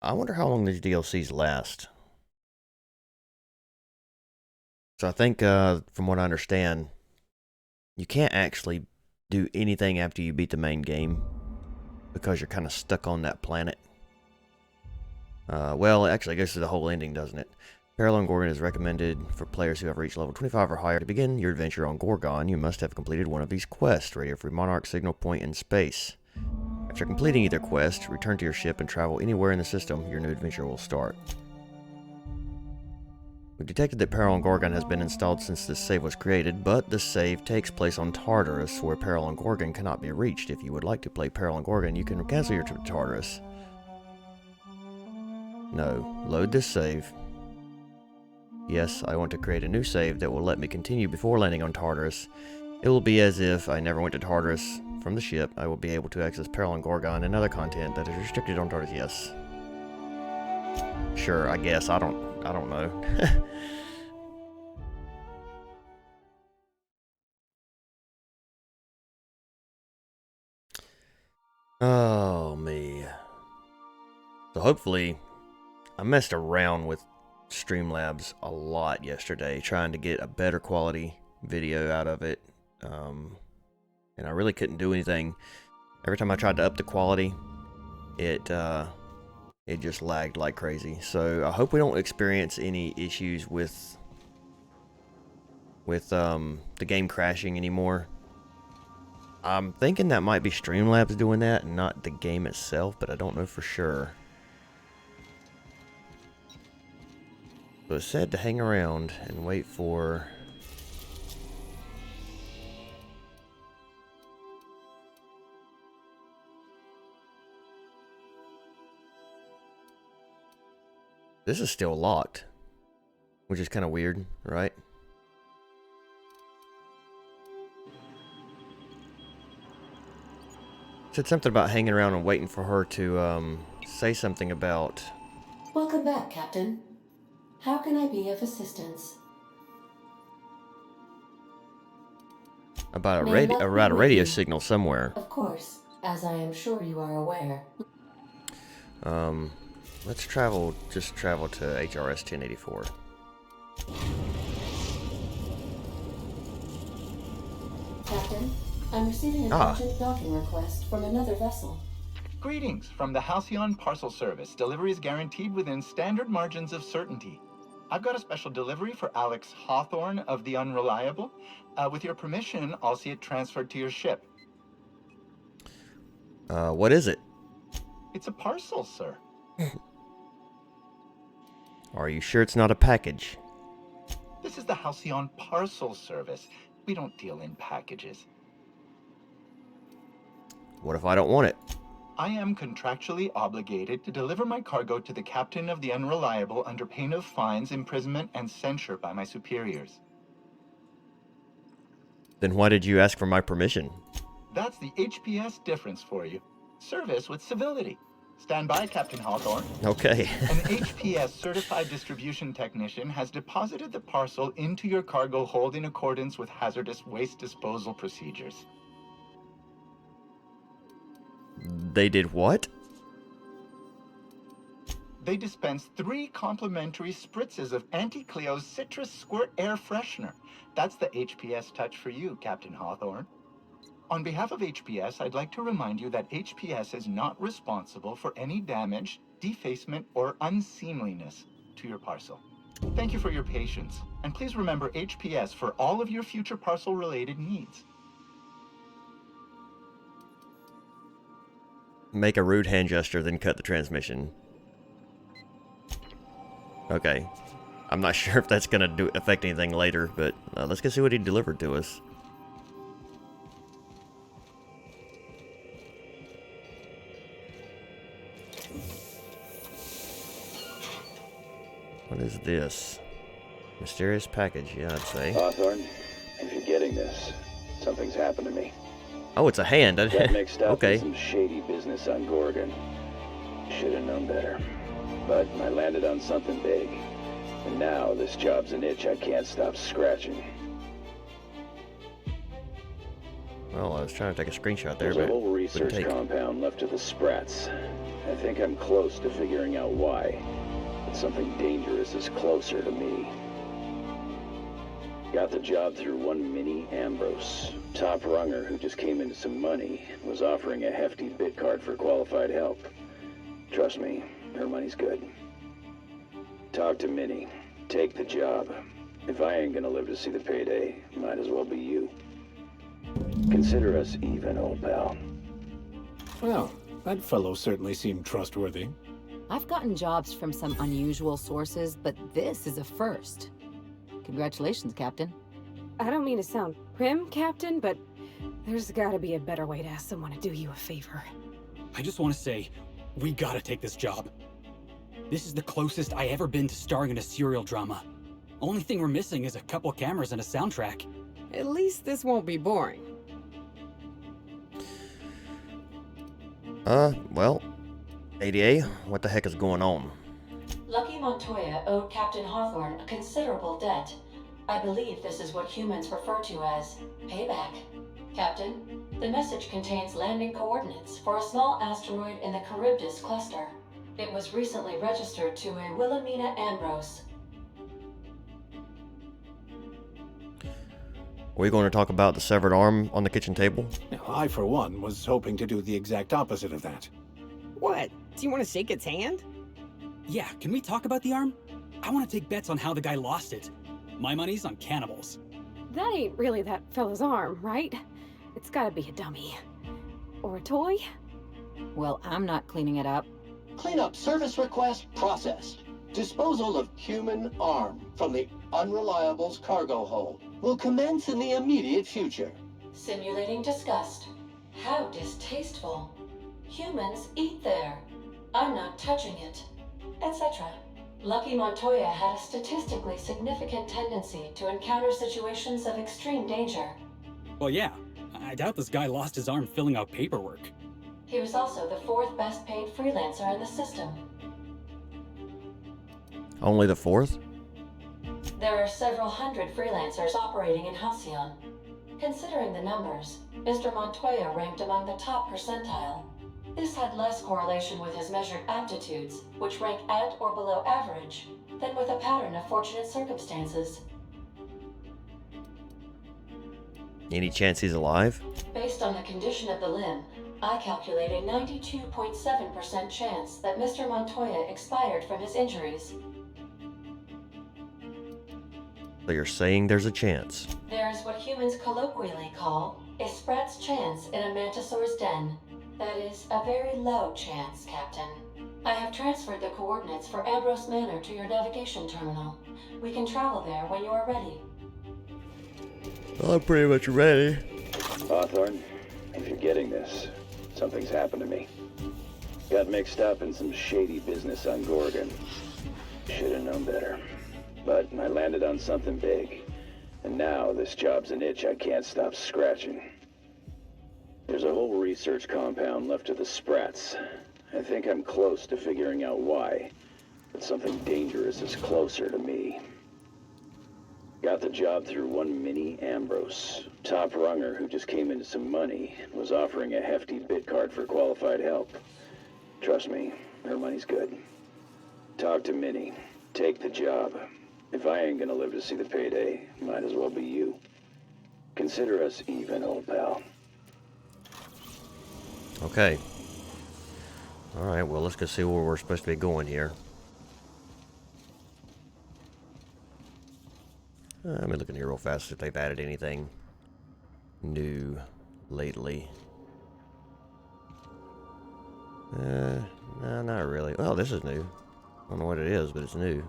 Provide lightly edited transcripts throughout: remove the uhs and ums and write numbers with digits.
I wonder how long these DLCs last. So I think, from what I understand, you can't actually do anything after you beat the main game because you're kind of stuck on that planet. Well, actually, I guess it's the whole ending, doesn't it? Peril on Gorgon is recommended for players who have reached level 25 or higher. To begin your adventure on Gorgon, you must have completed one of these quests. Radio Free Monarch Signal Point in space. After completing either quest, return to your ship and travel anywhere in the system. Your new adventure will start. We've detected that Peril on Gorgon has been installed since this save was created, but the save takes place on Tartarus, where Peril on Gorgon cannot be reached. If you would like to play Peril on Gorgon, you can cancel your trip to Tartarus. No. Load this save. Yes, I want to create a new save that will let me continue before landing on Tartarus. It will be as if I never went to Tartarus. From the ship, I will be able to access Peril on Gorgon and other content that is restricted on Tartarus. Yes. Sure, I guess. I don't know. Oh, me. So hopefully, I messed around with Streamlabs a lot yesterday, trying to get a better quality video out of it. And I really couldn't do anything. Every time I tried to up the quality, it just lagged like crazy. So I hope we don't experience any issues with the game crashing anymore. I'm thinking that might be Streamlabs doing that and not the game itself, but I don't know for sure. So it's said to hang around and wait for... This is still locked, which is kind of weird, right? Said something about hanging around and waiting for her to say something about... Welcome back, Captain. How can I be of assistance? About a radio signal somewhere. Of course, as I am sure you are aware. Let's just travel to HRS 1084. Captain, I'm receiving an urgent docking request from another vessel. Greetings from the Halcyon parcel service. Delivery is guaranteed within standard margins of certainty. I've got a special delivery for Alex Hawthorne of the Unreliable. With your permission, I'll see it transferred to your ship. What is it? It's a parcel, sir. Are you sure it's not a package? This is the Halcyon parcel service. We don't deal in packages. What if I don't want it? I am contractually obligated to deliver my cargo to the captain of the Unreliable under pain of fines, imprisonment, and censure by my superiors. Then why did you ask for my permission? That's the HPS difference for you. Service with civility. Stand by, Captain Hawthorne. Okay. An HPS certified distribution technician has deposited the parcel into your cargo hold in accordance with hazardous waste disposal procedures. They did what? They dispensed 3 complimentary spritzes of Anti-Cleo's Citrus Squirt Air Freshener. That's the HPS touch for you, Captain Hawthorne. On behalf of HPS, I'd like to remind you that HPS is not responsible for any damage, defacement, or unseemliness to your parcel. Thank you for your patience, and please remember HPS for all of your future parcel-related needs. Make a rude hand gesture, then cut the transmission. Okay. I'm not sure if that's gonna affect anything later, but let's go see what he delivered to us. What is this? Mysterious package, yeah, I'd say. Hawthorne, if you're getting this, something's happened to me. Oh, it's a hand. Got mixed up Okay. in some shady business on Gorgon. Should have known better. But I landed on something big. And now this job's an itch I can't stop scratching. Well, I was trying to take a screenshot there, There's but a whole research take. compound left to the Sprats. I think I'm close to figuring out why. But something dangerous is closer to me. Got the job through one mini Ambrose. Top runger who just came into some money was offering a hefty bit card for qualified help. Trust me, her money's good. Talk to Minnie. Take the job. If I ain't gonna live to see the payday, might as well be you. Consider us even, old pal. Well, that fellow certainly seemed trustworthy. I've gotten jobs from some unusual sources, but this is a first. Congratulations, Captain. I don't mean to sound prim, Captain, but there's gotta be a better way to ask someone to do you a favor. I just want to say, we gotta take this job. This is the closest I ever been to starring in a serial drama. Only thing we're missing is a couple cameras and a soundtrack. At least this won't be boring. Well, ADA, what the heck is going on? Lucky Montoya owed Captain Hawthorne a considerable debt. I believe this is what humans refer to as payback. Captain, the message contains landing coordinates for a small asteroid in the Charybdis cluster. It was recently registered to a Wilhelmina Ambrose. Are we going to talk about the severed arm on the kitchen table? Now, I, for one, was hoping to do the exact opposite of that. What? Do you want to shake its hand? Yeah, can we talk about the arm? I want to take bets on how the guy lost it. My money's on cannibals. That ain't really that fellow's arm, right? It's gotta be a dummy. Or a toy? Well, I'm not cleaning it up. Cleanup service request processed. Disposal of human arm from the Unreliable's cargo hold will commence in the immediate future. Simulating disgust. How distasteful. Humans eat there. I'm not touching it. Etc. Lucky Montoya had a statistically significant tendency to encounter situations of extreme danger. Well, yeah, I doubt this guy lost his arm filling out paperwork. He was also the 4th best paid freelancer in the system. Only the 4th? There are several hundred freelancers operating in Halcyon. Considering the numbers, Mr. Montoya ranked among the top percentile. This had less correlation with his measured aptitudes, which rank at or below average, than with a pattern of fortunate circumstances. Any chance he's alive? Based on the condition of the limb, I calculate a 92.7% chance that Mr. Montoya expired from his injuries. So you're saying there's a chance? There's what humans colloquially call a sprat's chance in a mantisaur's den. That is a very low chance, Captain. I have transferred the coordinates for Ambrose Manor to your navigation terminal. We can travel there when you are ready. Well, I'm pretty much ready. Hawthorne, if you're getting this, something's happened to me. Got mixed up in some shady business on Gorgon. Should've known better. But I landed on something big. And now this job's an itch I can't stop scratching. There's a whole research compound left of the sprats. I think I'm close to figuring out why. But something dangerous is closer to me. Got the job through one mini Ambrose. Top runger who just came into some money was offering a hefty bit card for qualified help. Trust me, her money's good. Talk to Minnie. Take the job. If I ain't gonna live to see the payday, might as well be you. Consider us even, old pal. Okay. Alright, well, let's go see where we're supposed to be going here. Let me look in here real fast if they've added anything new lately. No, not really. Oh, this is new. I don't know what it is, but it's new.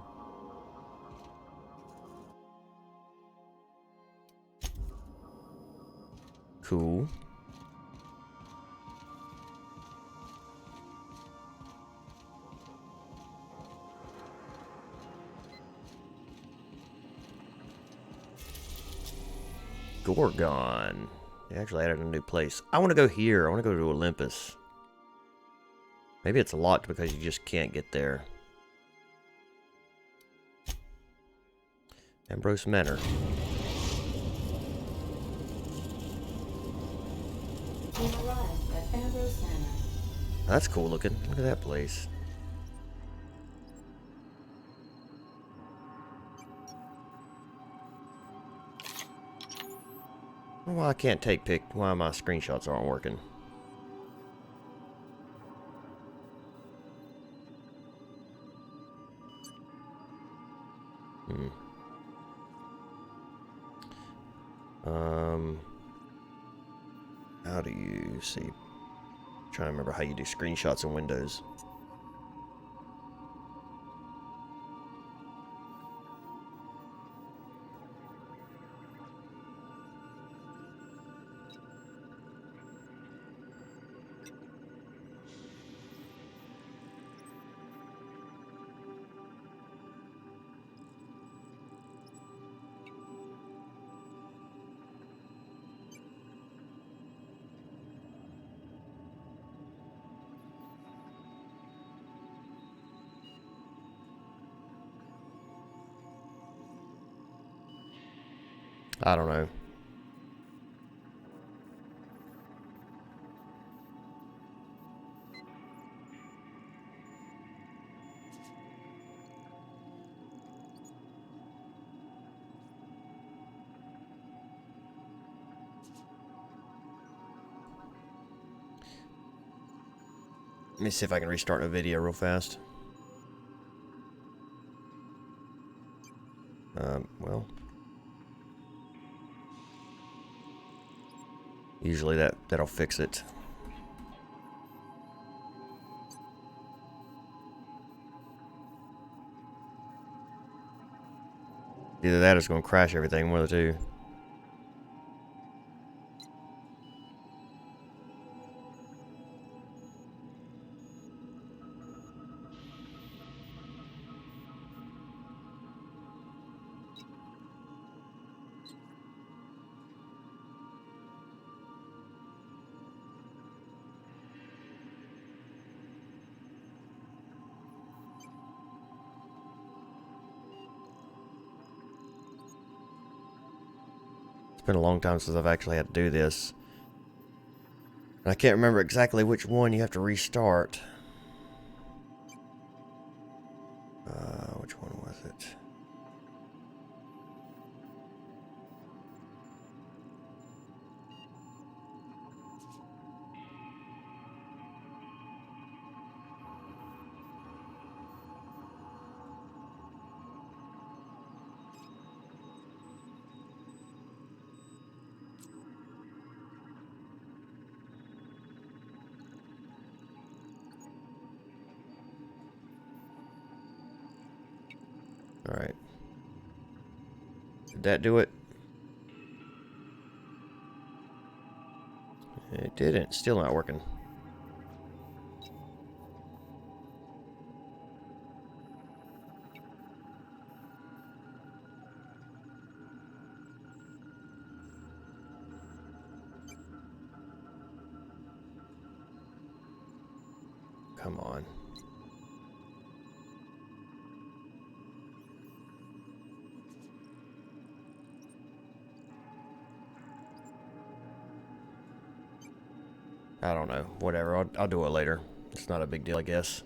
Cool. Gorgon. They actually added a new place. I want to go here. I want to go to Olympus. Maybe it's locked because you just can't get there. Ambrose Manor. We've arrived at Ambrose Manor. That's cool looking. Look at that place. Well, I can't take why my screenshots aren't working. How do you see? I'm trying to remember how you do screenshots in Windows. I don't know. Let me see if I can restart a video real fast. Well. Usually that'll fix it. Either that or it's going to crash everything, one of the two. It's been a long time since I've actually had to do this. And I can't remember exactly which one you have to restart. Which one was it? Alright. Did that do it? It didn't. Still not working. Come on. I don't know. Whatever. I'll do it later. It's not a big deal, I guess.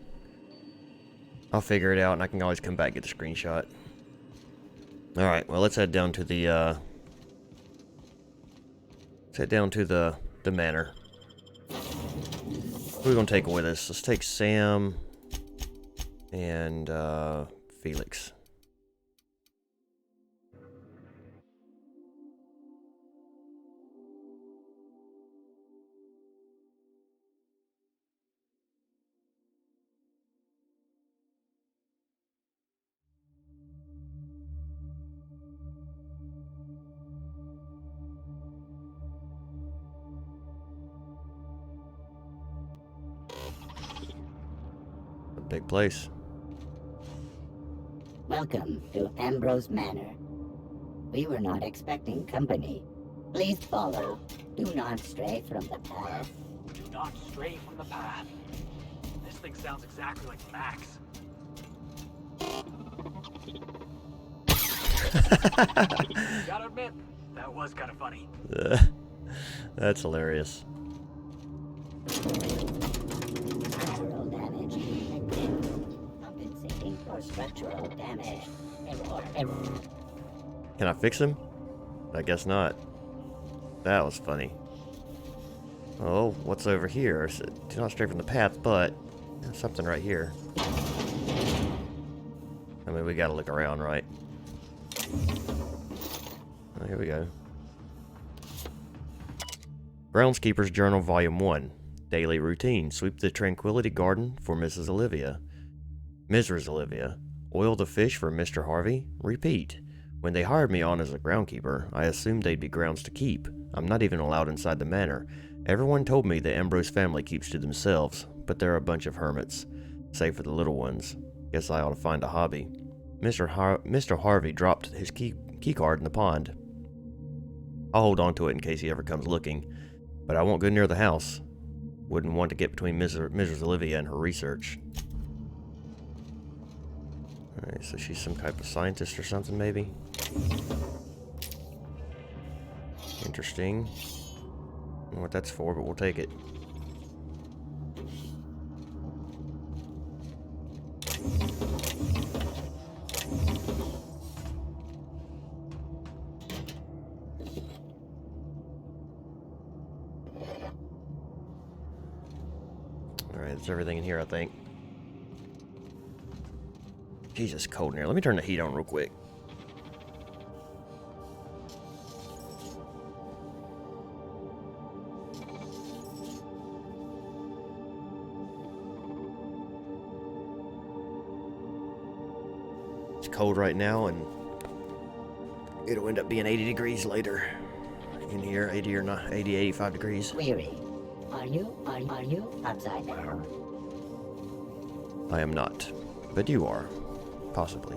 I'll figure it out, and I can always come back and get the screenshot. Alright, well, let's head down to the, let's head down to the manor. Who are we going to take with us? Let's take Sam and, Felix. Big place. Welcome to Ambrose Manor. We were not expecting company. Please follow. Do not stray from the path. Do not stray from the path. This thing sounds exactly like Max. Gotta admit, that was kind of funny. That's hilarious. structural damage. Can I fix him? I guess not. That was funny. Oh, what's over here? Do not stray from the path, but there's something right here. I mean, we gotta look around, right? Oh, here we go. Groundskeeper's Journal, Volume 1. Daily Routine. Sweep the Tranquility Garden for Mrs. Olivia. Mrs. Olivia. Oil the fish for Mr. Harvey. Repeat. When they hired me on as a groundkeeper, I assumed they'd be grounds to keep. I'm not even allowed inside the manor. Everyone told me the Ambrose family keeps to themselves, but they're a bunch of hermits. Save for the little ones. Guess I ought to find a hobby. Mr. Harvey dropped his key card in the pond. I'll hold on to it in case he ever comes looking, but I won't go near the house. Wouldn't want to get between Mrs. Olivia and her research. Alright, so she's some type of scientist or something, maybe? Interesting. I don't know what that's for, but we'll take it. Alright, that's everything in here, I think. Jesus, cold in here. Let me turn the heat on real quick. It's cold right now, and it'll end up being 80 degrees later. In here, 80 or not, 80, 85 degrees. Weary. Are you upside down? I am not, but you are. Possibly.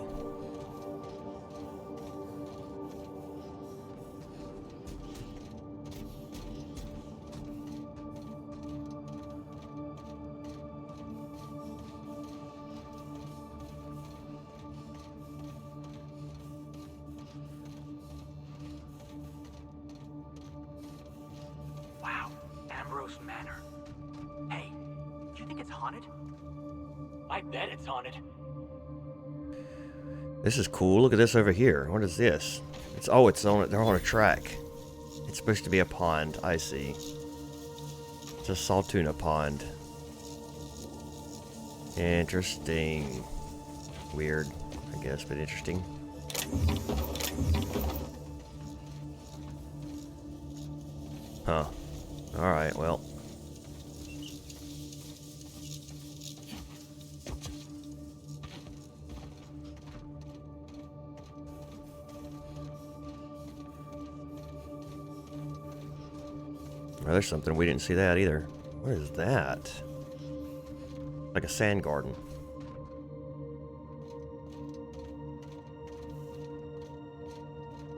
Wow, Ambrose Manor. Hey, do you think it's haunted? I bet it's haunted. This is cool. Look at this over here. What is this? It's on it. They're on a track. It's supposed to be a pond. I see. It's a Saltuna pond. Interesting. Weird, I guess, but interesting. Huh. Alright, well. Oh, there's something. We didn't see that either. What is that? Like a sand garden.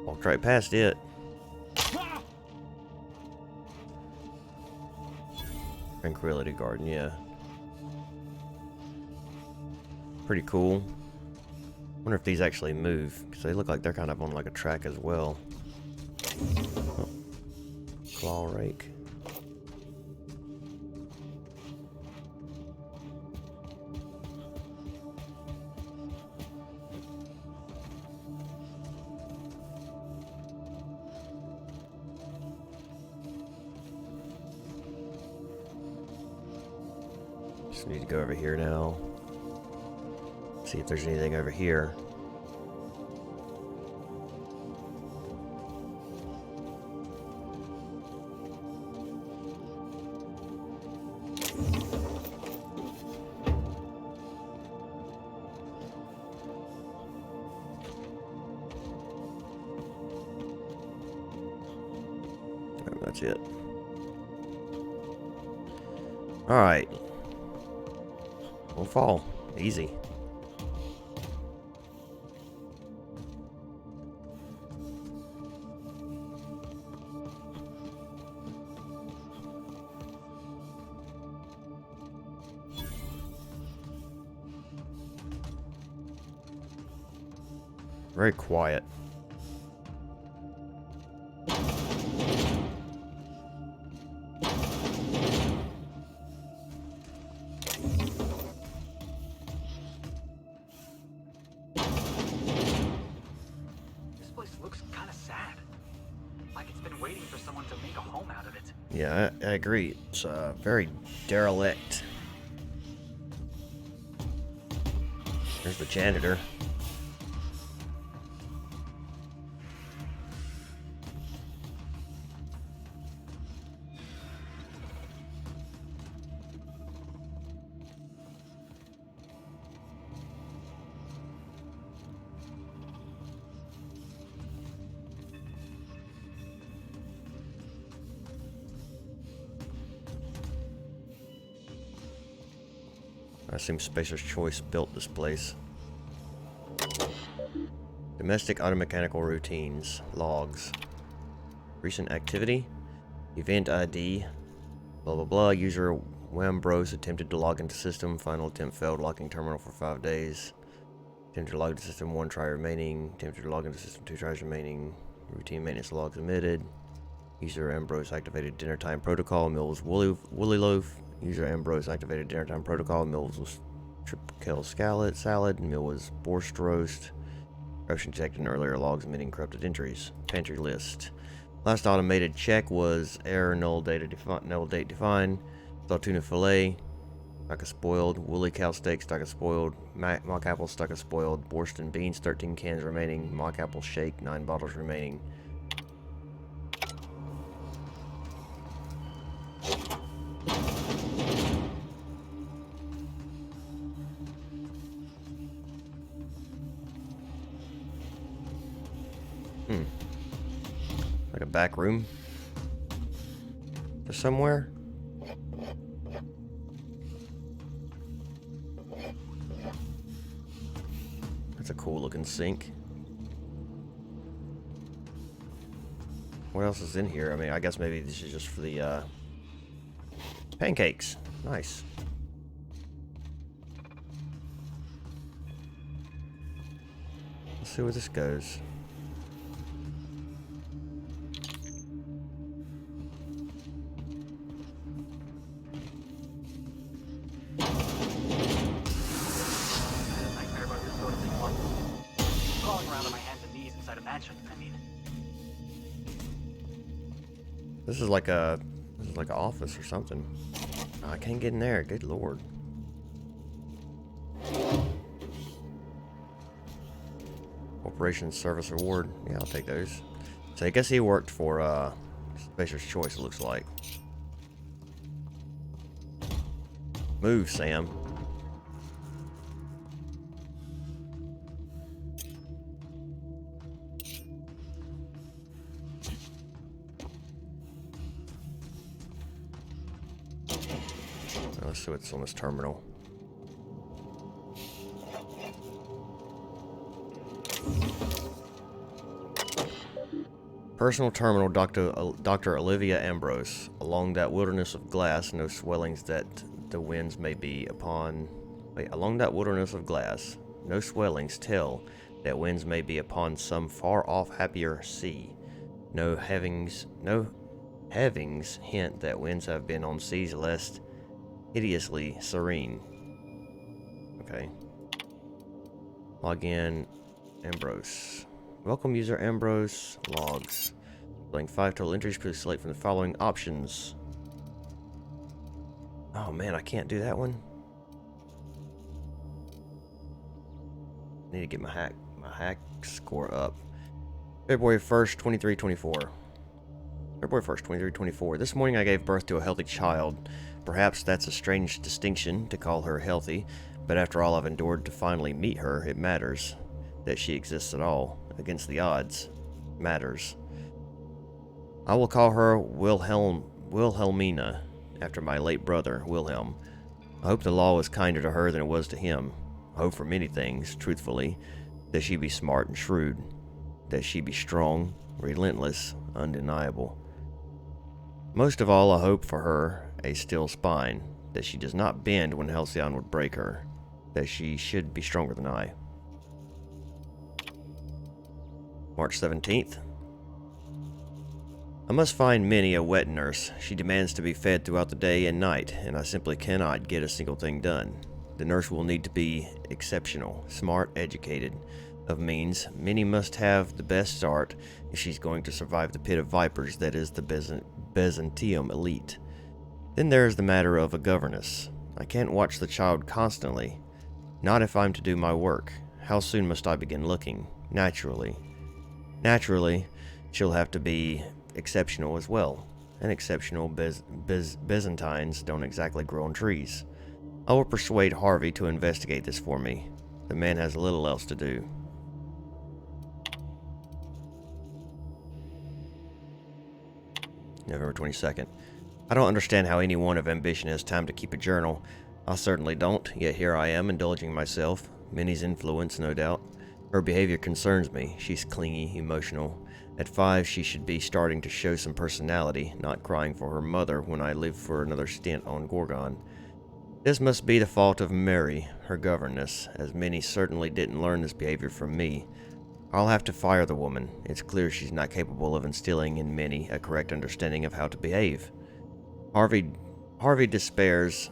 Walked right past it. Tranquility Garden, yeah. Pretty cool. Wonder if these actually move, because they look like they're kind of on like a track as well. Oh. Claw rake. Just need to go over here now. See if there's anything over here. That's it. Alright. We'll fall. Easy. Very quiet. Yeah, I agree. It's very derelict. There's the janitor. I assume Spacer's Choice built this place. Domestic automechanical routines. Logs. Recent activity. Event ID. Blah blah blah. User Ambrose attempted to log into system. Final attempt failed. Locking terminal for 5 days. Attempted to log into system. 1 try remaining. Attempted to log into system. 2 tries remaining. Routine maintenance logs omitted. User Ambrose activated dinner time protocol. Meal was woolly loaf. User Ambrose activated dinner time protocol. Meal was triple salad. Meal was borscht roast. Corruption detected in earlier logs omitting corrupted entries. Pantry list. Last automated check was error null date defined. Saw tuna fillet. Stock of spoiled. Woolly cow steak. Stock of spoiled. Mock apple. Stock of spoiled. Borscht and beans. 13 cans remaining. Mock apple shake. 9 bottles remaining. Like a back room? Or somewhere? That's a cool looking sink. What else is in here? I mean, I guess maybe this is just for the pancakes. Nice. Let's see where this goes. This is like an office or something. Oh, I can't get in there. Good lord. Corporation Service Award. Yeah, I'll take those. So I guess he worked for Spacer's Choice, it looks like. Move, Sam. Let's see what's on this terminal. Personal terminal, Dr. Olivia Ambrose. Along that wilderness of glass, no swellings that the winds may be upon. Along that wilderness of glass, no swellings tell that winds may be upon some far off happier sea. No havings hint that winds have been on seas less hideously serene. Okay. Log in. Ambrose. Welcome, user Ambrose. Logs. Displaying 5 total entries. Please select from the following options. Oh man, I can't do that one. Need to get my hack score up. February 1st, 2324. February 1st, 2324. This morning I gave birth to a healthy child. Perhaps that's a strange distinction to call her healthy, but after all I've endured to finally meet her, it matters. That she exists at all, against the odds, matters. I will call her Wilhelmina, after my late brother, Wilhelm. I hope the law was kinder to her than it was to him. I hope for many things, truthfully, that she be smart and shrewd, that she be strong, relentless, undeniable. Most of all, I hope for her a steel spine, that she does not bend when Halcyon would break her, that she should be stronger than I. March 17th. I must find Minnie a wet nurse. She demands to be fed throughout the day and night, and I simply cannot get a single thing done. The nurse will need to be exceptional, smart, educated. of means, Minnie must have the best start if she's going to survive the pit of vipers that is the Byzantium elite. Then there is the matter of a governess. I can't watch the child constantly. Not if I'm to do my work. How soon must I begin looking? Naturally. Naturally, she'll have to be exceptional as well. And exceptional Byzantines don't exactly grow on trees. I will persuade Harvey to investigate this for me. The man has little else to do. November 22nd. I don't understand how anyone of ambition has time to keep a journal. I certainly don't, yet here I am indulging myself. Minnie's influence, no doubt. Her behavior concerns me. She's clingy, emotional. At 5, she should be starting to show some personality, not crying for her mother when I leave for another stint on Gorgon. This must be the fault of Mary, her governess, as Minnie certainly didn't learn this behavior from me. I'll have to fire the woman. It's clear she's not capable of instilling in Minnie a correct understanding of how to behave. Harvey despairs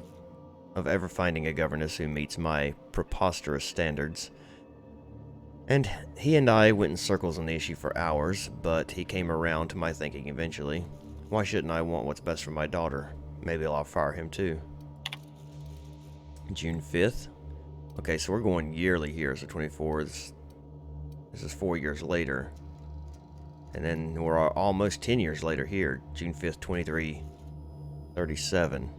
of ever finding a governess who meets my preposterous standards. And he and I went in circles on the issue for hours, but he came around to my thinking eventually. Why shouldn't I want what's best for my daughter? Maybe I'll fire him too. June 5th. Okay, so we're going yearly here, so 24. This is 4 years later. And then we're almost 10 years later here. June 5th, 2337.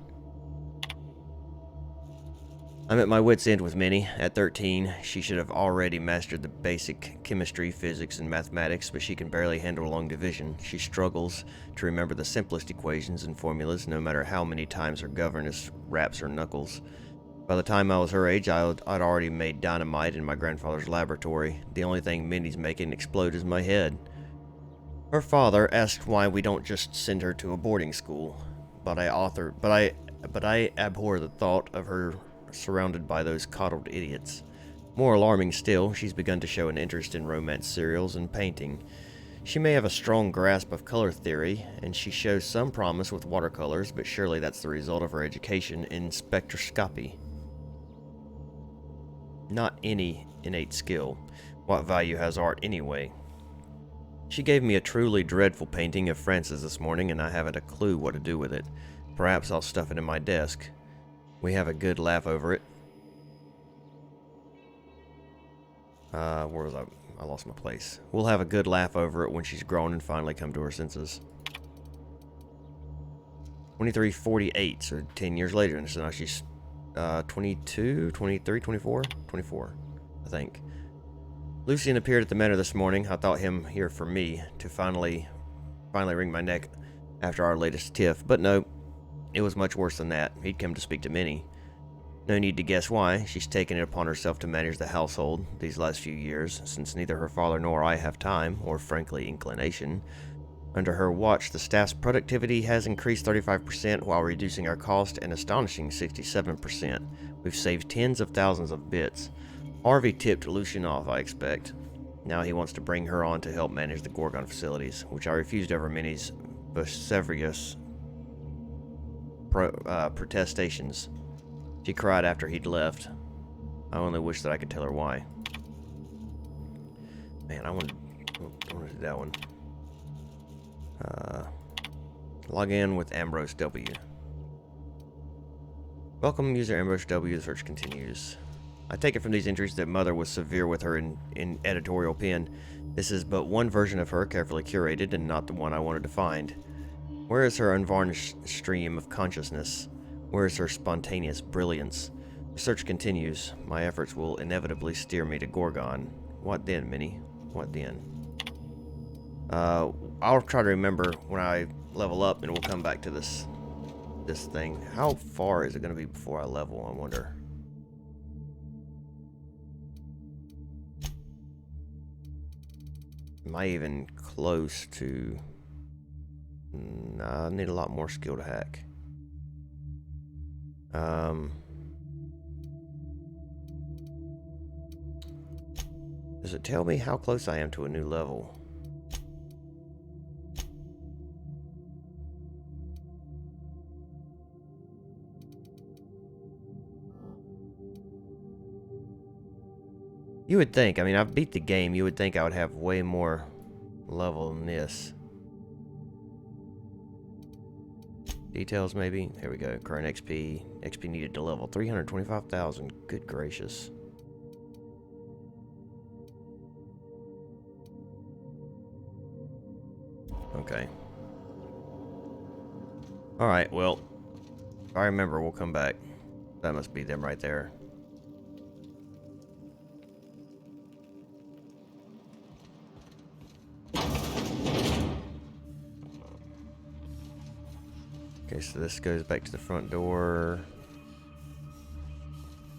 I'm at my wit's end with Minnie. At 13, she should have already mastered the basic chemistry, physics, and mathematics, but she can barely handle long division. She struggles to remember the simplest equations and formulas, no matter how many times her governess raps her knuckles. By the time I was her age, I'd already made dynamite in my grandfather's laboratory. The only thing Minnie's making explode is my head. Her father asked why we don't just send her to a boarding school, but I abhor the thought of her surrounded by those coddled idiots. More alarming still, she's begun to show an interest in romance serials and painting. She may have a strong grasp of color theory, and she shows some promise with watercolors, but surely that's the result of her education in spectroscopy. Not any innate skill. What value has art anyway? She gave me a truly dreadful painting of Francis this morning, and I haven't a clue what to do with it. Perhaps I'll stuff it in my desk. We have a good laugh over it. Where was I? I lost my place. We'll have a good laugh over it when she's grown and finally come to her senses. 2348, so 10 years later, and so now she's 22, 23, 24? 24, I think. Lucian appeared at the manor this morning. I thought him here for me, to finally wring my neck after our latest tiff, but no. It was much worse than that. He'd come to speak to Minnie. No need to guess why. She's taken it upon herself to manage the household these last few years, since neither her father nor I have time, or frankly inclination. Under her watch, the staff's productivity has increased 35% while reducing our cost an astonishing 67%. We've saved tens of thousands of bits. Harvey tipped Lucian off, I expect. Now he wants to bring her on to help manage the Gorgon facilities, which I refused over Minnie's vociferous protestations. She cried after he'd left. I only wish that I could tell her why. Man, I want to do that one. Log in with Ambrose W. Welcome, user Ambrose W. The search continues. I take it from these entries that Mother was severe with her in editorial pen. This is but one version of her, carefully curated, and not the one I wanted to find. Where is her unvarnished stream of consciousness? Where is her spontaneous brilliance? The search continues. My efforts will inevitably steer me to Gorgon. What then, Minnie? What then? I'll try to remember when I level up, and we'll come back to this thing. How far is it going to be before I level, I wonder? Am I even close to... Nah, I need a lot more skill to hack. Does it tell me how close I am to a new level? You would think, I mean, I've beat the game, you would think I would have way more level than this. Details, maybe? Here we go. Current XP. XP needed to level. 325,000. Good gracious. Okay. Alright, well, if I remember, we'll come back. That must be them right there. Okay, so this goes back to the front door.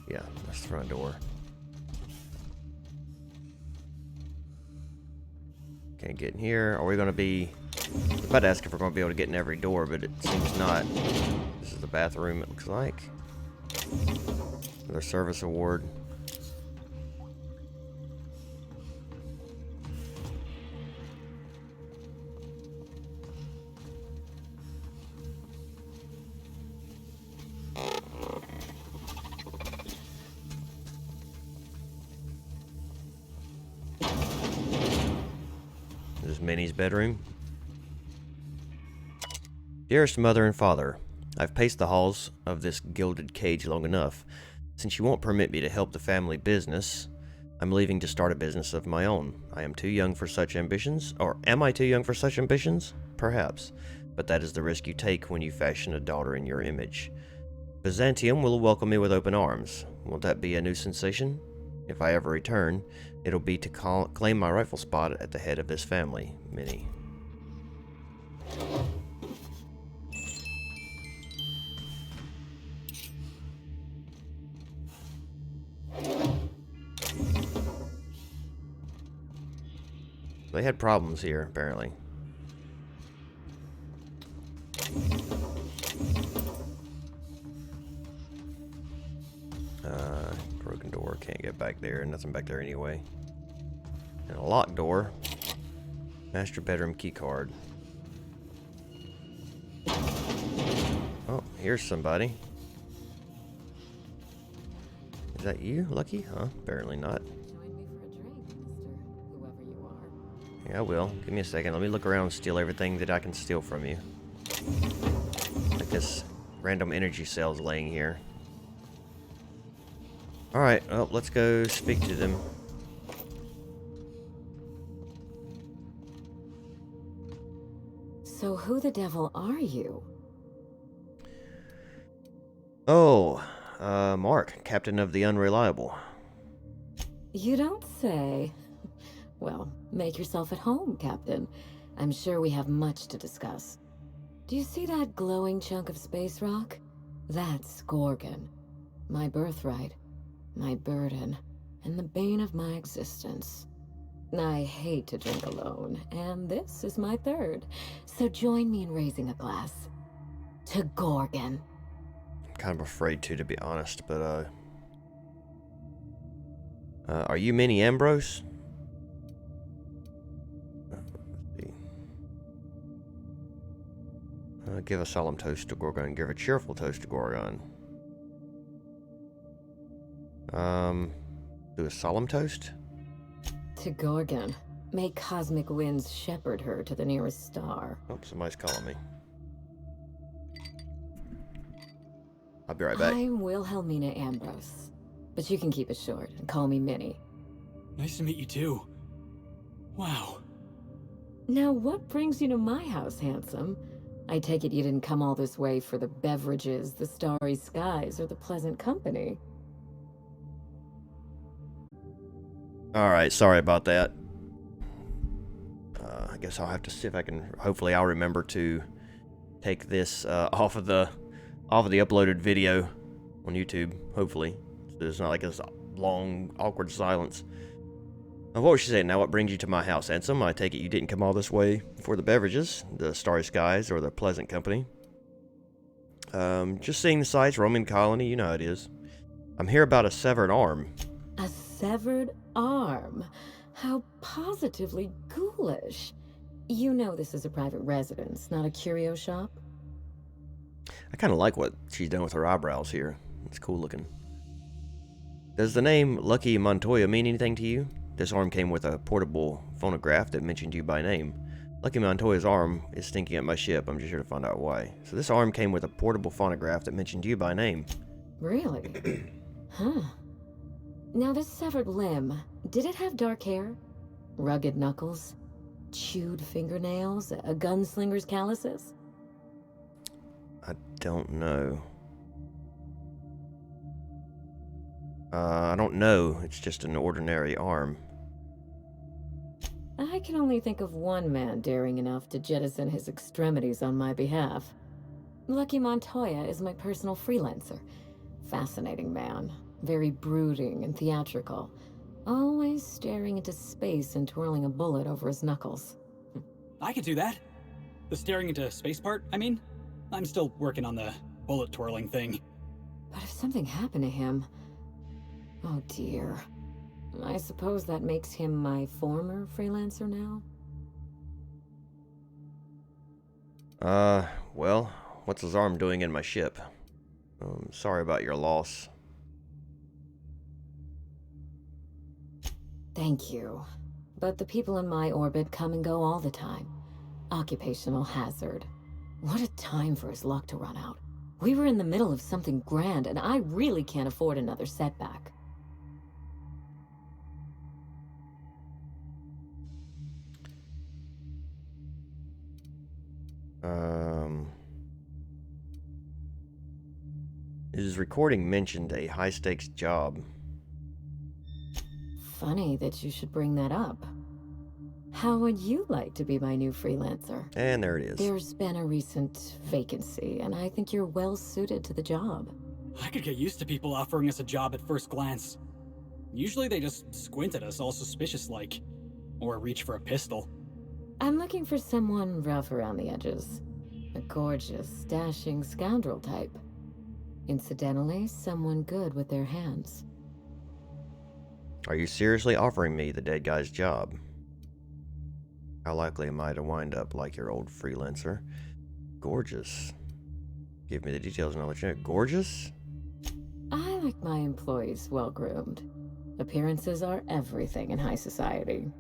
Yeah, that's the front door. Can't get in here. Are we going to be... I was about to ask if we're going to be able to get in every door, but it seems not. This is the bathroom, it looks like. Another service award. This is Minnie's bedroom. Dearest mother and father, I've paced the halls of this gilded cage long enough. Since you won't permit me to help the family business, I'm leaving to start a business of my own. I am too young for such ambitions, or am I too young for such ambitions? Perhaps, but that is the risk you take when you fashion a daughter in your image. Byzantium will welcome me with open arms. Won't that be a new sensation? If I ever return, it'll be to claim my rightful spot at the head of this family, Minnie. They had problems here, apparently. Broken door, can't get back there, nothing back there anyway. And a locked door. Master bedroom key card. Oh, here's somebody. Is that you, Lucky? Huh? Apparently not. Yeah, I will. Give me a second. Let me look around and steal everything that I can steal from you. Like this random energy cells laying here. Alright, well, let's go speak to them. So who the devil are you? Oh, Mark, captain of the Unreliable. You don't say. Well, make yourself at home, Captain. I'm sure we have much to discuss. Do you see that glowing chunk of space rock? That's Gorgon. My birthright, my burden, and the bane of my existence. I hate to drink alone, and this is my third. So join me in raising a glass. To Gorgon. I'm kind of afraid to be honest, but, are you Minnie Ambrose? Give a solemn toast to Gorgon. Give a cheerful toast to Gorgon. Do a solemn toast? To Gorgon. May cosmic winds shepherd her to the nearest star. Oh, somebody's calling me. I'll be right back. I'm Wilhelmina Ambrose. But you can keep it short and call me Minnie. Nice to meet you too. Wow. Now, what brings you to my house, handsome? I take it you didn't come all this way for the beverages, the starry skies, or the pleasant company. Alright, sorry about that. I guess I'll have to see if I can... Hopefully I'll remember to take this off of the uploaded video on YouTube. Hopefully. So it's not like this long, awkward silence. What was she saying? Now what brings you to my house, handsome? I take it you didn't come all this way for the beverages, the starry skies, or the pleasant company. Just seeing the sights, roaming the colony, you know how it is. I'm here about a severed arm. A severed arm? How positively ghoulish. You know this is a private residence, not a curio shop? I kind of like what she's done with her eyebrows here. It's cool looking. Does the name Lucky Montoya mean anything to you? This arm came with a portable phonograph that mentioned you by name. Lucky Montoya's arm is stinking at my ship. I'm just here to find out why. So this arm came with a portable phonograph that mentioned you by name. Really? Huh. Now this severed limb, did it have dark hair? Rugged knuckles? Chewed fingernails? A gunslinger's calluses? I don't know. I don't know. It's just an ordinary arm. I can only think of one man daring enough to jettison his extremities on my behalf. Lucky Montoya is my personal freelancer. Fascinating man. Very brooding and theatrical. Always staring into space and twirling a bullet over his knuckles. I could do that. The staring into space part, I mean. I'm still working on the bullet twirling thing. But if something happened to him... Oh dear. I suppose that makes him my former freelancer now? Well, what's his arm doing in my ship? Sorry about your loss. Thank you. But the people in my orbit come and go all the time. Occupational hazard. What a time for his luck to run out. We were in the middle of something grand, and I really can't afford another setback. His recording mentioned a high-stakes job. Funny that you should bring that up. How would you like to be my new freelancer? And there it is. There's been a recent vacancy, and I think you're well suited to the job. I could get used to people offering us a job at first glance. Usually they just squint at us all suspicious-like, or reach for a pistol. I'm looking for someone rough around the edges. A gorgeous, dashing scoundrel type. Incidentally, someone good with their hands. Are you seriously offering me the dead guy's job? How likely am I to wind up like your old freelancer? Gorgeous. Give me the details and I'll let you know. Gorgeous? I like my employees well-groomed. Appearances are everything in high society.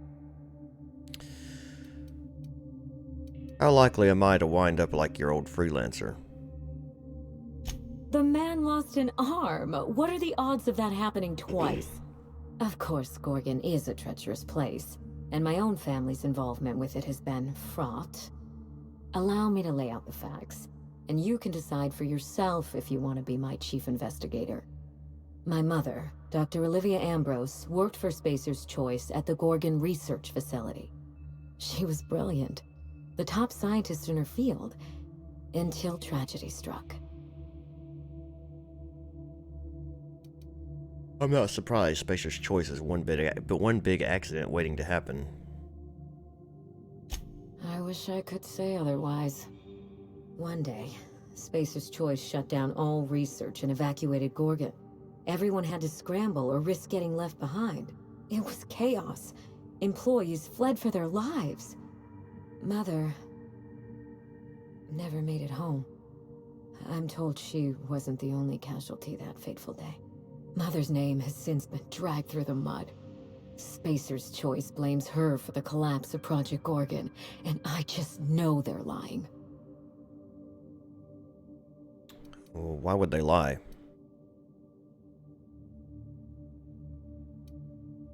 How likely am I to wind up like your old freelancer? The man lost an arm. What are the odds of that happening twice? Of course, Gorgon is a treacherous place, and my own family's involvement with it has been fraught. Allow me to lay out the facts, and you can decide for yourself if you want to be my chief investigator. My mother, Dr. Olivia Ambrose, worked for Spacer's Choice at the Gorgon Research Facility. She was brilliant, the top scientist in her field, until tragedy struck. I'm not surprised Spacer's Choice is one big accident waiting to happen. I wish I could say otherwise. One day, Spacer's Choice shut down all research and evacuated Gorgon. Everyone had to scramble or risk getting left behind. It was chaos. Employees fled for their lives. Mother never made it home. I'm told she wasn't the only casualty that fateful day. Mother's name has since been dragged through the mud. Spacer's Choice blames her for the collapse of Project Gorgon, and I just know they're lying. Well, why would they lie?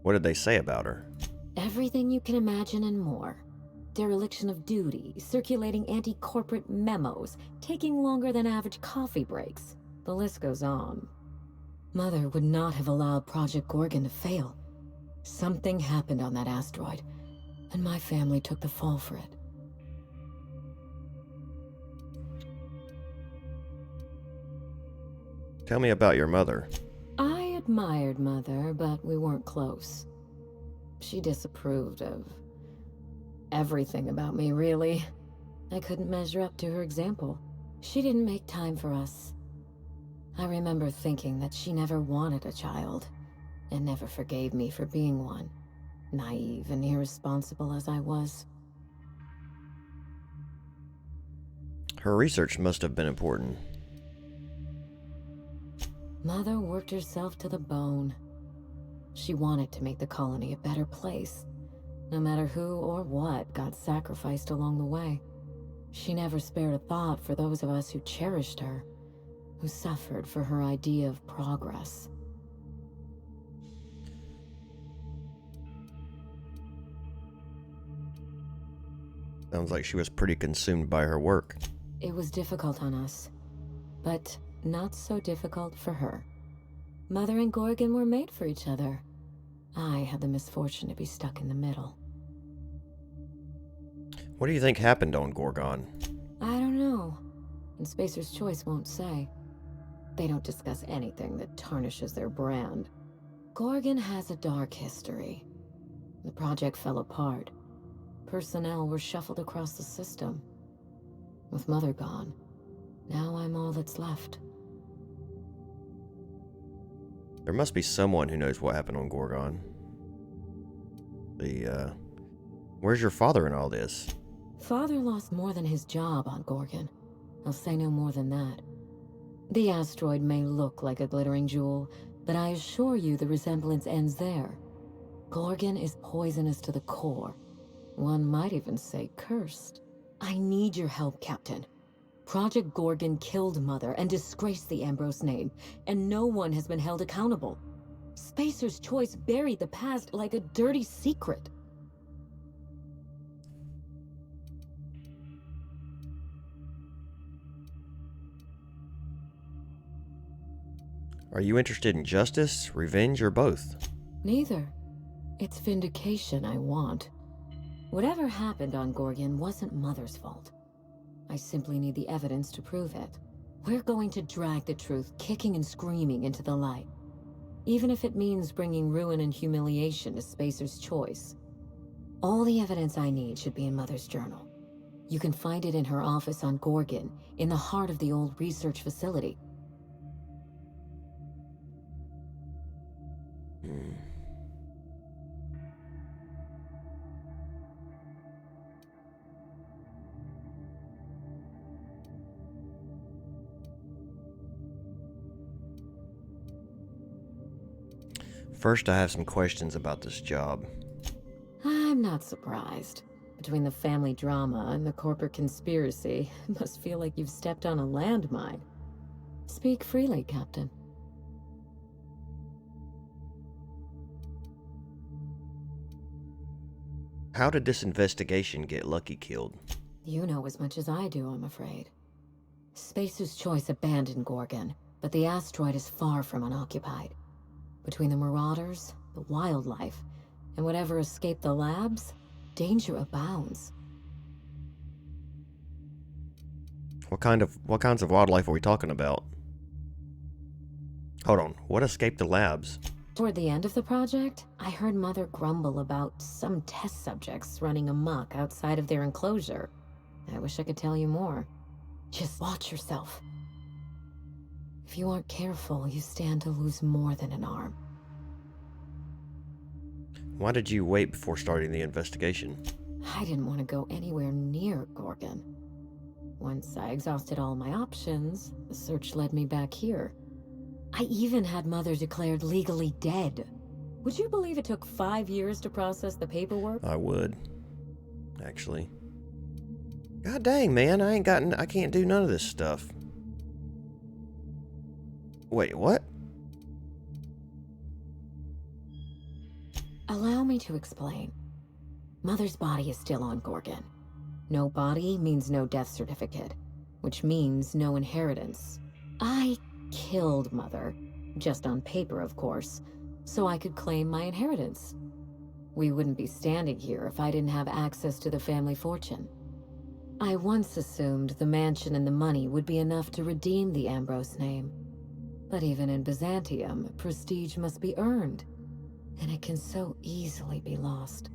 What did they say about her? Everything you can imagine and more. Dereliction of duty, circulating anti-corporate memos, taking longer than average coffee breaks. The list goes on. Mother would not have allowed Project Gorgon to fail. Something happened on that asteroid, and my family took the fall for it. Tell me about your mother. I admired Mother, but we weren't close. She disapproved of everything about me, really. I couldn't measure up to her example. She didn't make time for us. I remember thinking that she never wanted a child, and never forgave me for being one, naive and irresponsible as I was. Her research must have been important. Mother worked herself to the bone. She wanted to make the colony a better place, no matter who or what got sacrificed along the way. She never spared a thought for those of us who cherished her, who suffered for her idea of progress. Sounds like she was pretty consumed by her work. It was difficult on us, but not so difficult for her. Mother and Gorgon were made for each other. I had the misfortune to be stuck in the middle. What do you think happened on Gorgon? I don't know, and Spacer's Choice won't say. They don't discuss anything that tarnishes their brand. Gorgon has a dark history. The project fell apart. Personnel were shuffled across the system. With Mother gone, now I'm all that's left. There must be someone who knows what happened on Gorgon. Where's your father in all this? Father lost more than his job on Gorgon. I'll say no more than that. The asteroid may look like a glittering jewel, but I assure you the resemblance ends there. Gorgon is poisonous to the core. One might even say cursed. I need your help, Captain. Project Gorgon killed Mother and disgraced the Ambrose name, and no one has been held accountable. Spacer's Choice buried the past like a dirty secret. Are you interested in justice, revenge, or both? Neither. It's vindication I want. Whatever happened on Gorgon wasn't Mother's fault. I simply need the evidence to prove it. We're going to drag the truth kicking and screaming into the light. Even if it means bringing ruin and humiliation to Spacer's Choice. All the evidence I need should be in Mother's journal. You can find it in her office on Gorgon, in the heart of the old research facility. First, I have some questions about this job. I'm not surprised. Between the family drama and the corporate conspiracy, it must feel like you've stepped on a landmine. Speak freely, Captain. How did this investigation get Lucky killed? You know as much as I do, I'm afraid. Spacer's Choice abandoned Gorgon, but the asteroid is far from unoccupied. Between the marauders, the wildlife, and whatever escaped the labs, danger abounds. What kinds of wildlife are we talking about? Hold on, what escaped the labs? Toward the end of the project, I heard Mother grumble about some test subjects running amok outside of their enclosure. I wish I could tell you more. Just watch yourself. If you aren't careful, you stand to lose more than an arm. Why did you wait before starting the investigation? I didn't want to go anywhere near Gorgon. Once I exhausted all my options, the search led me back here. I even had Mother declared legally dead. Would you believe it took 5 years to process the paperwork? I would, actually. God dang, man, I can't do none of this stuff. Wait, what? Allow me to explain. Mother's body is still on Gorgon. No body means no death certificate, which means no inheritance. I killed Mother, just on paper, of course, so I could claim my inheritance. We wouldn't be standing here if I didn't have access to the family fortune. I once assumed the mansion and the money would be enough to redeem the Ambrose name. But even in Byzantium, prestige must be earned, and it can so easily be lost.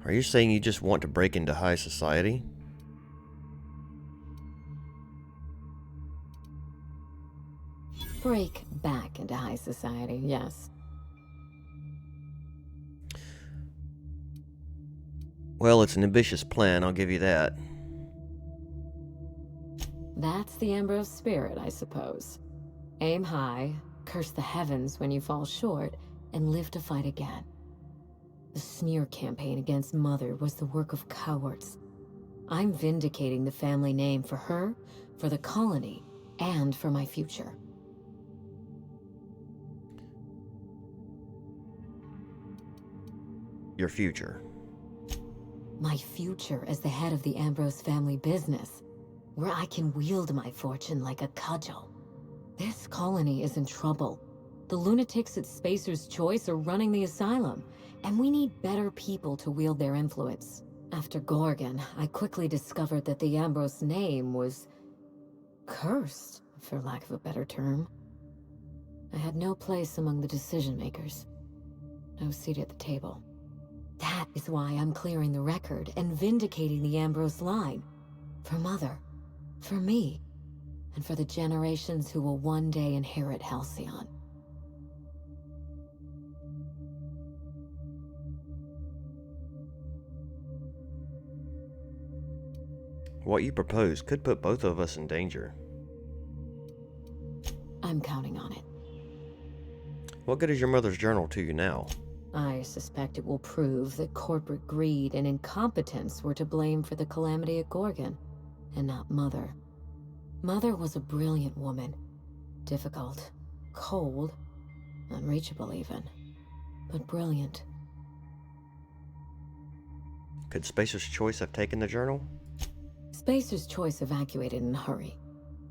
Are you saying you just want to break into high society? Break back into high society, yes. Well, it's an ambitious plan, I'll give you that. That's the Ambrose spirit, I suppose. Aim high, curse the heavens when you fall short, and live to fight again. The smear campaign against Mother was the work of cowards. I'm vindicating the family name for her, for the colony, and for my future. Your future. My future as the head of the Ambrose family business, where I can wield my fortune like a cudgel. This colony is in trouble. The lunatics at Spacer's Choice are running the asylum, and we need better people to wield their influence. After Gorgon, I quickly discovered that the Ambrose name was cursed, for lack of a better term. I had no place among the decision makers. No seat at the table. That is why I'm clearing the record and vindicating the Ambrose line. For Mother, for me, and for the generations who will one day inherit Halcyon. What you propose could put both of us in danger. I'm counting on it. What good is your mother's journal to you now? I suspect it will prove that corporate greed and incompetence were to blame for the calamity at Gorgon, and not Mother. Mother was a brilliant woman. Difficult, cold, unreachable even, but brilliant. Could Spacer's Choice have taken the journal? Spacer's Choice evacuated in a hurry,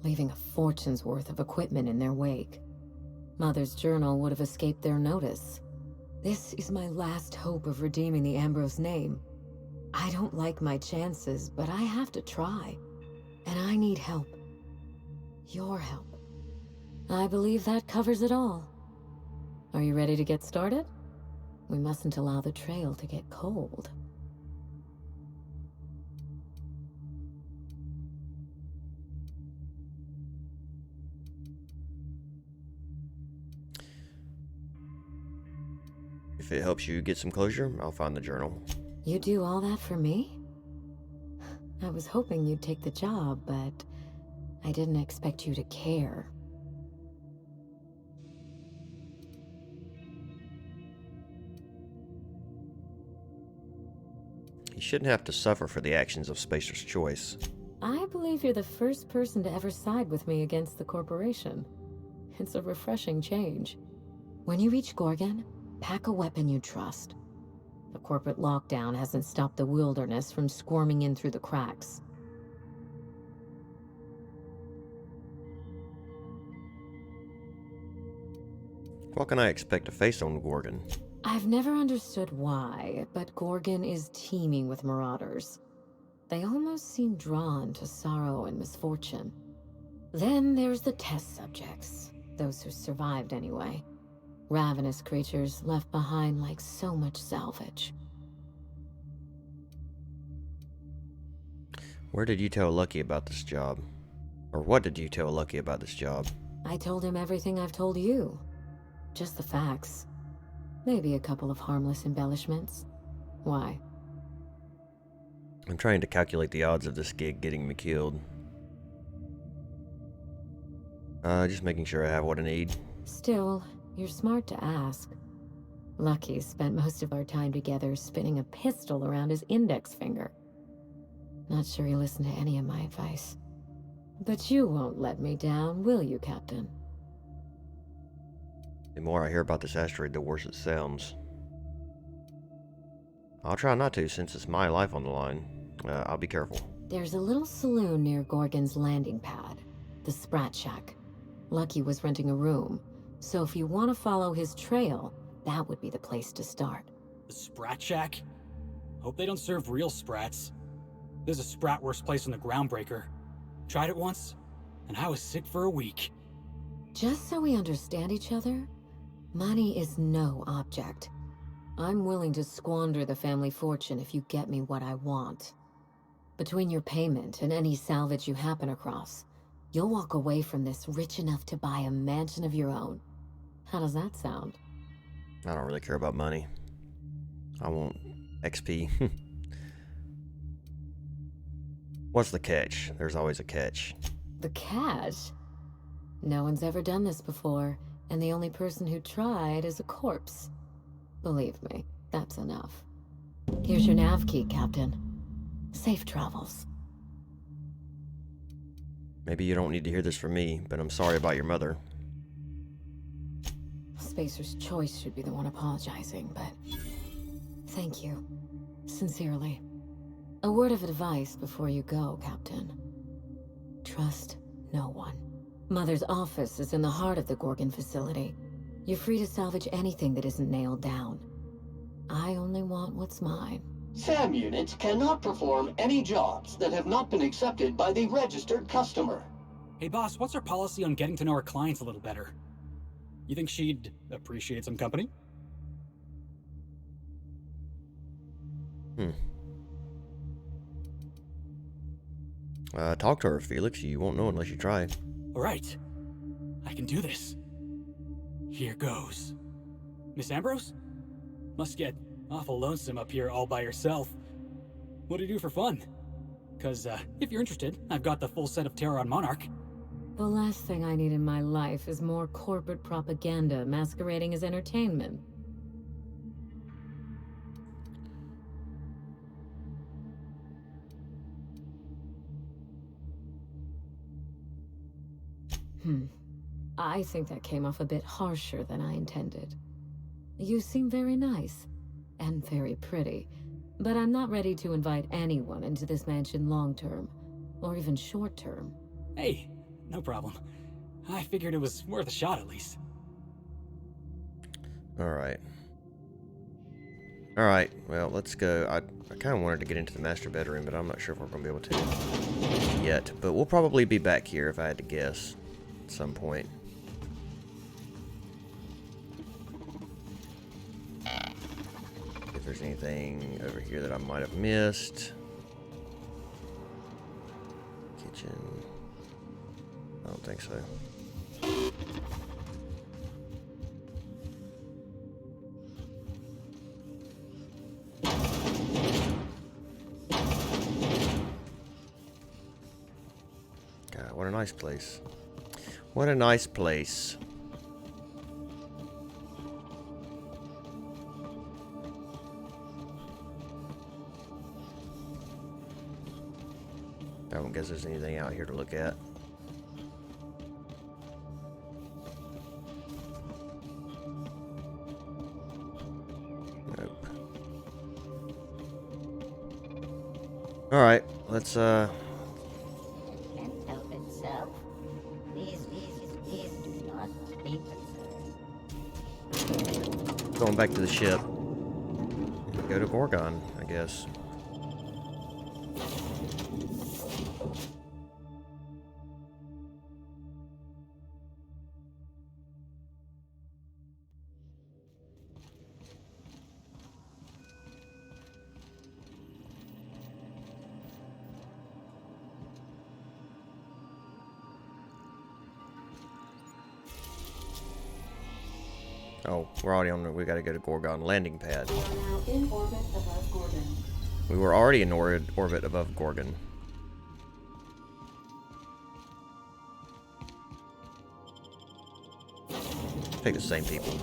leaving a fortune's worth of equipment in their wake. Mother's journal would have escaped their notice. This is my last hope of redeeming the Ambrose name. I don't like my chances, but I have to try. And I need help. Your help. I believe that covers it all. Are you ready to get started? We mustn't allow the trail to get cold. If it helps you get some closure, I'll find the journal. You do all that for me? I was hoping you'd take the job, but I didn't expect you to care. You shouldn't have to suffer for the actions of Spacer's Choice. I believe you're the first person to ever side with me against the corporation. It's a refreshing change. When you reach Gorgon, pack a weapon you trust. The corporate lockdown hasn't stopped the wilderness from squirming in through the cracks. What can I expect to face on Gorgon? I've never understood why, but Gorgon is teeming with marauders. They almost seem drawn to sorrow and misfortune. Then there's the test subjects, those who survived anyway. Ravenous creatures left behind like so much salvage. Where did you tell Lucky about this job? Or what did you tell Lucky about this job? I told him everything I've told you. Just the facts. Maybe a couple of harmless embellishments. Why? I'm trying to calculate the odds of this gig getting me killed. Just making sure I have what I need. Still, you're smart to ask. Lucky spent most of our time together spinning a pistol around his index finger. Not sure he listened to any of my advice. But you won't let me down, will you, Captain? The more I hear about this asteroid, the worse it sounds. I'll try not to, since it's my life on the line. I'll be careful. There's a little saloon near Gorgon's landing pad, the Sprat Shack. Lucky was renting a room, so if you want to follow his trail, that would be the place to start. The Sprat Shack? Hope they don't serve real sprats. There's a sprat worst place on the Groundbreaker. Tried it once, and I was sick for a week. Just so we understand each other, money is no object. I'm willing to squander the family fortune if you get me what I want. Between your payment and any salvage you happen across, you'll walk away from this rich enough to buy a mansion of your own. How does that sound? I don't really care about money. I want XP. What's the catch? There's always a catch. The catch? No one's ever done this before, And the only person who tried is a corpse. Believe me, that's enough. Here's your nav key, Captain. Safe travels. Maybe you don't need to hear this from me, but I'm sorry about your mother. Spacer's Choice should be the one apologizing, but... Thank you. Sincerely. A word of advice before you go, Captain. Trust no one. Mother's office is in the heart of the Gorgon facility. You're free to salvage anything that isn't nailed down. I only want what's mine. SAM units cannot perform any jobs that have not been accepted by the registered customer. Hey boss, what's our policy on getting to know our clients a little better? You think she'd appreciate some company? Talk to her, Felix. You won't know unless you try. Alright. I can do this. Here goes. Miss Ambrose? Must get awful lonesome up here all by yourself. What do you do for fun? Cause, if you're interested, I've got the full set of Terror on Monarch. The last thing I need in my life is more corporate propaganda masquerading as entertainment. I think that came off a bit harsher than I intended. You seem very nice, and very pretty, but I'm not ready to invite anyone into this mansion long-term, or even short-term. Hey, no problem. I figured it was worth a shot at least. Alright. Alright, well, let's go. I kind of wanted to get into the master bedroom, but I'm not sure if we're going to be able to yet. But we'll probably be back here if I had to guess at some point. If there's anything over here that I might have missed. Kitchen. I don't think so. God, what a nice place. What a nice place. I don't guess there's anything out here to look at. Nope. Alright, let's Can't help itself. These do not be concerned. going back to the ship. Go to Gorgon, I guess. Oh, we're already on. We gotta go to Gorgon landing pad. We are now in orbit above Gorgon. We were already in orbit above Gorgon. Take the same people.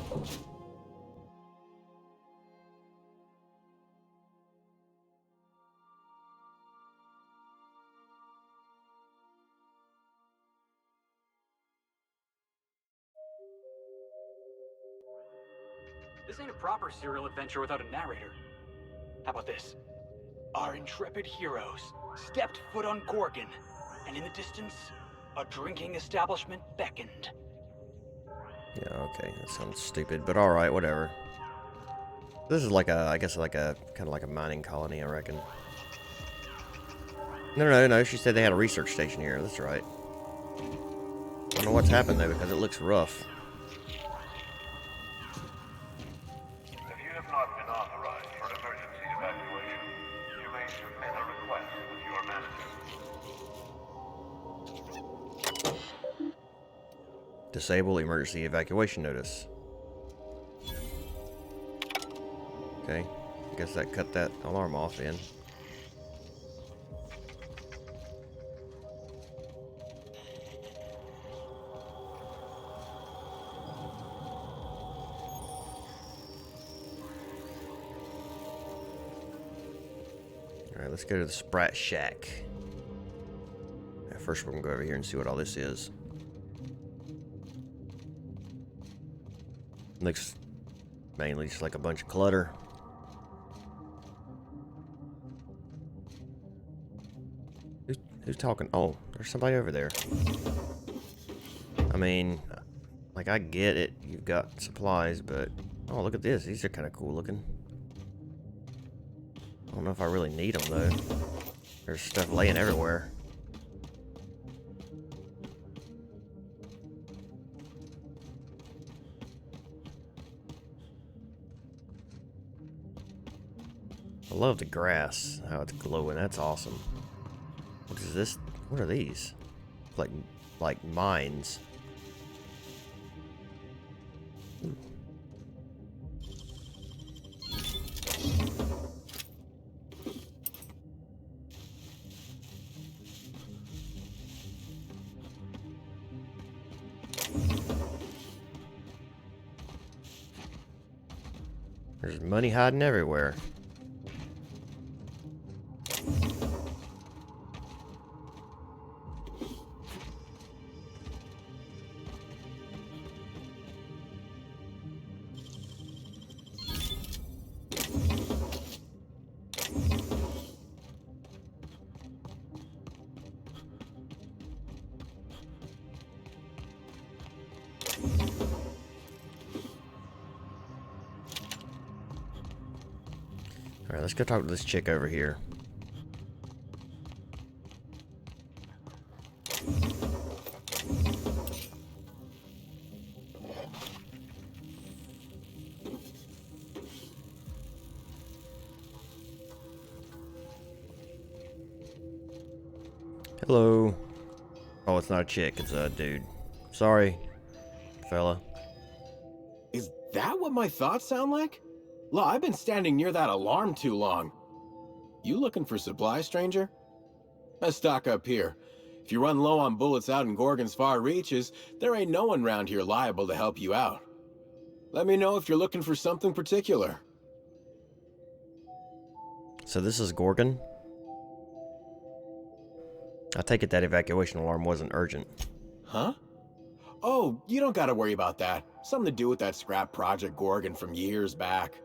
This ain't a proper serial adventure without a narrator. How about this? Our intrepid heroes stepped foot on Gorgon, and in the distance, a drinking establishment beckoned. Yeah, okay, that sounds stupid, but alright, whatever. This is like a, I guess like a, kind of like a mining colony, I reckon. No, she said they had a research station here, that's right. I don't know what's happened though, because it looks rough. If you have not been authorized for emergency evacuation, you may submit a request with your manager. Disable emergency evacuation notice. Okay, I guess that cut that alarm off then. Alright, let's go to the Sprat Shack. First, we're gonna go over here and see what all this is. Looks mainly just like a bunch of clutter. Who's talking? Oh, there's somebody over there. I mean, like, I get it. You've got supplies, but... Oh, look at this. These are kind of cool looking. I don't know if I really need them, though. There's stuff laying everywhere. I love the grass, how it's glowing. That's awesome. What is this? What are these? Like mines. Ooh. There's money hiding everywhere. Alright, let's go talk to this chick over here. Hello. Oh, it's not a chick, it's a dude. Sorry, fella. Is that what my thoughts sound like? Look, I've been standing near that alarm too long. You looking for supplies, stranger? Let's stock up here. If you run low on bullets out in Gorgon's far reaches, there ain't no one round here liable to help you out. Let me know if you're looking for something particular. So this is Gorgon? I take it that evacuation alarm wasn't urgent. Huh? Oh, you don't gotta worry about that. Something to do with that scrap Project Gorgon from years back.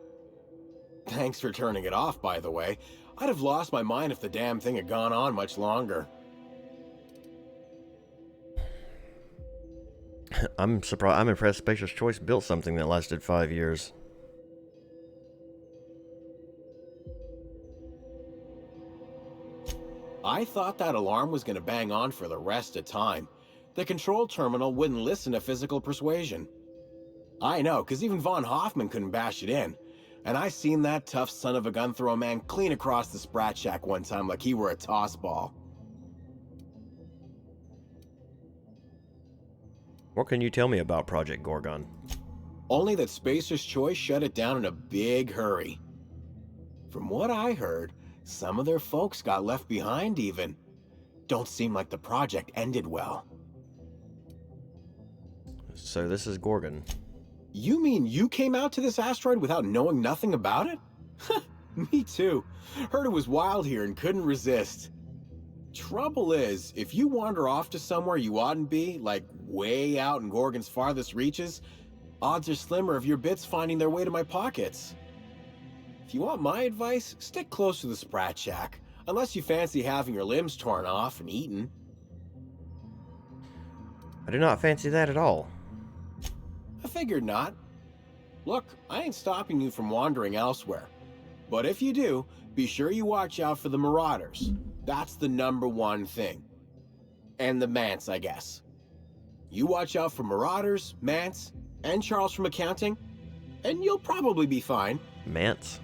Thanks for turning it off, by the way. I'd have lost my mind if the damn thing had gone on much longer. I'm surprised. I'm impressed Spacer's Choice built something that lasted 5 years. I thought that alarm was gonna bang on for the rest of time. The control terminal wouldn't listen to physical persuasion. I know, because even Von Hoffman couldn't bash it in. And I seen that tough son of a gun throw a man clean across the Sprat Shack one time like he were a toss ball. What can you tell me about Project Gorgon? Only that Spacer's Choice shut it down in a big hurry. From what I heard, some of their folks got left behind even. Don't seem like the project ended well. So this is Gorgon. You mean you came out to this asteroid without knowing nothing about it? Me too. Heard it was wild here and couldn't resist. Trouble is, if you wander off to somewhere you oughtn't be, like way out in Gorgon's farthest reaches, odds are slimmer of your bits finding their way to my pockets. If you want my advice, stick close to the Sprat Shack, unless you fancy having your limbs torn off and eaten. I do not fancy that at all. I figured not. Look, I ain't stopping you from wandering elsewhere. But if you do, be sure you watch out for the Marauders. That's the #1 thing. And the Mance, I guess. You watch out for Marauders, Mance, and Charles from accounting, and you'll probably be fine. Mance?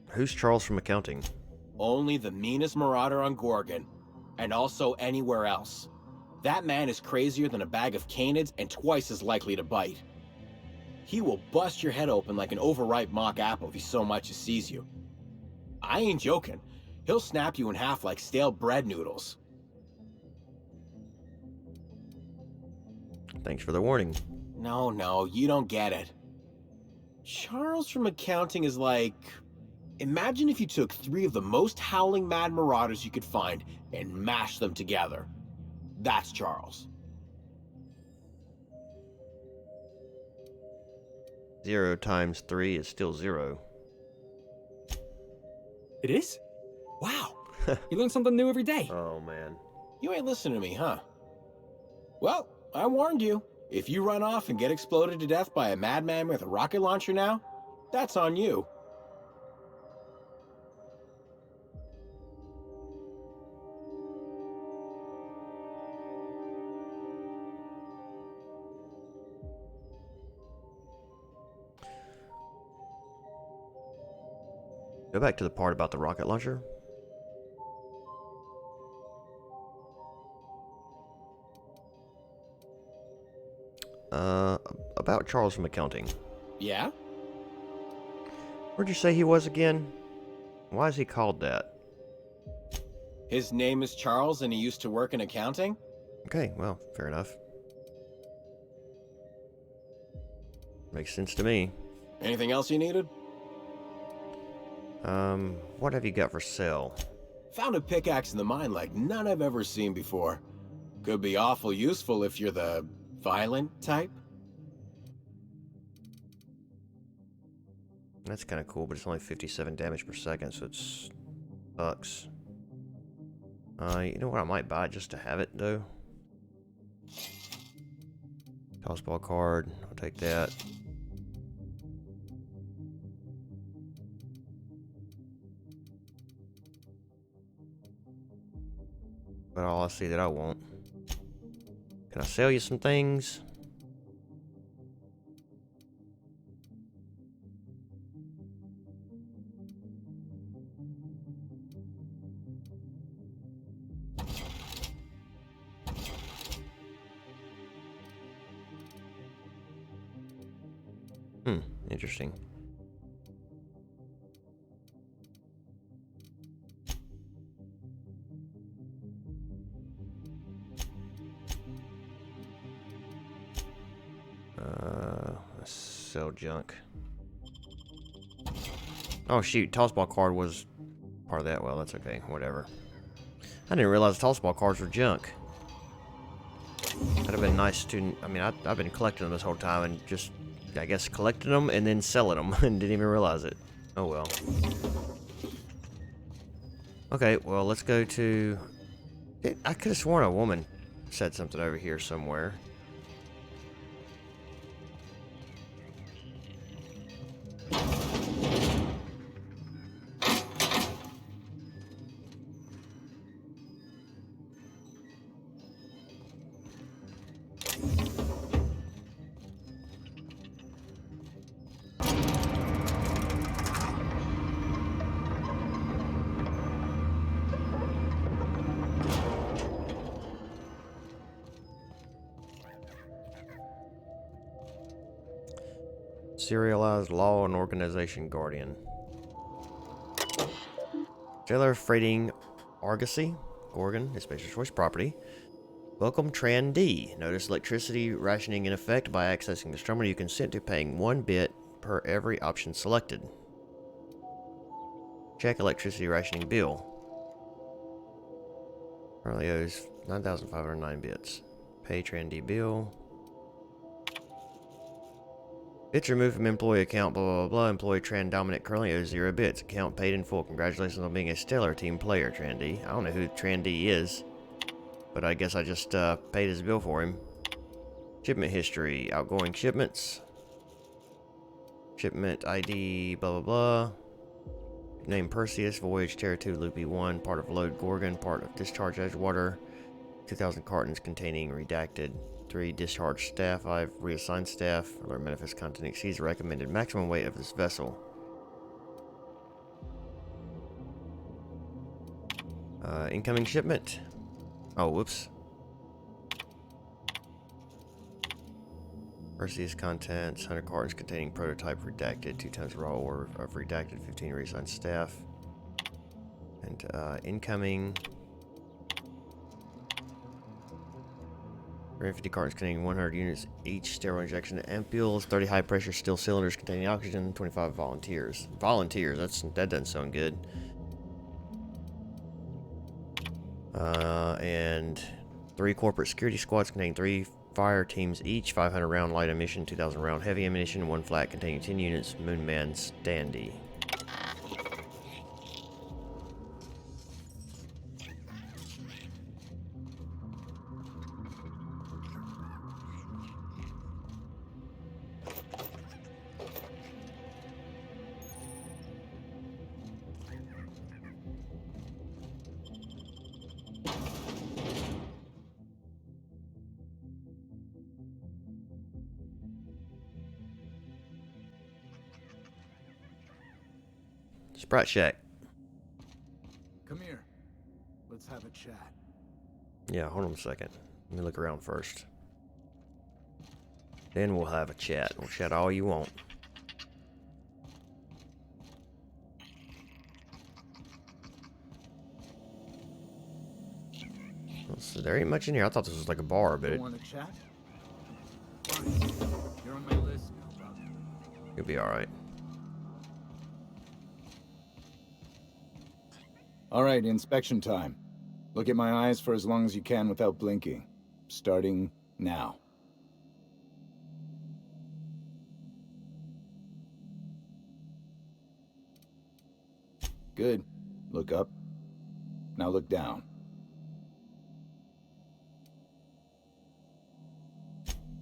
Who's Charles from accounting? Only the meanest Marauder on Gorgon, and also anywhere else. That man is crazier than a bag of canids and twice as likely to bite. He will bust your head open like an overripe mock apple if he so much as sees you. I ain't joking. He'll snap you in half like stale bread noodles. Thanks for the warning. No, you don't get it. Charles from accounting is like Imagine if you took 3 of the most howling mad marauders you could find and mashed them together. That's Charles. 0 times 3 is still 0. It is? Wow. You learn something new every day. Oh, man. You ain't listening to me, huh? Well, I warned you. If you run off and get exploded to death by a madman with a rocket launcher now, that's on you. Go back to the part about the rocket launcher. About Charles from accounting. Yeah? Where'd you say he was again? Why is he called that? His name is Charles and he used to work in accounting? Okay, well, fair enough. Makes sense to me. Anything else you needed? What have you got for sale? Found a pickaxe in the mine like none I've ever seen before. Could be awful useful if you're the violent type. That's kind of cool, but it's only 57 damage per second, so it sucks. You know what? I might buy it just to have it, though. Tossball card. I'll take that. But all I see that I want. Can I sell you some things? Interesting. Let's sell junk. Oh shoot, tossball card was part of that. Well, that's okay, whatever. I didn't realize tossball cards were junk. That'd have been nice to, I mean, I've been collecting them this whole time and just, I guess, collecting them and then selling them and didn't even realize it. Oh well. Okay, well, let's go to... I could have sworn a woman said something over here somewhere. Serialized Law and Organization Guardian. Jailer freighting Argosy, Gorgon, is Spacer's choice property. Welcome Tran D. Notice electricity rationing in effect. By accessing this terminal, you consent to paying 1 bit per every option selected. Check electricity rationing bill. Currently owes 9,509 bits. Pay Tran D bill. Bits removed from employee account, blah, blah, blah. Employee Tran Dominic currently owes 0 bits. Account paid in full. Congratulations on being a stellar team player, Tran D. I don't know who Tran D is, but I guess I just paid his bill for him. Shipment history. Outgoing shipments. Shipment ID, blah, blah, blah. Name Perseus. Voyage Terra 2 Loopy 1. Part of Load Gorgon. Part of Discharge Edgewater. 2,000 cartons containing redacted. 3 discharge staff. 5 reassigned staff. Alert manifest content exceeds the recommended maximum weight of this vessel. Incoming shipment. Oh, whoops. Perseus contents. 100 cartons containing prototype redacted. 2 times raw ore of redacted. 15 reassigned staff. And incoming. 350 cartons containing 100 units each, steroid injection ampules, 30 high pressure steel cylinders containing oxygen, 25 volunteers. Volunteers, that doesn't sound good. And 3 corporate security squads containing 3 fire teams each, 500 round light ammunition, 2,000 round heavy ammunition, 1 flat containing 10 units, Moonman standee. Sprite Shack. Come here. Let's have a chat. Yeah, hold on a second. Let me look around first. Then we'll have a chat. We'll chat all you want. So there ain't much in here. I thought this was like a bar, but You want to chat? Fine. You're on my list now, brother. you'll be alright. All right, inspection time. Look at my eyes for as long as you can without blinking. Starting now. Good. Look up. Now look down.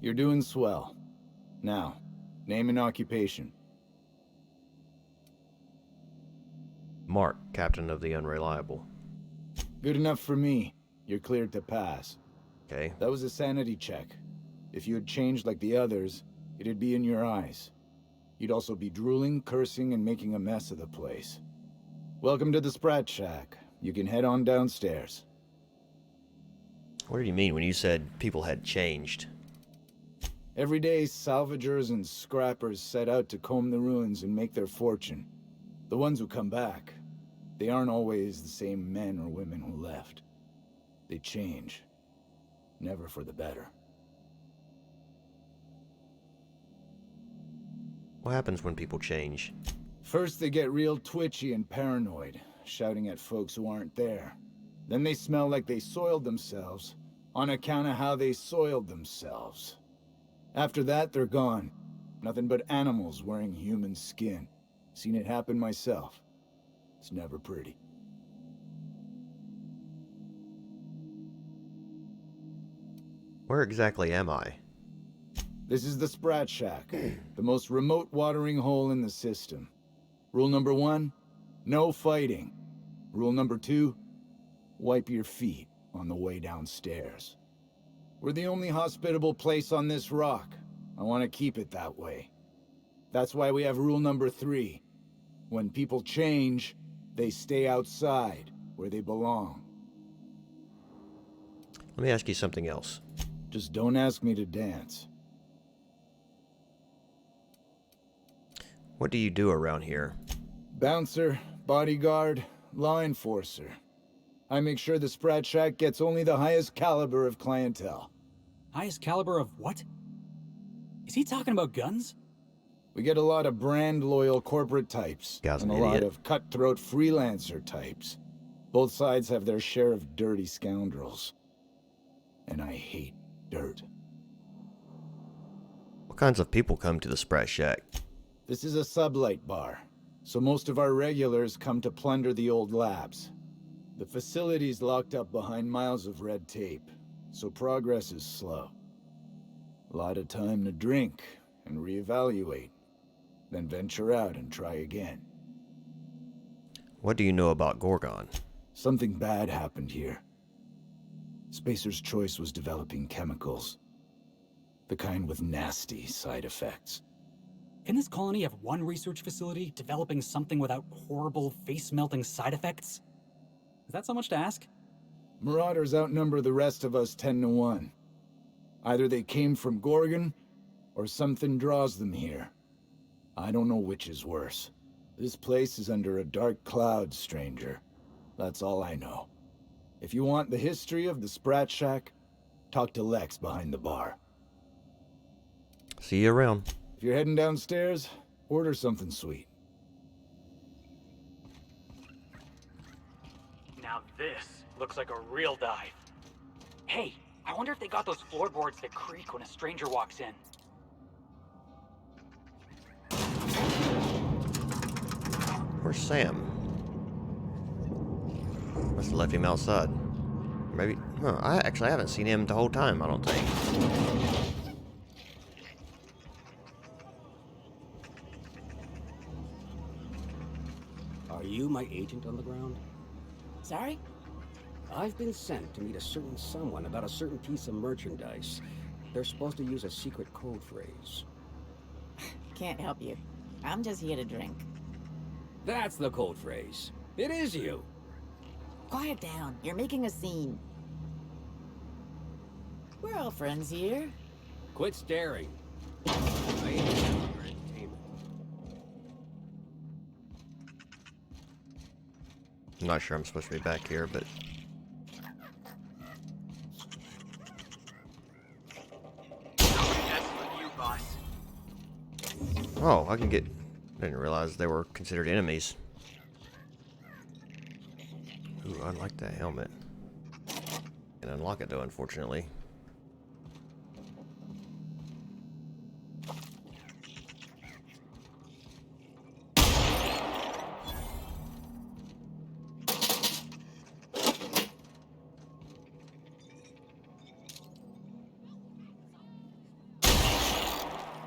You're doing swell. Now, name and occupation. Mark, captain of the Unreliable. Good enough for me. You're cleared to pass. Okay. That was a sanity check. If you had changed like the others, it'd be in your eyes. You'd also be drooling, cursing, and making a mess of the place. Welcome to the Sprat Shack. You can head on downstairs. What did you mean when you said people had changed? Every day, salvagers and scrappers set out to comb the ruins and make their fortune. The ones who come back, they aren't always the same men or women who left. They change. Never for the better. What happens when people change? First, they get real twitchy and paranoid, shouting at folks who aren't there. Then they smell like they soiled themselves, on account of how they soiled themselves. After that, they're gone. Nothing but animals wearing human skin. Seen it happen myself. It's never pretty. Where exactly am I? This is the Sprat Shack, the most remote watering hole in the system. Rule number 1, no fighting. Rule number 2, wipe your feet on the way downstairs. We're the only hospitable place on this rock. I want to keep it that way. That's why we have rule number 3. When people change, they stay outside, where they belong. Let me ask you something else. Just don't ask me to dance. What do you do around here? Bouncer, bodyguard, law enforcer. I make sure the Sprat Shack gets only the highest caliber of clientele. Highest caliber of what? Is he talking about guns? We get a lot of brand-loyal corporate types, Guy's and an a lot idiot. of cutthroat freelancer types. Both sides have their share of dirty scoundrels. And I hate dirt. What kinds of people come to the Sprat Shack? This is a sublight bar, so most of our regulars come to plunder the old labs. The facility's locked up behind miles of red tape, so progress is slow. A lot of time to drink and reevaluate, then venture out and try again. What do you know about Gorgon? Something bad happened here. Spacer's Choice was developing chemicals. The kind with nasty side effects. Can this colony have one research facility developing something without horrible, face-melting side effects? Is that so much to ask? Marauders outnumber the rest of us 10 to 1. Either they came from Gorgon, or something draws them here. I don't know which is worse. This place is under a dark cloud, stranger. That's all I know. If you want the history of the Sprat Shack, Talk to Lex behind the bar. See you around. If you're heading downstairs, order something sweet. Now this looks like a real dive. Hey, I wonder if they got those floorboards that creak when a stranger walks in. Where's Sam? Must have left him outside. Maybe. Huh, I haven't seen him the whole time, I don't think. Are you my agent on the ground? Sorry? I've been sent to meet a certain someone about a certain piece of merchandise. They're supposed to use a secret code phrase. Can't help you. I'm just here to drink. That's the code phrase. It is you. Quiet down. You're making a scene. We're all friends here. Quit staring. I ain't here for your entertainment. I'm not sure I'm supposed to be back here, but... Oh, I can get... I didn't realize they were considered enemies. Ooh, I like that helmet. Can unlock it though, unfortunately.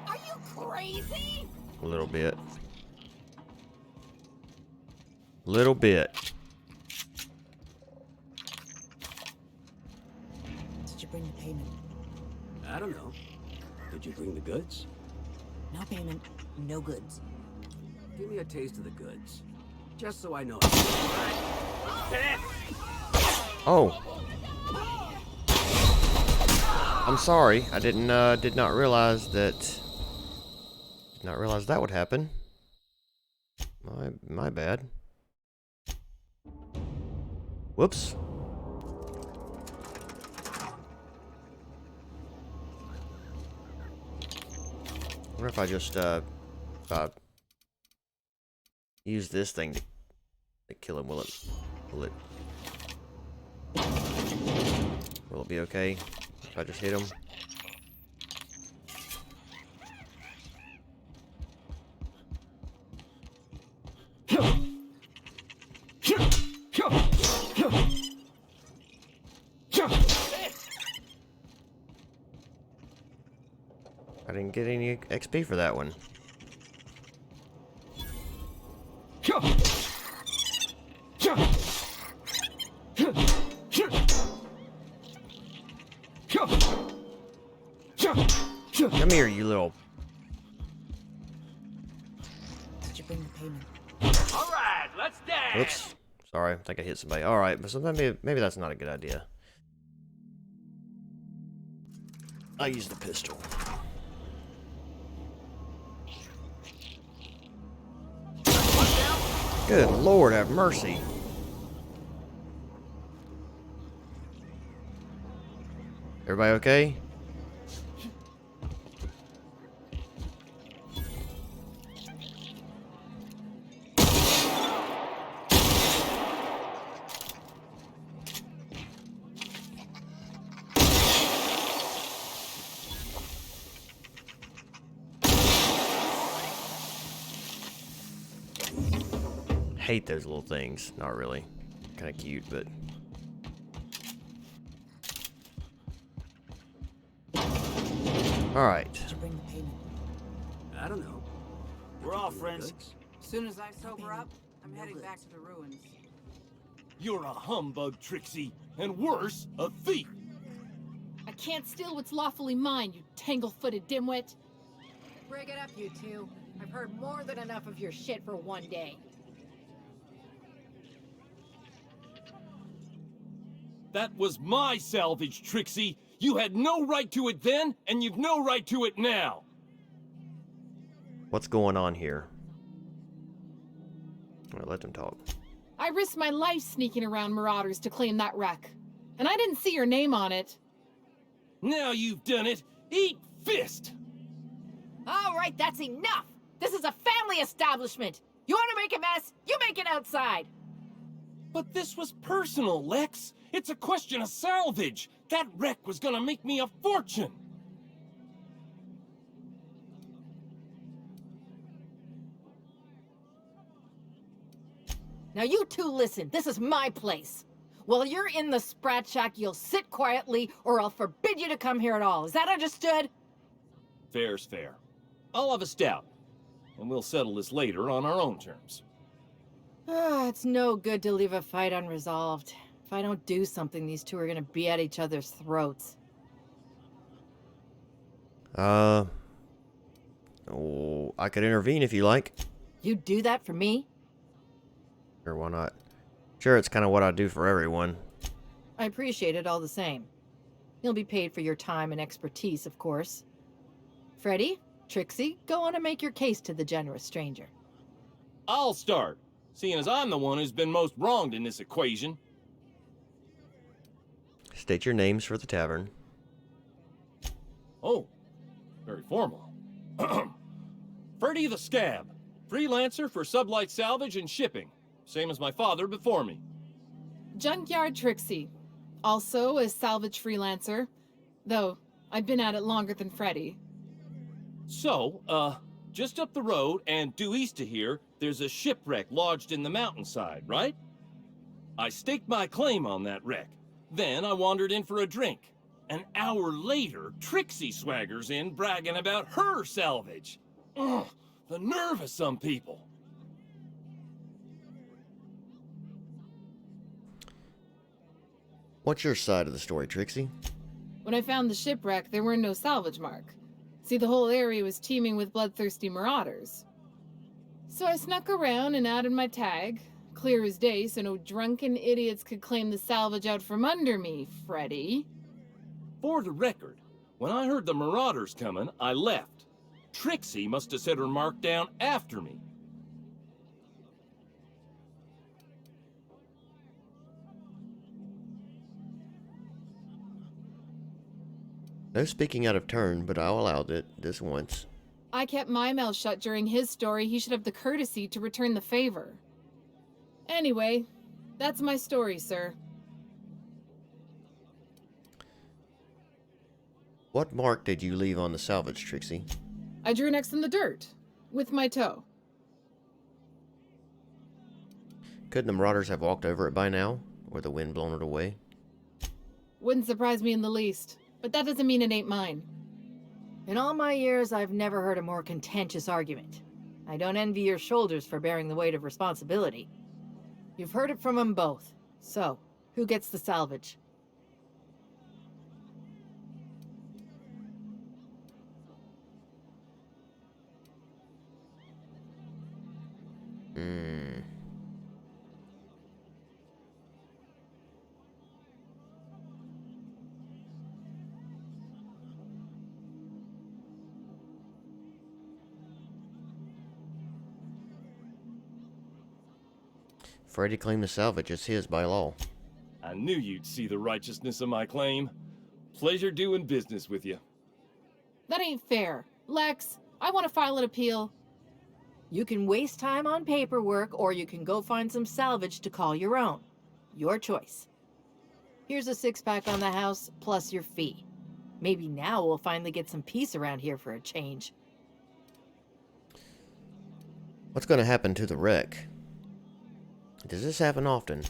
Are you crazy? A little bit. Little bit. Did you bring the payment? I don't know. Did you bring the goods? No payment, no goods. Give me a taste of the goods. Just so I know. Oh. I'm sorry. I did not realize that. Did not realize that would happen. My bad. Whoops. I wonder if I just use this thing to kill him. Will it be okay if I just hit him? I didn't get any XP for that one. Come here, you little... Did you bring the payment? All right, let's dance. Oops. Sorry, I think I hit somebody. Alright, but sometimes maybe that's not a good idea. I use the pistol. Good Lord, have mercy. Everybody okay? Hate those little things. Not really. Kind of cute, but... Alright. Did you bring the payment? I don't know. We're all friends. As soon as I sober up, I'm heading back to the ruins. You're a humbug, Trixie, and worse, a thief. I can't steal what's lawfully mine, you tangle-footed dimwit. Break it up, you two. I've heard more than enough of your shit for one day. That was my salvage, Trixie. You had no right to it then, and you've no right to it now. What's going on here? Alright, let them talk. I risked my life sneaking around Marauders to claim that wreck. And I didn't see your name on it. Now you've done it! Eat fist! All right, that's enough! This is a family establishment! You want to make a mess? You make it outside! But this was personal, Lex! It's a question of salvage! That wreck was gonna make me a fortune! Now you two listen, this is my place. While you're in the Sprat Shack, you'll sit quietly, or I'll forbid you to come here at all. Is that understood? Fair's fair. I'll have a stout, and we'll settle this later on our own terms. It's no good to leave a fight unresolved. If I don't do something, these two are gonna be at each other's throats. Oh, I could intervene if you like. You do that for me? Or why not? Sure, it's kind of what I do for everyone. I appreciate it all the same. You'll be paid for your time and expertise, of course. Freddy, Trixie, go on and make your case to the generous stranger. I'll start, seeing as I'm the one who's been most wronged in this equation. State your names for the tavern. Oh, very formal. Freddy the Scab, freelancer for sublight salvage and shipping. Same as my father before me. Junkyard Trixie, also a salvage freelancer, though I've been at it longer than Freddy. So, just up the road and due east of here, there's a shipwreck lodged in the mountainside, right? I staked my claim on that wreck. Then I wandered in for a drink. An hour later, Trixie swaggers in bragging about her salvage. Ugh, the nerve of some people. What's your side of the story, Trixie? When I found the shipwreck, there were no salvage mark. See, the whole area was teeming with bloodthirsty marauders. So I snuck around and added my tag, clear as day so no drunken idiots could claim the salvage out from under me, Freddy. For the record, when I heard the marauders coming, I left. Trixie must have set her mark down after me. No speaking out of turn, but I'll allow it this once. I kept my mouth shut during his story. He should have the courtesy to return the favor. Anyway, that's my story, sir. What mark did you leave on the salvage, Trixie? I drew next in the dirt, with my toe. Couldn't the marauders have walked over it by now? Or the wind blown it away? Wouldn't surprise me in the least, but that doesn't mean it ain't mine. In all my years, I've never heard a more contentious argument. I don't envy your shoulders for bearing the weight of responsibility. You've heard it from them both. So, who gets the salvage? Freddy claimed the salvage as his by law. I knew you'd see the righteousness of my claim. Pleasure doing business with you. That ain't fair. Lex, I want to file an appeal. You can waste time on paperwork, or you can go find some salvage to call your own. Your choice. Here's a 6-pack on the house, plus your fee. Maybe now we'll finally get some peace around here for a change. What's going to happen to the wreck? Does this happen often?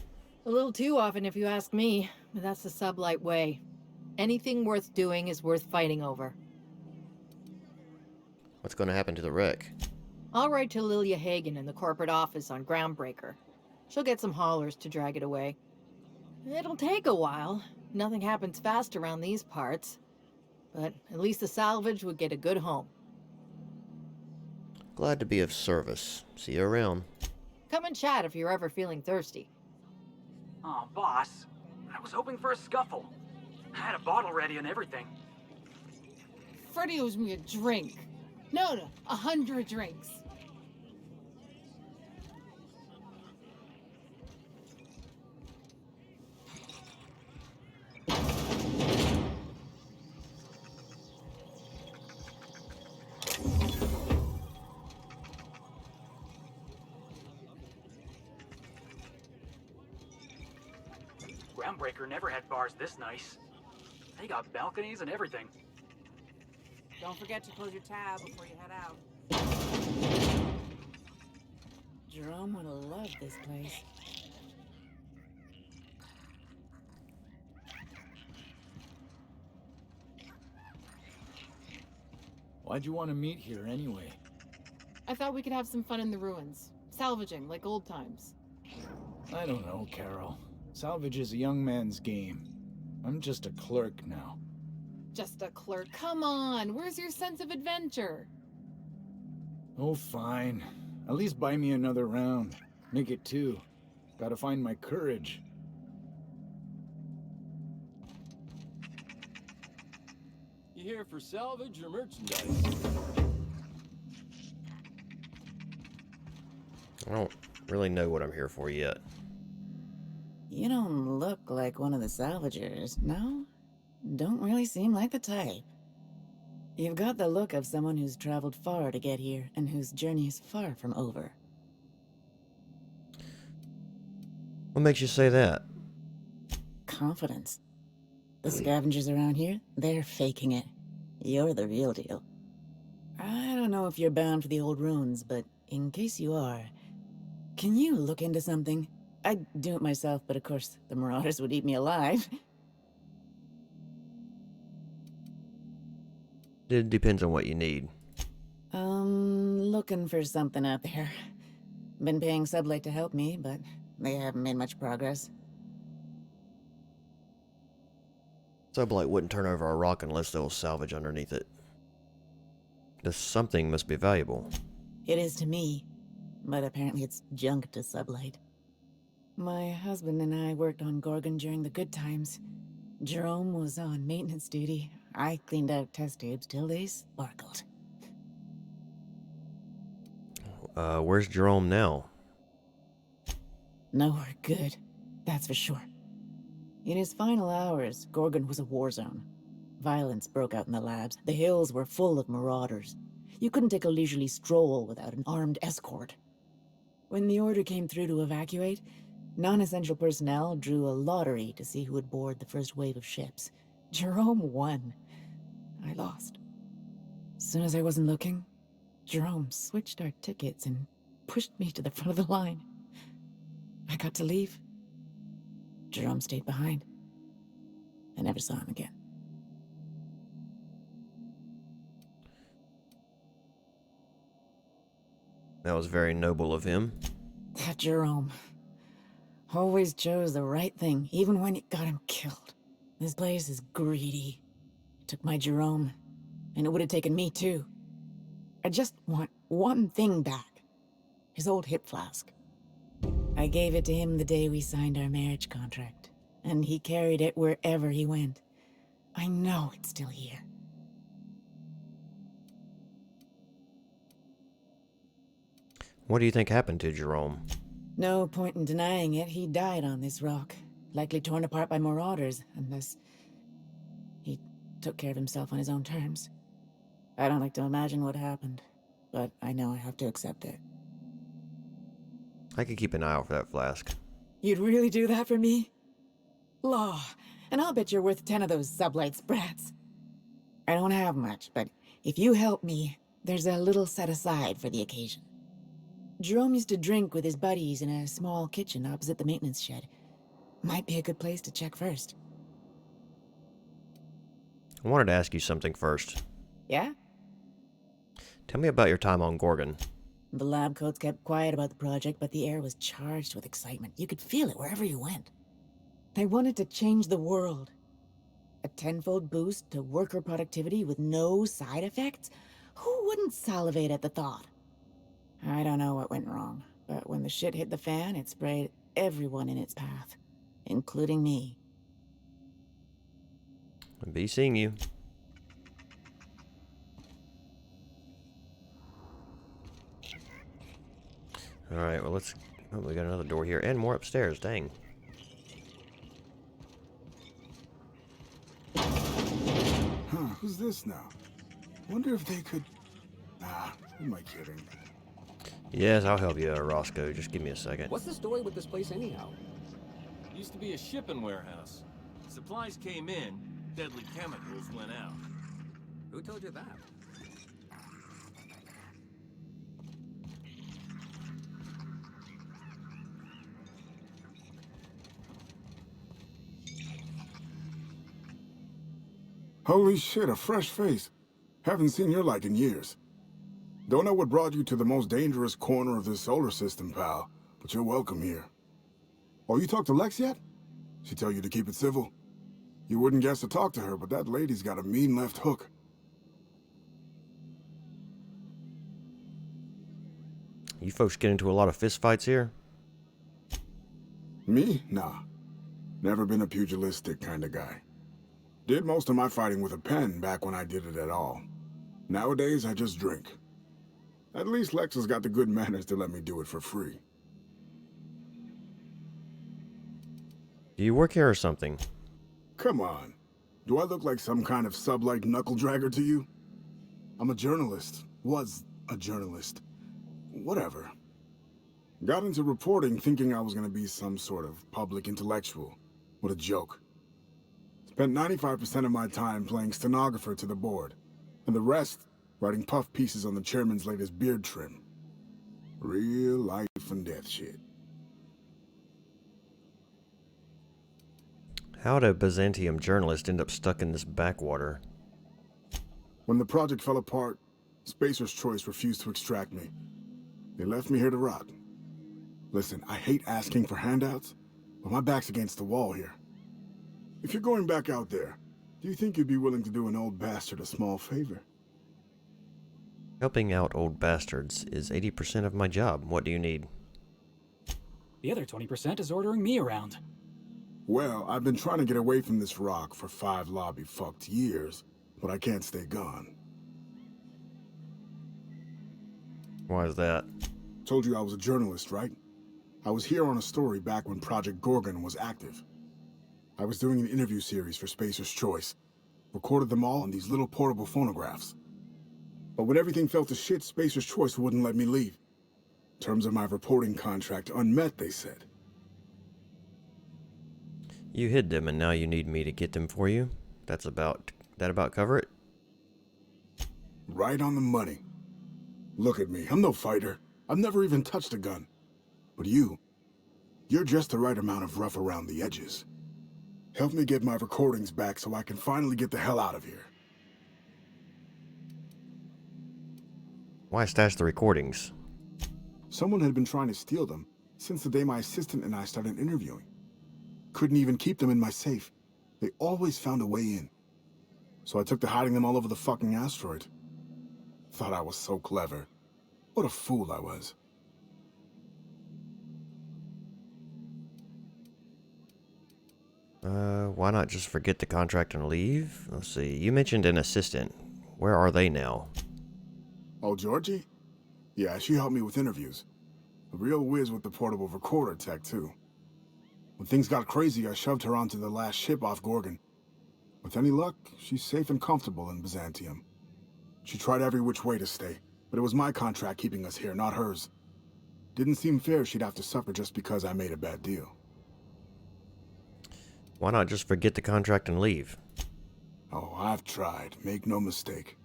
A little too often if you ask me, but that's the sublight way. Anything worth doing is worth fighting over. What's going to happen to the wreck? I'll write to Lilia Hagen in the corporate office on Groundbreaker. She'll get some haulers to drag it away. It'll take a while. Nothing happens fast around these parts. But at least the salvage would get a good home. Glad to be of service. See you around. Come and chat if you're ever feeling thirsty. Oh, boss. I was hoping for a scuffle. I had a bottle ready and everything. Freddy owes me a drink. No, 100 drinks. Dambreaker never had bars this nice. They got balconies and everything. Don't forget to close your tab before you head out. Jerome would have loved this place. Why'd you want to meet here anyway? I thought we could have some fun in the ruins. Salvaging, like old times. I don't know, Carol. Salvage is a young man's game. I'm just a clerk now. Just a clerk. Come on, where's your sense of adventure? Oh, fine. At least buy me another round. Make it 2. Gotta find my courage. You here for salvage or merchandise? I don't really know what I'm here for yet. You don't look like one of the salvagers, no? Don't really seem like the type. You've got the look of someone who's traveled far to get here and whose journey is far from over. What makes you say that? Confidence. The scavengers around here, they're faking it. You're the real deal. I don't know if you're bound for the old ruins, but in case you are, can you look into something? I'd do it myself, but of course, the Marauders would eat me alive. It depends on what you need. Looking for something out there. Been paying Sublight to help me, but they haven't made much progress. Sublight wouldn't turn over a rock unless there was salvage underneath it. This something must be valuable. It is to me, but apparently it's junk to Sublight. My husband and I worked on Gorgon during the good times. Jerome was on maintenance duty. I cleaned out test tubes till they sparkled. Where's Jerome now? Nowhere good, that's for sure. In his final hours, Gorgon was a war zone. Violence broke out in the labs. The hills were full of marauders. You couldn't take a leisurely stroll without an armed escort. When the order came through to evacuate, non-essential personnel drew a lottery to see who would board the first wave of ships. Jerome won. I lost. As soon as I wasn't looking, Jerome switched our tickets and pushed me to the front of the line. I got to leave. Jerome stayed behind. I never saw him again. That was very noble of him. That Jerome always chose the right thing, even when it got him killed. This place is greedy. It took my Jerome, and it would have taken me too. I just want one thing back. His old hip flask. I gave it to him the day we signed our marriage contract, and he carried it wherever he went. I know it's still here. What do you think happened to Jerome? No point in denying it. He died on this rock, likely torn apart by marauders, unless he took care of himself on his own terms. I don't like to imagine what happened, but I know I have to accept it. I could keep an eye out for that flask. You'd really do that for me? Law, and I'll bet you're worth 10 of those Sublight sprats. I don't have much, but if you help me, there's a little set aside for the occasion. Jerome used to drink with his buddies in a small kitchen opposite the maintenance shed. Might be a good place to check first. I wanted to ask you something first. Yeah? Tell me about your time on Gorgon. The lab coats kept quiet about the project, but the air was charged with excitement. You could feel it wherever you went. They wanted to change the world. A 10-fold boost to worker productivity with no side effects? Who wouldn't salivate at the thought? I don't know what went wrong, but when the shit hit the fan, it sprayed everyone in its path, including me. I'll be seeing you. Alright, well let's... Oh, we got another door here, and more upstairs, dang. Huh, who's this now? Wonder if they could... Nah, who am I kidding? Yes, I'll help you, Roscoe. Just give me a second. What's the story with this place anyhow? Used to be a shipping warehouse. Supplies came in, deadly chemicals went out. Who told you that? Holy shit, a fresh face. Haven't seen your like in years. Don't know what brought you to the most dangerous corner of this solar system, pal, but you're welcome here. Oh, you talked to Lex yet? She tell you to keep it civil? You wouldn't guess to talk to her, but that lady's got a mean left hook. You folks get into a lot of fistfights here? Me? Nah. Never been a pugilistic kind of guy. Did most of my fighting with a pen back when I did it at all. Nowadays, I just drink. At least Lex has got the good manners to let me do it for free. Do you work here or something? Come on. Do I look like some kind of sublight knuckle dragger to you? I'm a journalist. Was a journalist. Whatever. Got into reporting thinking I was gonna be some sort of public intellectual. What a joke. Spent 95% of my time playing stenographer to the board, and the rest writing puff pieces on the chairman's latest beard trim. Real life and death shit. How'd a Byzantium journalist end up stuck in this backwater? When the project fell apart, Spacer's Choice refused to extract me. They left me here to rot. Listen, I hate asking for handouts, but my back's against the wall here. If you're going back out there, do you think you'd be willing to do an old bastard a small favor? Helping out old bastards is 80% of my job. What do you need? The other 20% is ordering me around. Well, I've been trying to get away from this rock for 5 lobby-fucked years, but I can't stay gone. Why is that? Told you I was a journalist, right? I was here on a story back when Project Gorgon was active. I was doing an interview series for Spacer's Choice. Recorded them all on these little portable phonographs. But when everything fell to shit, Spacer's Choice wouldn't let me leave. Terms of my reporting contract unmet, they said. You hid them and now you need me to get them for you? That about cover it? Right on the money. Look at me, I'm no fighter. I've never even touched a gun. But you're just the right amount of rough around the edges. Help me get my recordings back so I can finally get the hell out of here. Why stash the recordings? Someone had been trying to steal them since the day my assistant and I started interviewing. Couldn't even keep them in my safe. They always found a way in. So I took to hiding them all over the fucking asteroid. Thought I was so clever. What a fool I was. Why not just forget the contract and leave? Let's see, you mentioned an assistant. Where are they now? Oh, Georgie? Yeah, she helped me with interviews. A real whiz with the portable recorder tech, too. When things got crazy, I shoved her onto the last ship off Gorgon. With any luck, she's safe and comfortable in Byzantium. She tried every which way to stay, but it was my contract keeping us here, not hers. Didn't seem fair she'd have to suffer just because I made a bad deal. Why not just forget the contract and leave? Oh, I've tried, make no mistake.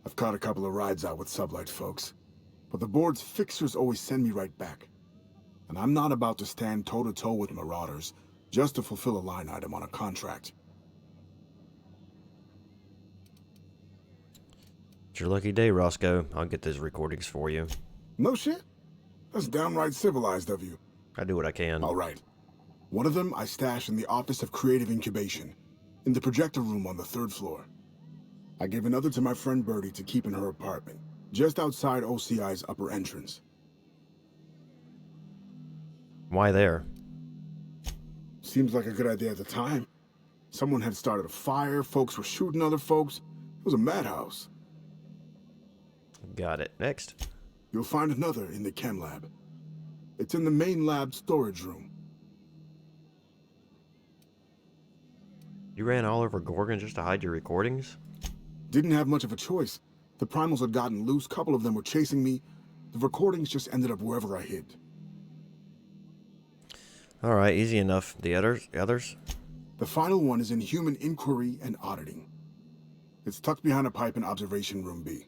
I've caught a couple of rides out with sublight folks, but the board's fixers always send me right back. And I'm not about to stand toe-to-toe with marauders just to fulfill a line item on a contract. It's your lucky day, Roscoe. I'll get those recordings for you. No shit? That's downright civilized of you. I do what I can. All right. One of them I stashed in the Office of Creative Incubation, in the projector room on the 3rd floor. I gave another to my friend Birdie to keep in her apartment, just outside OCI's upper entrance. Why there? Seems like a good idea at the time. Someone had started a fire, folks were shooting other folks. It was a madhouse. Got it. Next. You'll find another in the chem lab. It's in the main lab storage room. You ran all over Gorgon just to hide your recordings? Didn't have much of a choice. The primals had gotten loose, couple of them were chasing me. The recordings just ended up wherever I hid. All right, easy enough. The others? The final one is in human inquiry and auditing. It's tucked behind a pipe in observation room B.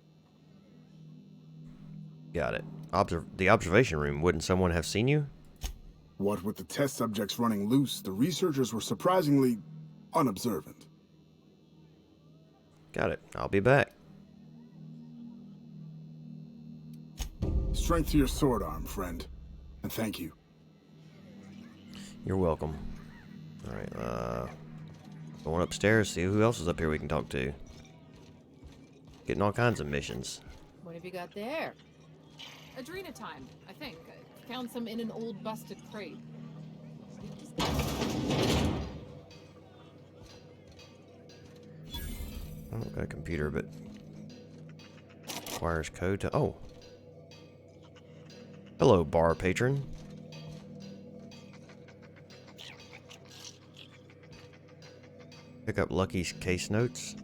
Got it. The observation room. Wouldn't someone have seen you? What with the test subjects running loose, the researchers were surprisingly unobservant. Got it. I'll be back. Strength to your sword arm, friend. And thank you. You're welcome. Alright, going upstairs, see who else is up here we can talk to. Getting all kinds of missions. What have you got there? Adrena time, I think. I found some in an old busted crate. I don't got a computer, but requires code to. Oh, hello, bar patron. Pick up Lucky's case notes.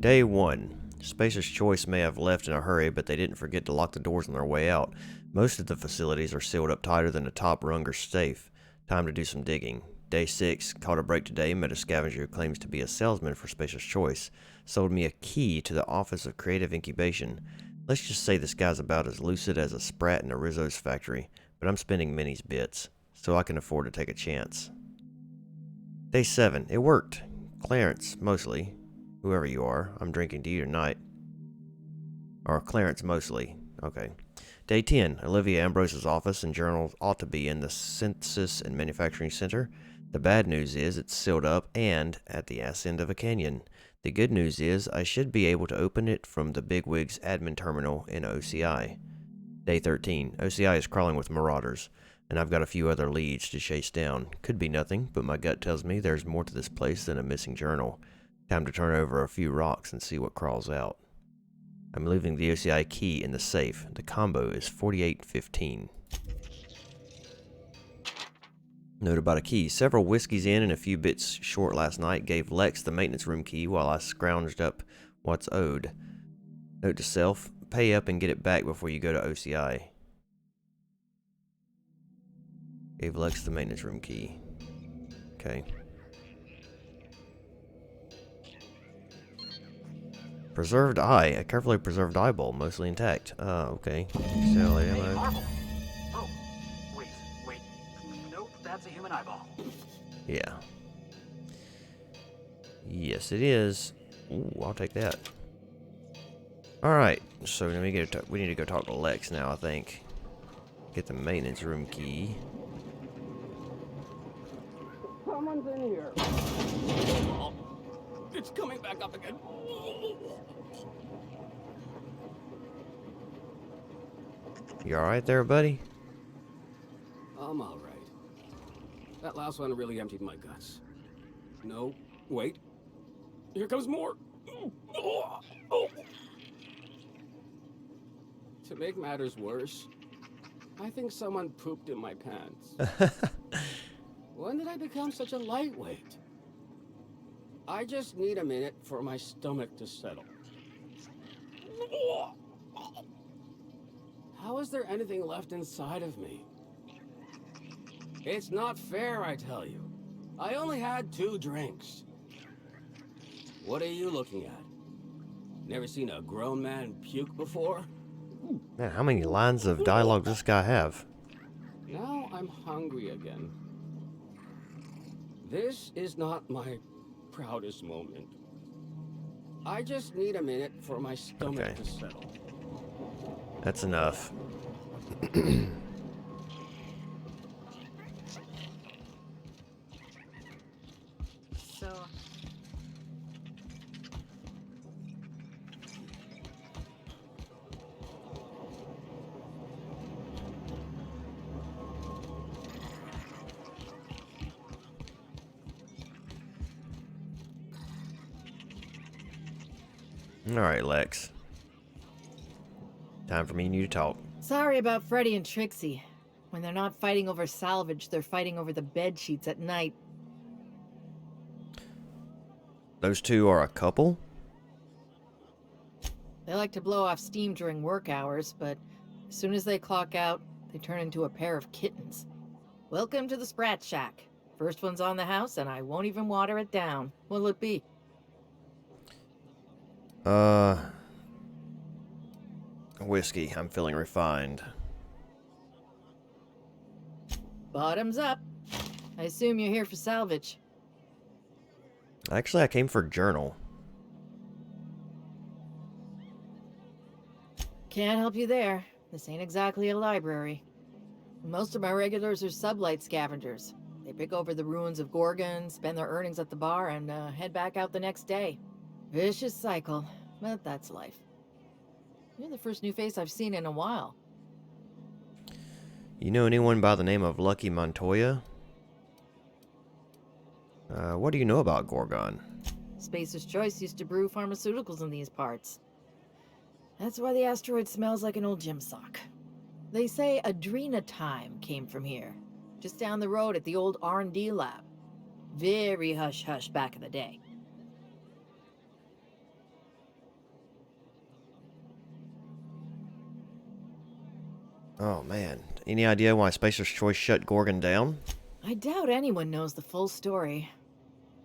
Day 1. Spacer's Choice may have left in a hurry, but they didn't forget to lock the doors on their way out. Most of the facilities are sealed up tighter than a top rung or safe. Time to do some digging. Day 6. Caught a break today. Met a scavenger who claims to be a salesman for Spacer's Choice. Sold me a key to the Office of Creative Incubation. Let's just say this guy's about as lucid as a sprat in a Rizzo's factory, but I'm spending Minnie's bits, so I can afford to take a chance. Day 7. It worked. Clarence, mostly. Whoever you are, I'm drinking to you tonight. Or Clarence, mostly. Okay. Day 10. Olivia Ambrose's office and journal ought to be in the Synthesis and Manufacturing Center. The bad news is it's sealed up and at the ass end of a canyon. The good news is I should be able to open it from the bigwig's admin terminal in OCI. Day 13. OCI is crawling with marauders, and I've got a few other leads to chase down. Could be nothing, but my gut tells me there's more to this place than a missing journal. Time to turn over a few rocks and see what crawls out. I'm leaving the OCI key in the safe. The combo is 4815. Note about a key. Several whiskeys in and a few bits short last night. Gave Lex the maintenance room key while I scrounged up what's owed. Note to self, pay up and get it back before you go to OCI. Gave Lex the maintenance room key. Okay. Preserved eye. A carefully preserved eyeball, mostly intact. Okay. Sell ammo. Hey, Marvel. Oh, wait. Nope, that's a human eyeball. Yeah. Yes, it is. Ooh, I'll take that. Alright, so let me get we need to go talk to Lex now, I think. Get the maintenance room key. Someone's in here. Oh, it's coming back up again. You alright there, buddy? I'm alright. That last one really emptied my guts. No, wait. Here comes more. To make matters worse, I think someone pooped in my pants. When did I become such a lightweight? I just need a minute for my stomach to settle. How is there anything left inside of me? It's not fair, I tell you. I only had 2 drinks. What are you looking at? Never seen a grown man puke before? Man, how many lines of dialogue does this guy have? Now I'm hungry again. This is not my proudest moment. I just need a minute for my stomach to settle. That's enough. So... Alright, Lex. Time for me and you to talk. Sorry about Freddy and Trixie. When they're not fighting over salvage, they're fighting over the bed sheets at night. Those two are a couple? They like to blow off steam during work hours, but as soon as they clock out, they turn into a pair of kittens. Welcome to the Sprat Shack. First one's on the house, and I won't even water it down. What'll it be? Whiskey. I'm feeling refined. Bottoms up. I assume you're here for salvage. Actually, I came for journal. Can't help you there. This ain't exactly a library. Most of my regulars are sublight scavengers. They pick over the ruins of Gorgon, spend their earnings at the bar, and head back out the next day. Vicious cycle, but that's life. You're the first new face I've seen in a while. You know anyone by the name of Lucky Montoya? What do you know about Gorgon? Spacer's Choice used to brew pharmaceuticals in these parts. That's why the asteroid smells like an old gym sock. They say Adrenatime came from here, just down the road at the old R&D lab. Very hush-hush back in the day. Oh man, any idea why Spacer's Choice shut Gorgon down? I doubt anyone knows the full story.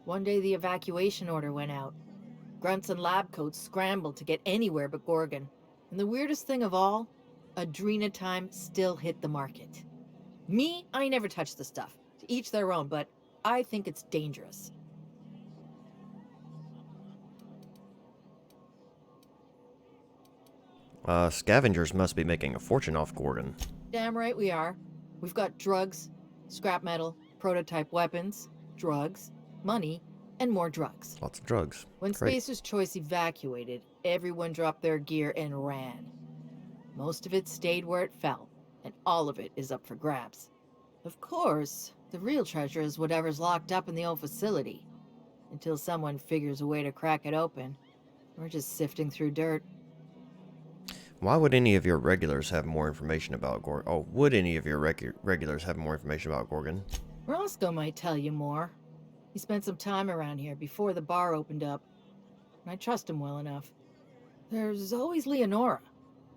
One day the evacuation order went out. Grunts and lab coats scrambled to get anywhere but Gorgon. And the weirdest thing of all, Adrenatime still hit the market. Me, I never touched the stuff. To each their own, but I think it's dangerous. Scavengers must be making a fortune off Gorgon. Damn right we are. We've got drugs, scrap metal, prototype weapons, drugs, money, and more drugs. Lots of drugs. When Great. Spacer's Choice evacuated, everyone dropped their gear and ran. Most of it stayed where it fell, and all of it is up for grabs. Of course, the real treasure is whatever's locked up in the old facility. Until someone figures a way to crack it open, we're just sifting through dirt. Why would any of your regulars have more information about Gorgon? Oh, would any of your regulars have more information about Gorgon? Roscoe might tell you more. He spent some time around here before the bar opened up, and I trust him well enough. There's always Leonora,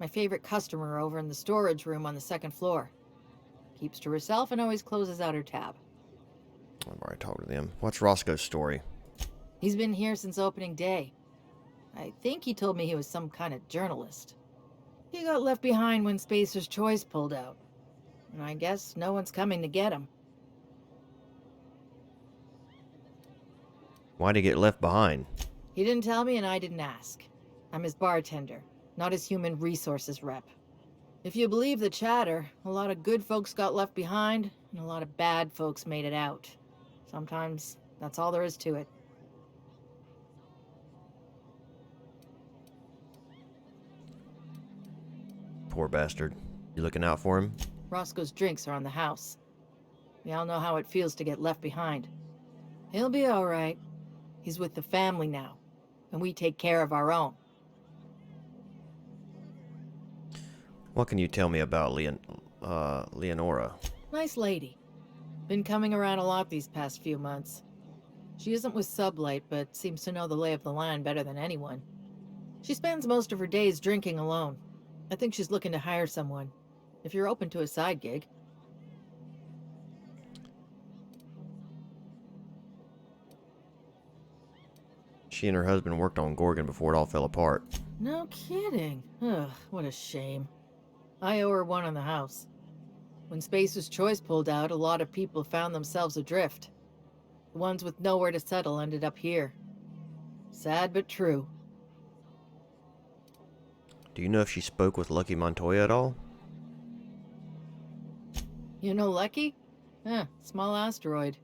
my favorite customer over in the storage room on the second floor. Keeps to herself and always closes out her tab. I've already talked to them. What's Roscoe's story? He's been here since opening day. I think he told me he was some kind of journalist. He got left behind when Spacer's Choice pulled out. And I guess no one's coming to get him. Why'd he get left behind? He didn't tell me and I didn't ask. I'm his bartender, not his human resources rep. If you believe the chatter, a lot of good folks got left behind, and a lot of bad folks made it out. Sometimes that's all there is to it. Poor bastard. You looking out for him? Roscoe's drinks are on the house. We all know how it feels to get left behind. He'll be all right. He's with the family now, and we take care of our own. What can you tell me about Leonora? Nice lady. Been coming around a lot these past few months. She isn't with Sublight, but seems to know the lay of the land better than anyone. She spends most of her days drinking alone. I think she's looking to hire someone. If you're open to a side gig. She and her husband worked on Gorgon before it all fell apart. No kidding. Ugh, what a shame. I owe her one on the house. When Spacer's Choice pulled out, a lot of people found themselves adrift. The ones with nowhere to settle ended up here. Sad but true. Do you know if she spoke with Lucky Montoya at all? You know Lucky? Small asteroid.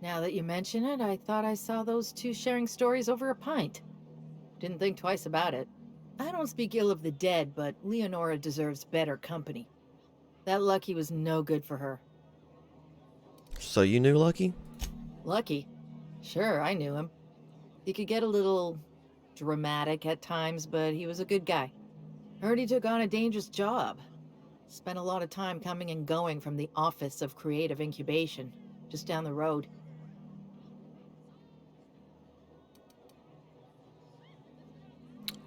Now that you mention it, I thought I saw those two sharing stories over a pint. Didn't think twice about it. I don't speak ill of the dead, but Leonora deserves better company. That Lucky was no good for her. So you knew Lucky? Lucky? Sure, I knew him. He could get a little dramatic at times, but he was a good guy. Heard he took on a dangerous job. Spent a lot of time coming and going from the Office of Creative Incubation, just down the road.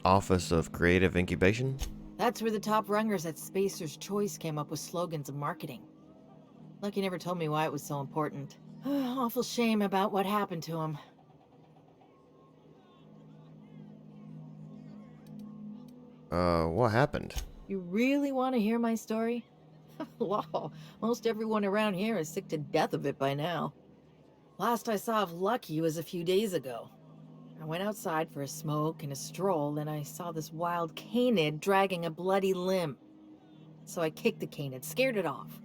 Office of Creative Incubation? That's where the top rungers at Spacer's Choice came up with slogans of marketing. Lucky never told me why it was so important. Awful shame about what happened to him. What happened? You really want to hear my story? Wow, most everyone around here is sick to death of it by now. Last I saw of Lucky was a few days ago. I went outside for a smoke and a stroll, and I saw this wild canid dragging a bloody limb. So I kicked the canid, scared it off.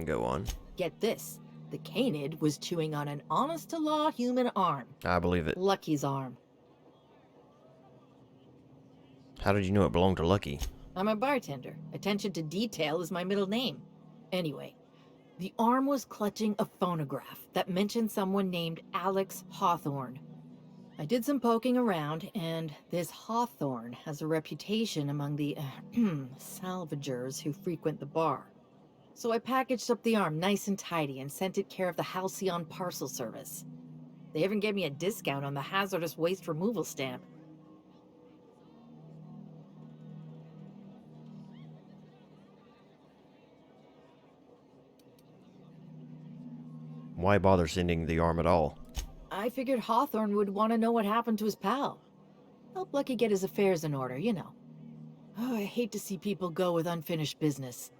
Go on. Get this, the canid was chewing on an honest-to-law human arm. I believe it. Lucky's arm. How did you know it belonged to Lucky? I'm a bartender. Attention to detail is my middle name. Anyway, the arm was clutching a phonograph that mentioned someone named Alex Hawthorne. I did some poking around, and this Hawthorne has a reputation among the salvagers who frequent the bar. So I packaged up the arm nice and tidy and sent it care of the Halcyon parcel service. They even gave me a discount on the hazardous waste removal stamp. Why bother sending the arm at all? I figured Hawthorne would want to know what happened to his pal. Help Lucky get his affairs in order, you know. Oh, I hate to see people go with unfinished business.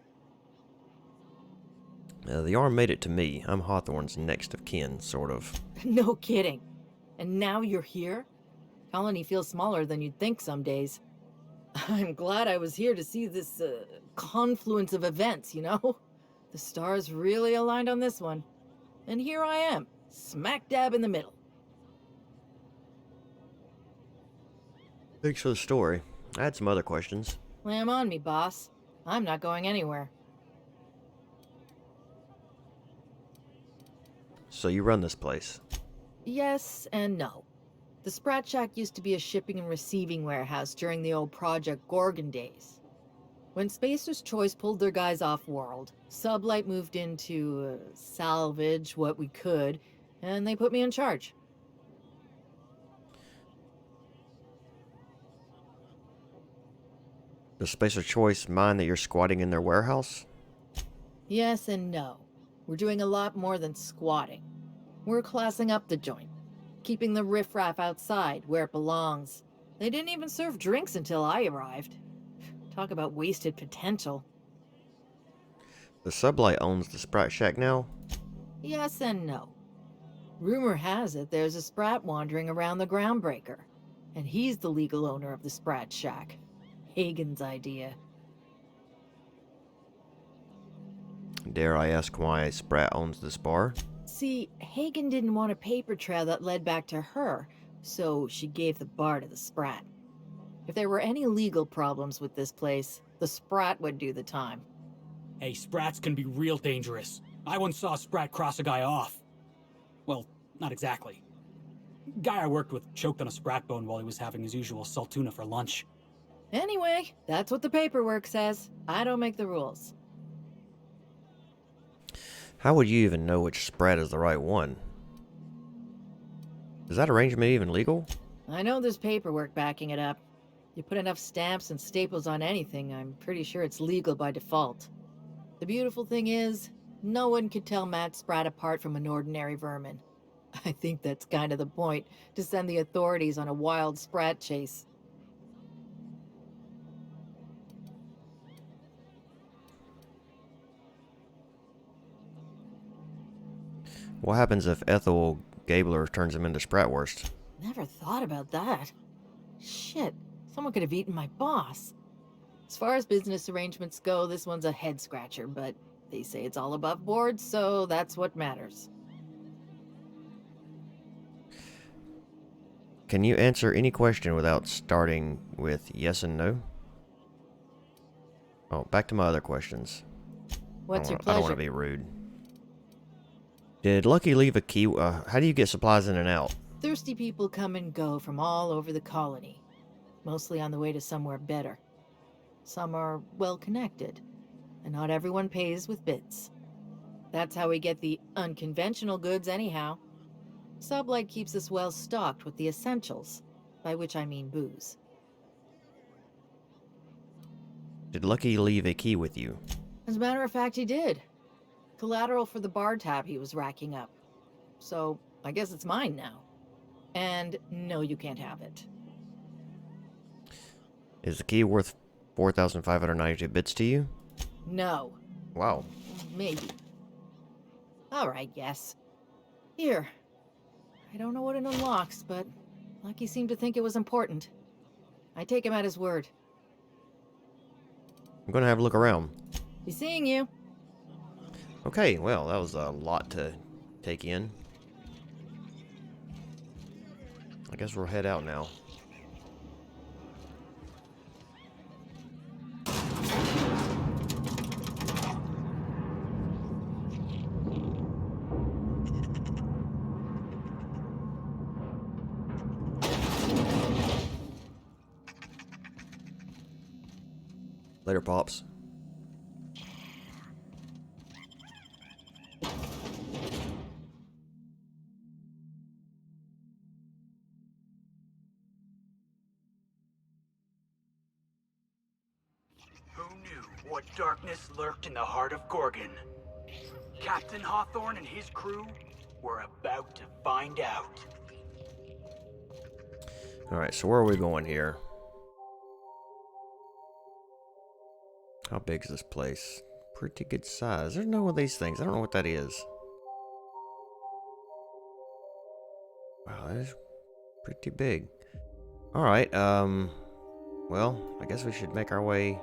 The arm made it to me. I'm Hawthorne's next of kin, sort of. No kidding. And now you're here? Colony feels smaller than you'd think some days. I'm glad I was here to see this confluence of events, you know? The stars really aligned on this one. And here I am, smack dab in the middle. Thanks for the story. I had some other questions. Slam on me, boss. I'm not going anywhere. So you run this place? Yes and no. The Sprat Shack used to be a shipping and receiving warehouse during the old Project Gorgon days. When Spacer's Choice pulled their guys off-world, Sublight moved in to salvage what we could, and they put me in charge. Does Spacer Choice mind that you're squatting in their warehouse? Yes and no. We're doing a lot more than squatting. We're classing up the joint, keeping the riffraff outside where it belongs. They didn't even serve drinks until I arrived. Talk about wasted potential. The Sublight owns the Sprat Shack now? Yes and no. Rumor has it there's a Sprat wandering around the Groundbreaker, and he's the legal owner of the Sprat Shack. Hagen's idea. Dare I ask why Sprat owns this bar? See, Hagen didn't want a paper trail that led back to her, so she gave the bar to the Sprat. If there were any legal problems with this place, the Sprat would do the time. Hey, Sprats can be real dangerous. I once saw a Sprat cross a guy off. Well, not exactly. Guy I worked with choked on a Sprat bone while he was having his usual salt tuna for lunch. Anyway, that's what the paperwork says. I don't make the rules. How would you even know which Sprat is the right one? Is that arrangement even legal? I know there's paperwork backing it up. You put enough stamps and staples on anything, I'm pretty sure it's legal by default. The beautiful thing is, no one could tell Matt Sprat apart from an ordinary vermin. I think that's kind of the point, to send the authorities on a wild Sprat chase. What happens if Ethel Gabler turns him into Spratwurst? Never thought about that. Shit, someone could have eaten my boss. As far as business arrangements go, this one's a head-scratcher, but they say it's all above board, so that's what matters. Can you answer any question without starting with yes and no? Oh, back to my other questions. What's your I pleasure? don't want to be rude. Did Lucky leave a key? How do you get supplies in and out? Thirsty people come and go from all over the colony, mostly on the way to somewhere better. Some are well-connected, and not everyone pays with bits. That's how we get the unconventional goods anyhow. Sublight keeps us well-stocked with the essentials, by which I mean booze. Did Lucky leave a key with you? As a matter of fact, he did. Collateral for the bar tab he was racking up. So, I guess it's mine now. And no, you can't have it. Is the key worth 4,592 bits to you? No. Wow. Maybe. Alright, yes. Here. I don't know what it unlocks, but Lucky seemed to think it was important. I take him at his word. I'm gonna have a look around. Be seeing you. Okay, well, that was a lot to take in. I guess we'll head out now. Later, Pops. Who knew what darkness lurked in the heart of Gorgon? Captain Hawthorne and his crew were about to find out. Alright, so where are we going here? How big is this place? Pretty good size. There's no one of these things. I don't know what that is. Wow, that is pretty big. Alright, well, I guess we should make our way.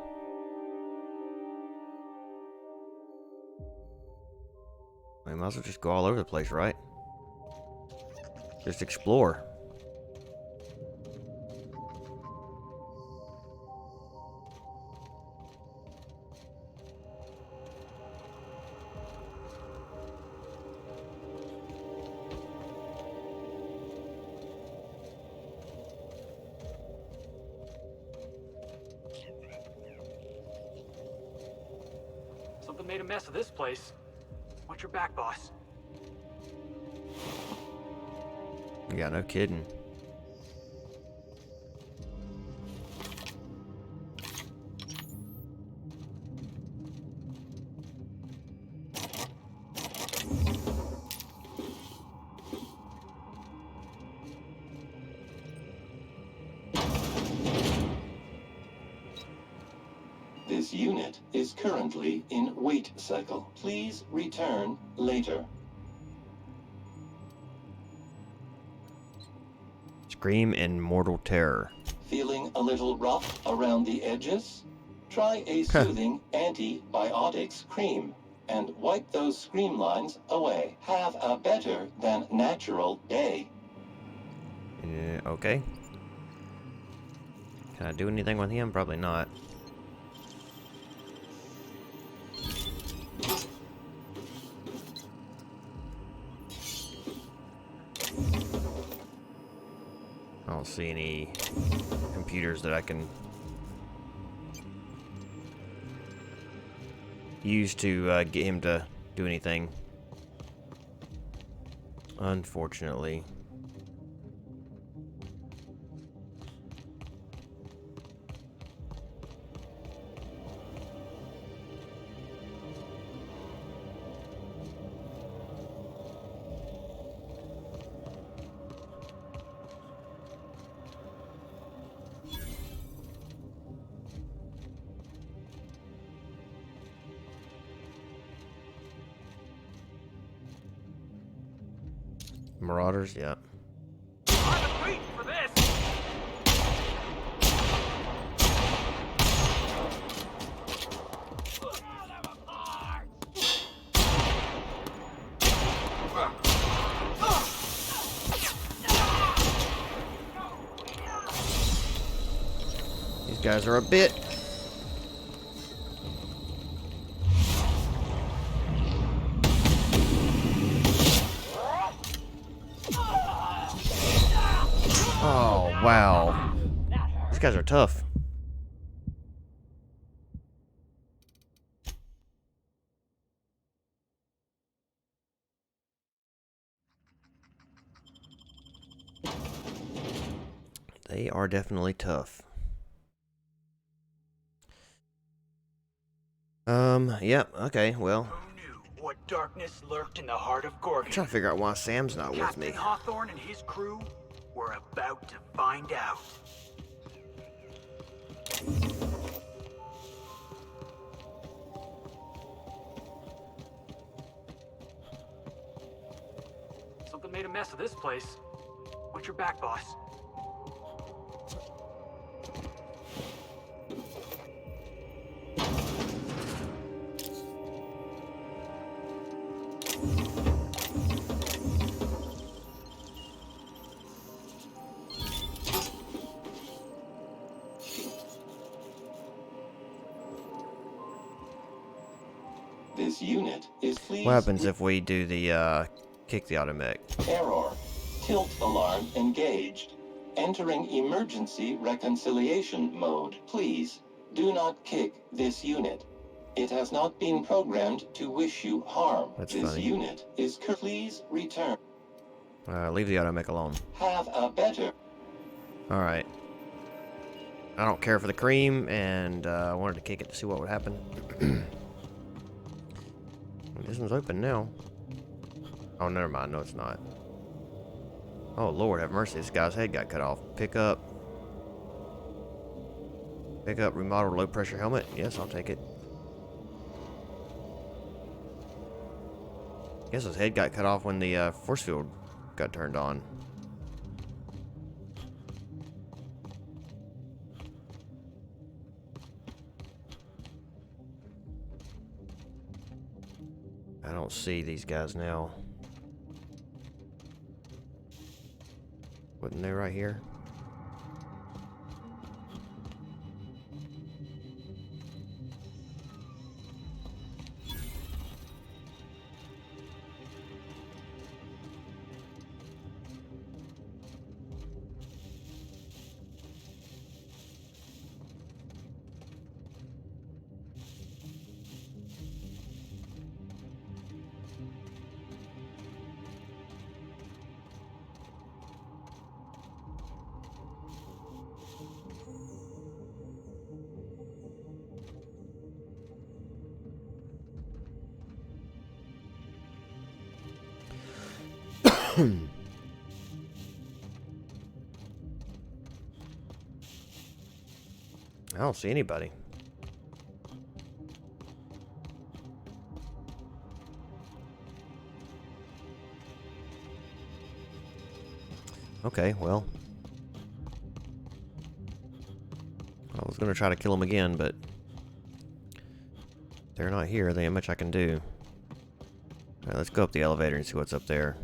We might as well just go all over the place, right? Just explore. Something made a mess of this place. Watch your back, boss. Yeah, no kidding. This unit is currently in wait cycle. Please return later. Scream in mortal terror. Feeling a little rough around the edges? Try a soothing antibiotics cream and wipe those scream lines away. Have a better than natural day. Yeah, okay. Can I do anything with him? Probably not. I don't see any computers that I can use to get him to do anything. Unfortunately. Marauders, yeah. I'm waiting for this. These guys are a bit. Oh, wow. These guys are tough. They are definitely tough. Yep, okay, well. What darkness lurked in the heart of Gorgon? I'm trying to figure out why Sam's not with me. Captain Hawthorne and his crew were about to find out. Something made a mess of this place. Watch your back, boss. This unit is pleased. What happens if we do the, kick the automech? Error. Tilt alarm engaged. Entering emergency reconciliation mode. Please do not kick this unit. It has not been programmed to wish you harm. That's this funny. unit is please return. Leave the automech alone. Have a better. Alright. I don't care for the cream, and I wanted to kick it to see what would happen. This one's open now. Oh, never mind. No, it's not. Oh, Lord, have mercy. This guy's head got cut off. Pick up. Pick up remodeled low-pressure helmet. Yes, I'll take it. Guess his head got cut off when the force field got turned on. I don't see these guys now. Wasn't they right here? I don't see anybody. Okay, well. I was going to try to kill them again, but they're not here. There ain't much I can do. Alright, let's go up the elevator and see what's up there.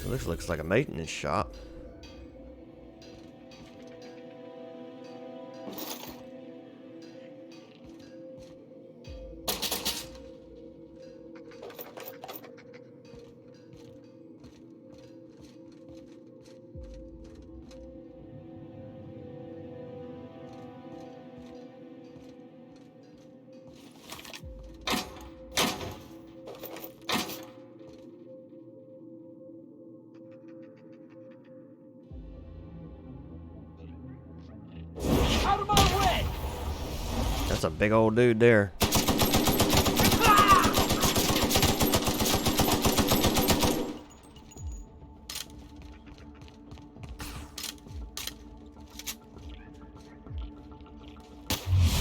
So this looks like a maintenance shop. Out of my way! That's a big old dude there.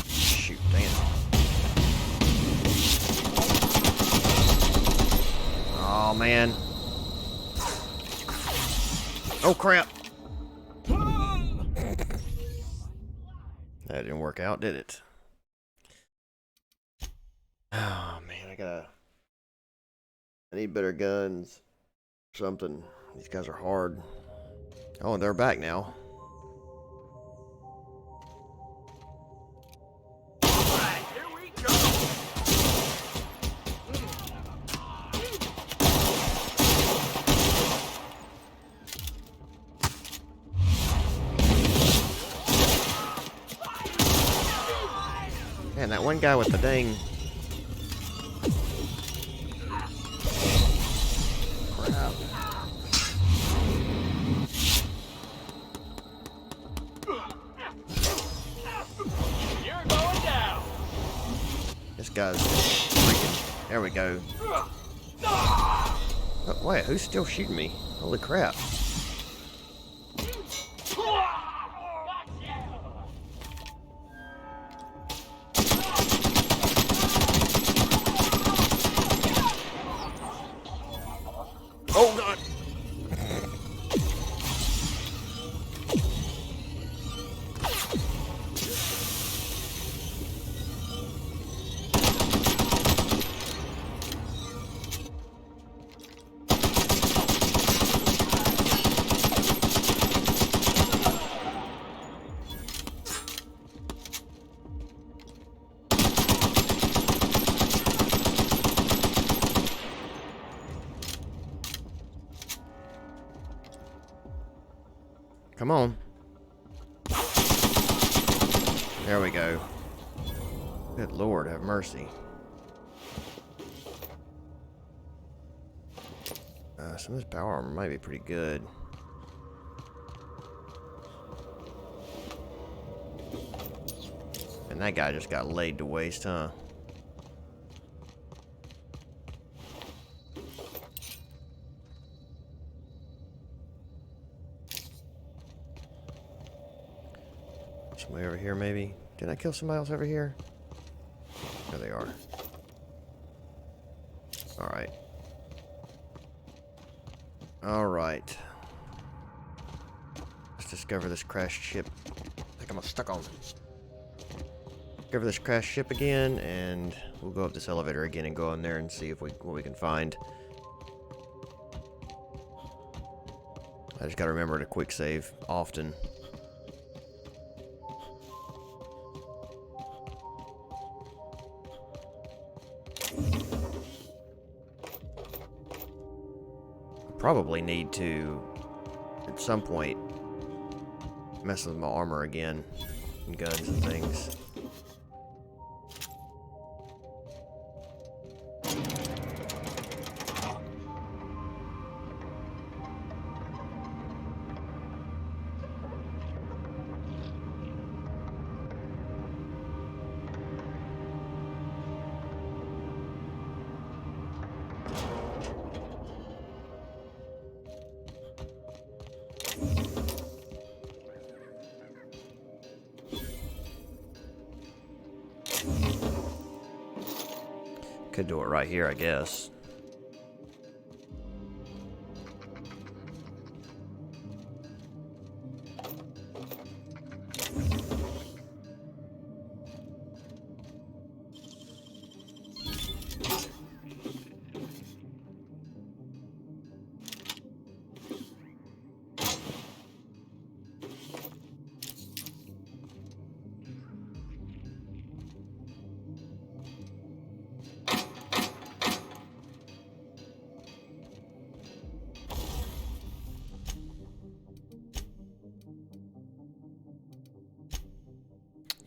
Shoot, damn. Oh, man. Oh, crap. That didn't work out, did it? Oh man, I need better guns. Something. These guys are hard. Oh, they're back now. Alright, here we go! Man, that one guy with the dang... crap. You're going down! This guy's freaking... There we go. Oh, wait, who's still shooting me? Holy crap. Oh god! Come on. There we go. Good Lord, have mercy. Some of this power armor might be pretty good. And that guy just got laid to waste, huh? Somebody over here, maybe? Did I kill somebody else over here? There they are. Alright. Alright. Let's discover this crashed ship. I think I'm stuck on. Discover this crashed ship again, and we'll go up this elevator again and go in there and see if what we can find. I just gotta remember to quick save often. Probably need to, at some point, mess with my armor again, and guns and things. Could do it right here, I guess.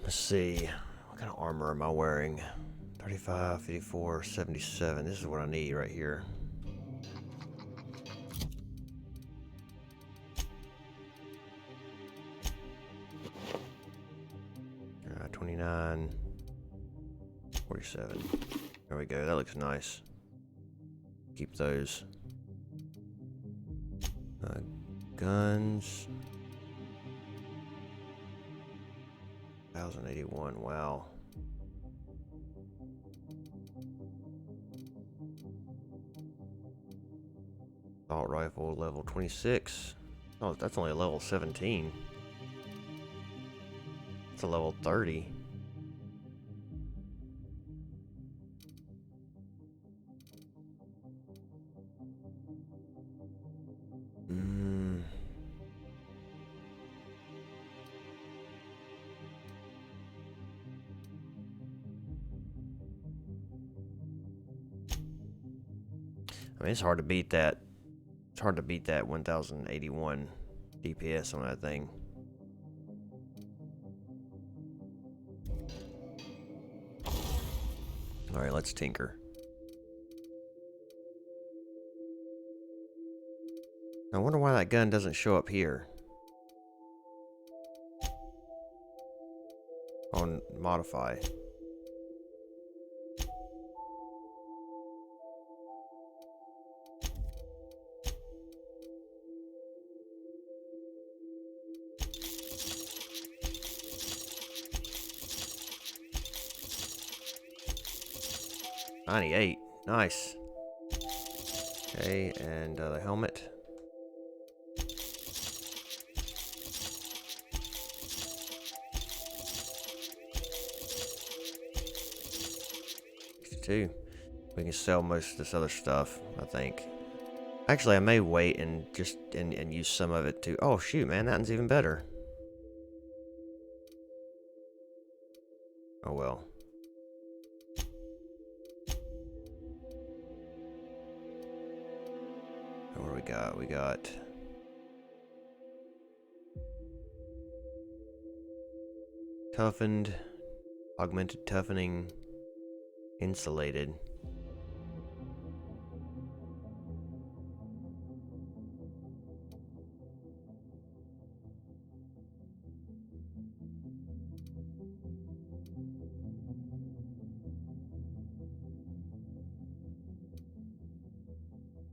Let's see. What kind of armor am I wearing? 35, 54, 77. This is what I need right here. 29, 47. There we go. That looks nice. Keep those. Guns. 1081. Wow. Assault rifle level 26. Oh, that's only a level 17. It's to level 30. I mean, it's hard to beat that. It's hard to beat that 1081 DPS on that thing. Alright, let's tinker. I wonder why that gun doesn't show up here. On modify. $98. Nice. Okay, and the helmet. $62. We can sell most of this other stuff, I think. Actually, I may wait and just and use some of it to. Oh shoot, man, that one's even better. Oh well. What do we got? We got toughened, augmented toughening, insulated.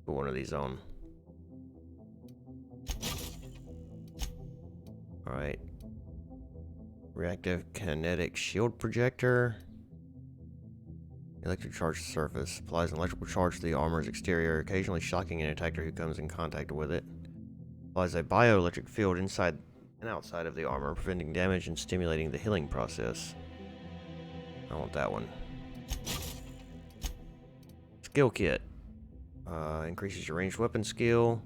Put one of these on. Alright. Reactive Kinetic Shield Projector. Electric charge surface. Applies an electrical charge to the armor's exterior, occasionally shocking an attacker who comes in contact with it. Applies a bioelectric field inside and outside of the armor, preventing damage and stimulating the healing process. I want that one. Skill kit. Increases your ranged weapon skill.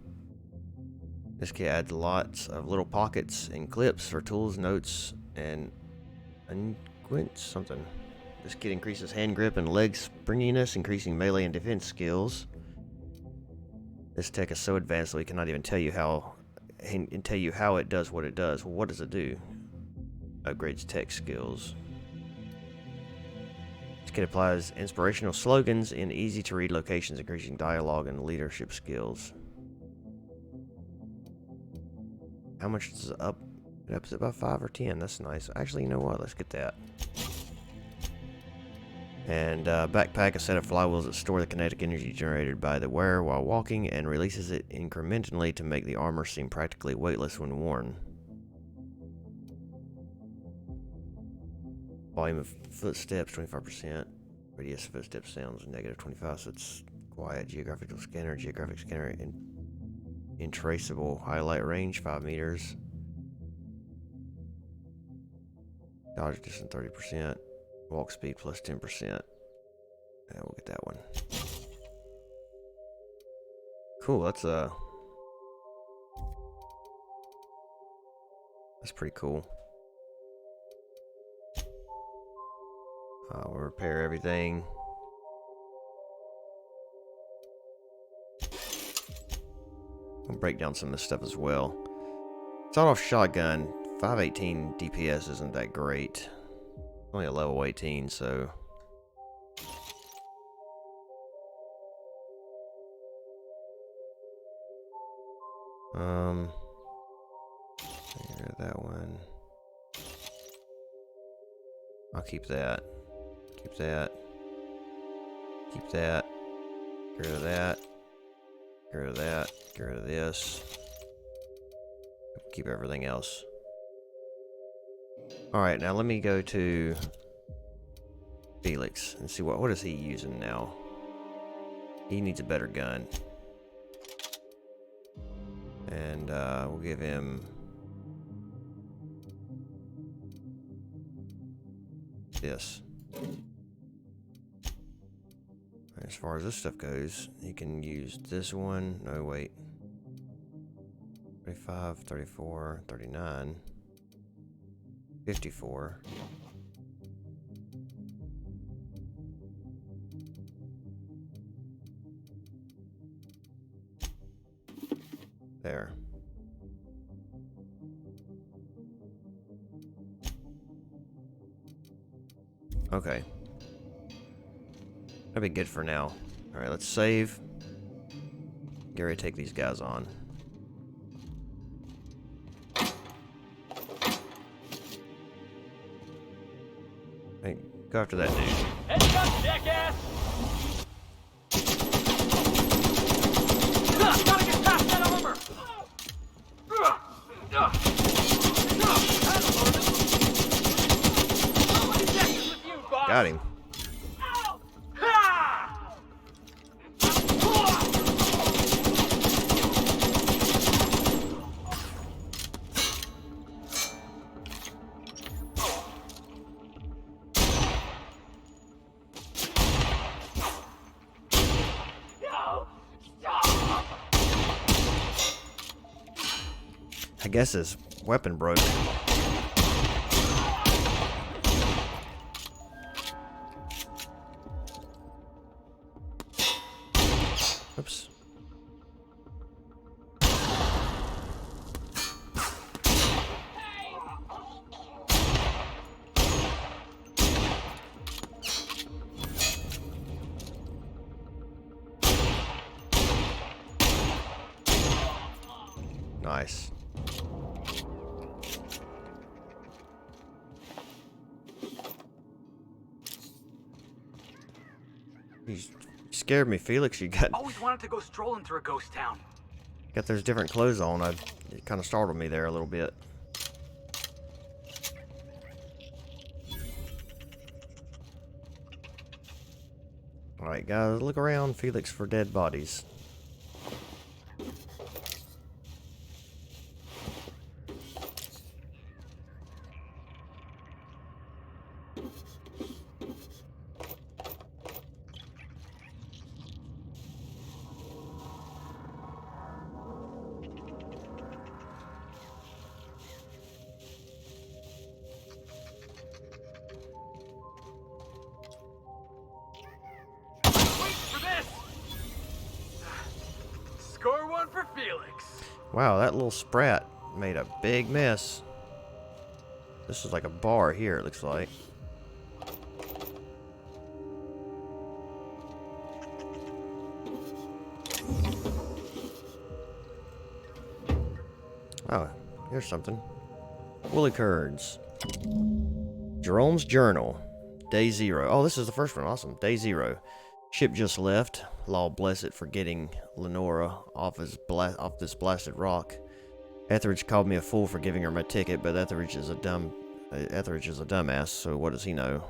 This kit adds lots of little pockets and clips for tools, notes, and unguents, something. This kit increases hand grip and leg springiness, increasing melee and defense skills. This tech is so advanced that we cannot even tell you how it does what it does. Well, what does it do? Upgrades tech skills. This kit applies inspirational slogans in easy-to-read locations, increasing dialogue and leadership skills. How much does it up? It ups it by 5 or 10. That's nice. Actually, you know what? Let's get that. And backpack, a set of flywheels that store the kinetic energy generated by the wearer while walking and releases it incrementally to make the armor seem practically weightless when worn. Volume of footsteps, 25%. Radius of footstep sounds, -25, so it's quiet. Geographical scanner, intraceable. Highlight range, 5 meters. Dodge distance, 30%. Walk speed plus 10%. Yeah, we'll get that one. Cool, that's pretty cool. We'll repair everything. We'll break down some of this stuff as well. Sawed-off shotgun, 518 DPS isn't that great. Only a level 18, so. Get rid of that one. I'll keep that. Keep that. Keep that. Get rid of that. Get rid of that. Get rid of this. Keep everything else. Alright, now let me go to Felix and see what is he using now. He needs a better gun. And we'll give him this. As far as this stuff goes, you can use this one. No, wait. 35, 34, 39, 54. There. Okay. That'll be good for now. Alright, let's save. Gary, take these guys on. Hey, go after that dude. Heads up, jackass! Gotta get past that armor! Got him. I guess his weapon broke. Oops. Nice. You scared me, Felix. You got Always wanted to go strolling through a ghost town. those different clothes on. It kind of startled me there a little bit. Alright, guys, look around, Felix, for dead bodies. Score one for Felix. Wow, that little sprat made a big mess. This is like a bar here, it looks like. Oh, here's something. Woolly curds. Jerome's journal. Day 0. Oh, this is the first one. Awesome. Day 0. Ship just left. Law bless it for getting Lenora off this blasted rock. Etheridge called me a fool for giving her my ticket, but Etheridge is a dumbass, so what does he know?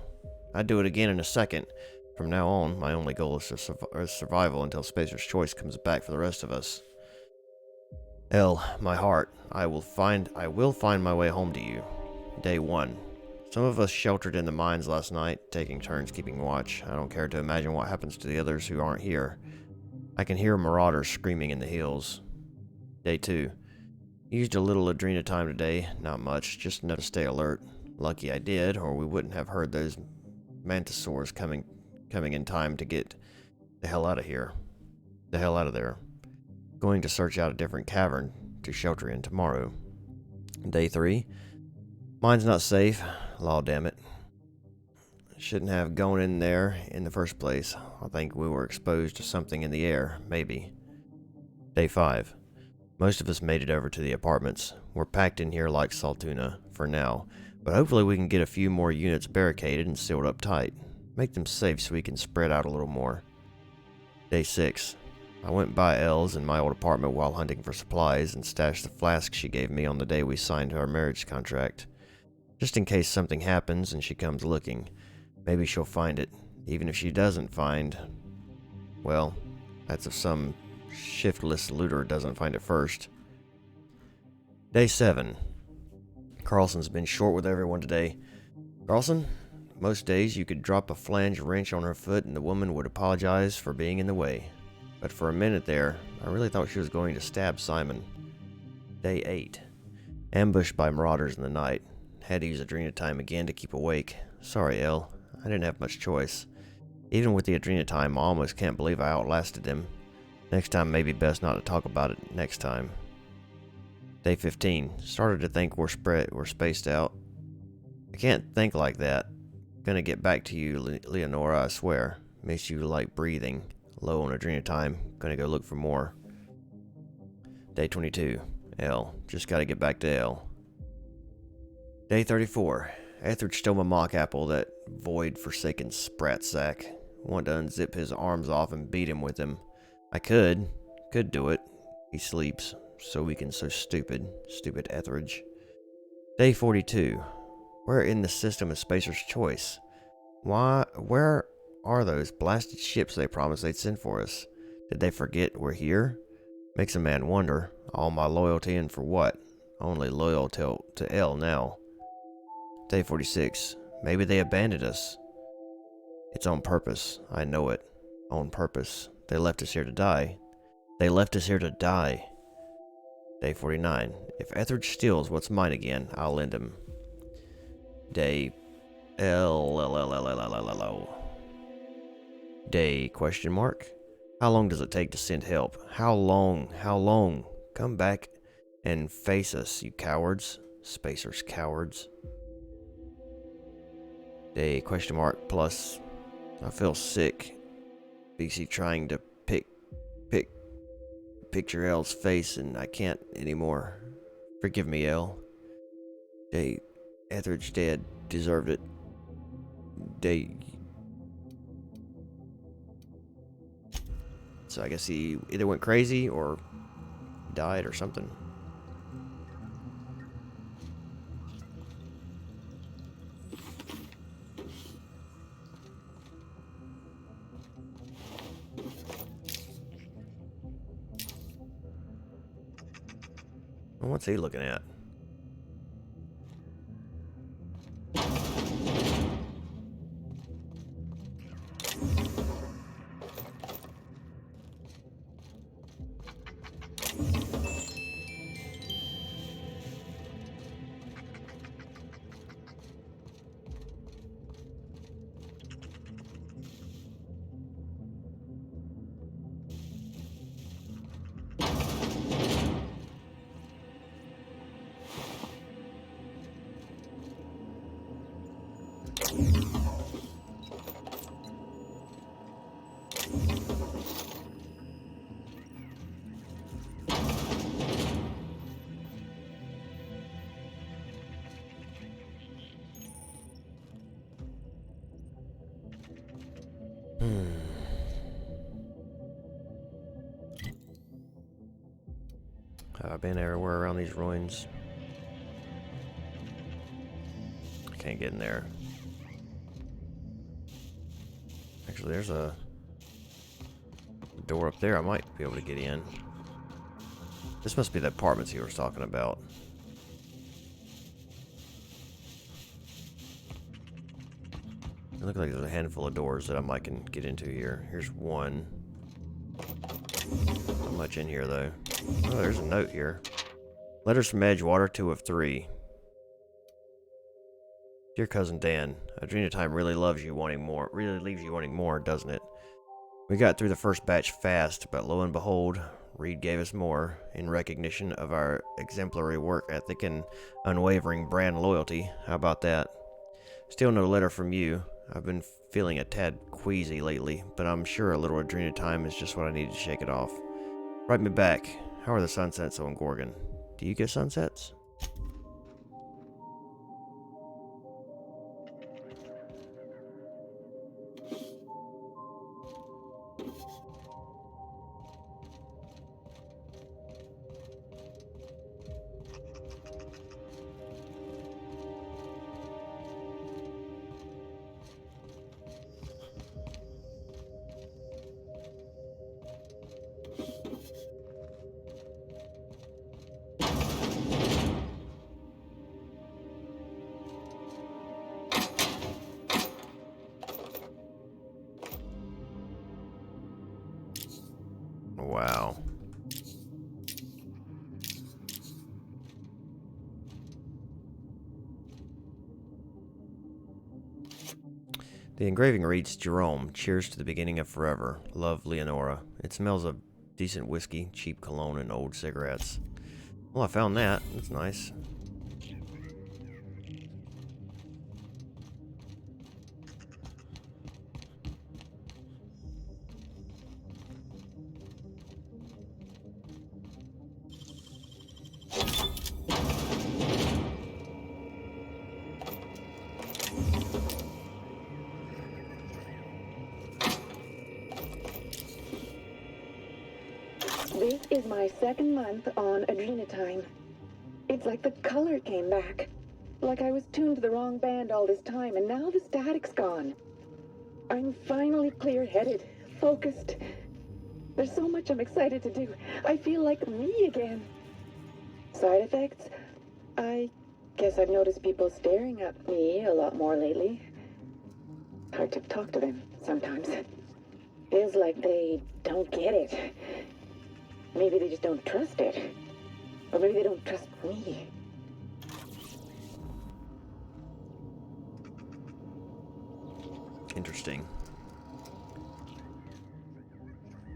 I'd do it again in a second. From now on, my only goal is survival until Spacer's Choice comes back for the rest of us. L, my heart, I will find my way home to you. Day 1. Some of us sheltered in the mines last night, taking turns keeping watch. I don't care to imagine what happens to the others who aren't here. I can hear marauders screaming in the hills. Day 2. Used a little Adrena time today, not much, just enough to stay alert. Lucky I did, or we wouldn't have heard those mantisaurs coming in time to get the hell out of here. The hell out of there. Going to search out a different cavern to shelter in tomorrow. Day 3. Mine's not safe. Law damn it. Shouldn't have gone in there in the first place. I think we were exposed to something in the air, maybe. Day 5. Most of us made it over to the apartments. We're packed in here like Saltuna, for now, but hopefully we can get a few more units barricaded and sealed up tight. Make them safe so we can spread out a little more. Day 6. I went by Elle's in my old apartment while hunting for supplies and stashed the flask she gave me on the day we signed our marriage contract. Just in case something happens and she comes looking. Maybe she'll find it. Even if she doesn't find... well, that's if some shiftless looter doesn't find it first. Day 7. Carlson's been short with everyone today. Carlson, Most days you could drop a flange wrench on her foot and the woman would apologize for being in the way. But for a minute there, I really thought she was going to stab Simon. Day 8. Ambushed by marauders in the night. Had to use adrenatime again to keep awake. Sorry, Elle. I didn't have much choice. Even with the adrenatime, I almost can't believe I outlasted them. Next time, maybe best not to talk about it next time. Day 15. Started to think we're spaced out. I can't think like that. Gonna get back to you, Leonora, I swear. Miss you like breathing. Low on adrenatime. Gonna go look for more. Day 22. Elle. Just gotta get back to Elle. Day 34. Etheridge stole my mock apple, that void forsaken sprat sack. Want to unzip his arms off and beat him with them. I could do it. He sleeps. So weak and so stupid. Stupid Etheridge. Day 42. Where in the system is Spacer's Choice? Where are those blasted ships they promised they'd send for us? Did they forget we're here? Makes a man wonder. All my loyalty and for what? Only loyal to Elle now. Day 46. Maybe they abandoned us. It's on purpose. I know it. On purpose. They left us here to die. They left us here to die. Day 49. If Etheridge steals what's mine again, I'll lend him. Day Day question mark? How long does it take to send help? How long? How long? Come back and face us, you cowards. Spacers, cowards. Day question mark plus. I feel sick. BC trying to picture Elle's face and I can't anymore. Forgive me, Elle. Day Etheridge dead. Deserved it. Day. So I guess he either went crazy or died or something. Well, what's he looking at? I've been everywhere around these ruins. I can't get in there. Actually, there's a door up there I might be able to get in. This must be the apartments he was talking about. It looks like there's a handful of doors that I might can get into here. Here's one. Not much in here though. Oh, there's a note here. Letters from Edgewater, 2 of 3. Dear Cousin Dan, Adrenatime really loves you wanting more. Really leaves you wanting more, doesn't it? We got through the first batch fast, but lo and behold, Reed gave us more in recognition of our exemplary work ethic and unwavering brand loyalty. How about that? Still no letter from you. I've been feeling a tad queasy lately, but I'm sure a little Adrenatime is just what I need to shake it off. Write me back. How are the sunsets on Gorgon? Do you get sunsets? The engraving reads, Jerome, cheers to the beginning of forever. Love, Leonora. It smells of decent whiskey, cheap cologne, and old cigarettes. Well, I found that. That's nice. This is my second month on adrenatine. It's like the color came back. Like I was tuned to the wrong band all this time, and now the static's gone. I'm finally clear-headed, focused. There's so much I'm excited to do. I feel like me again. Side effects? I guess I've noticed people staring at me a lot more lately. Hard to talk to them sometimes. Feels like they don't get it. Maybe they just don't trust it. Or maybe they don't trust me. Interesting.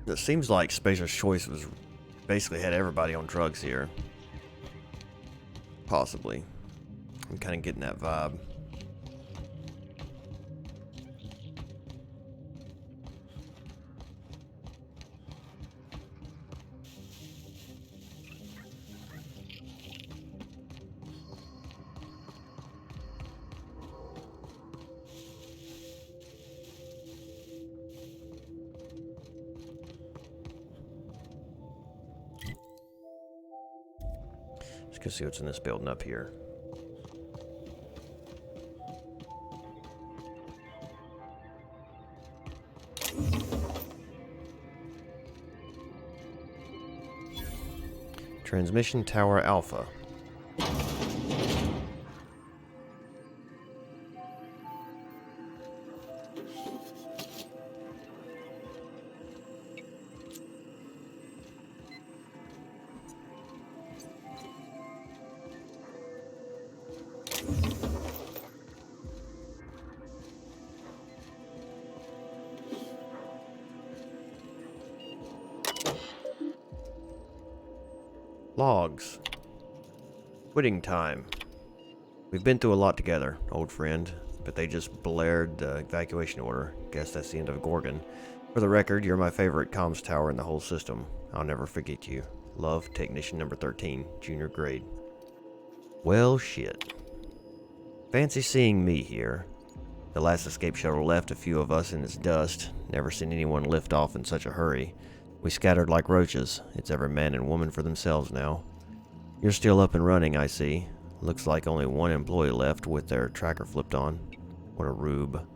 It seems like Spacer's Choice was basically had everybody on drugs here. Possibly. I'm kind of getting that vibe. Let's go see what's in this building up here. Transmission Tower Alpha. Logs. Quitting time. We've been through a lot together, old friend, but they just blared the evacuation order. Guess that's the end of Gorgon. For the record, you're my favorite comms tower in the whole system. I'll never forget you. Love, Technician number 13, junior grade. Well, shit. Fancy seeing me here. The last escape shuttle left a few of us in its dust. Never seen anyone lift off in such a hurry. We scattered like roaches. It's every man and woman for themselves now. You're still up and running, I see. Looks like only one employee left with their tracker flipped on. What a rube.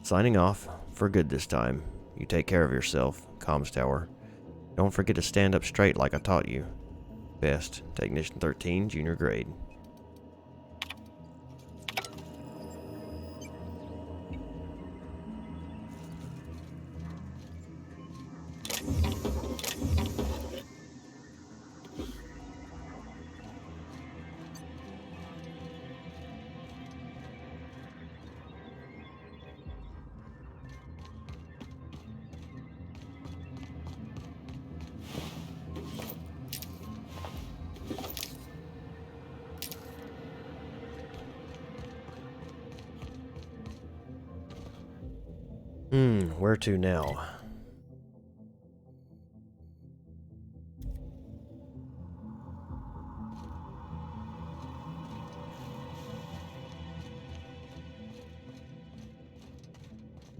Signing off. For good this time. You take care of yourself, comms tower. Don't forget to stand up straight like I taught you. Best, Technician 13, junior grade. Where to now?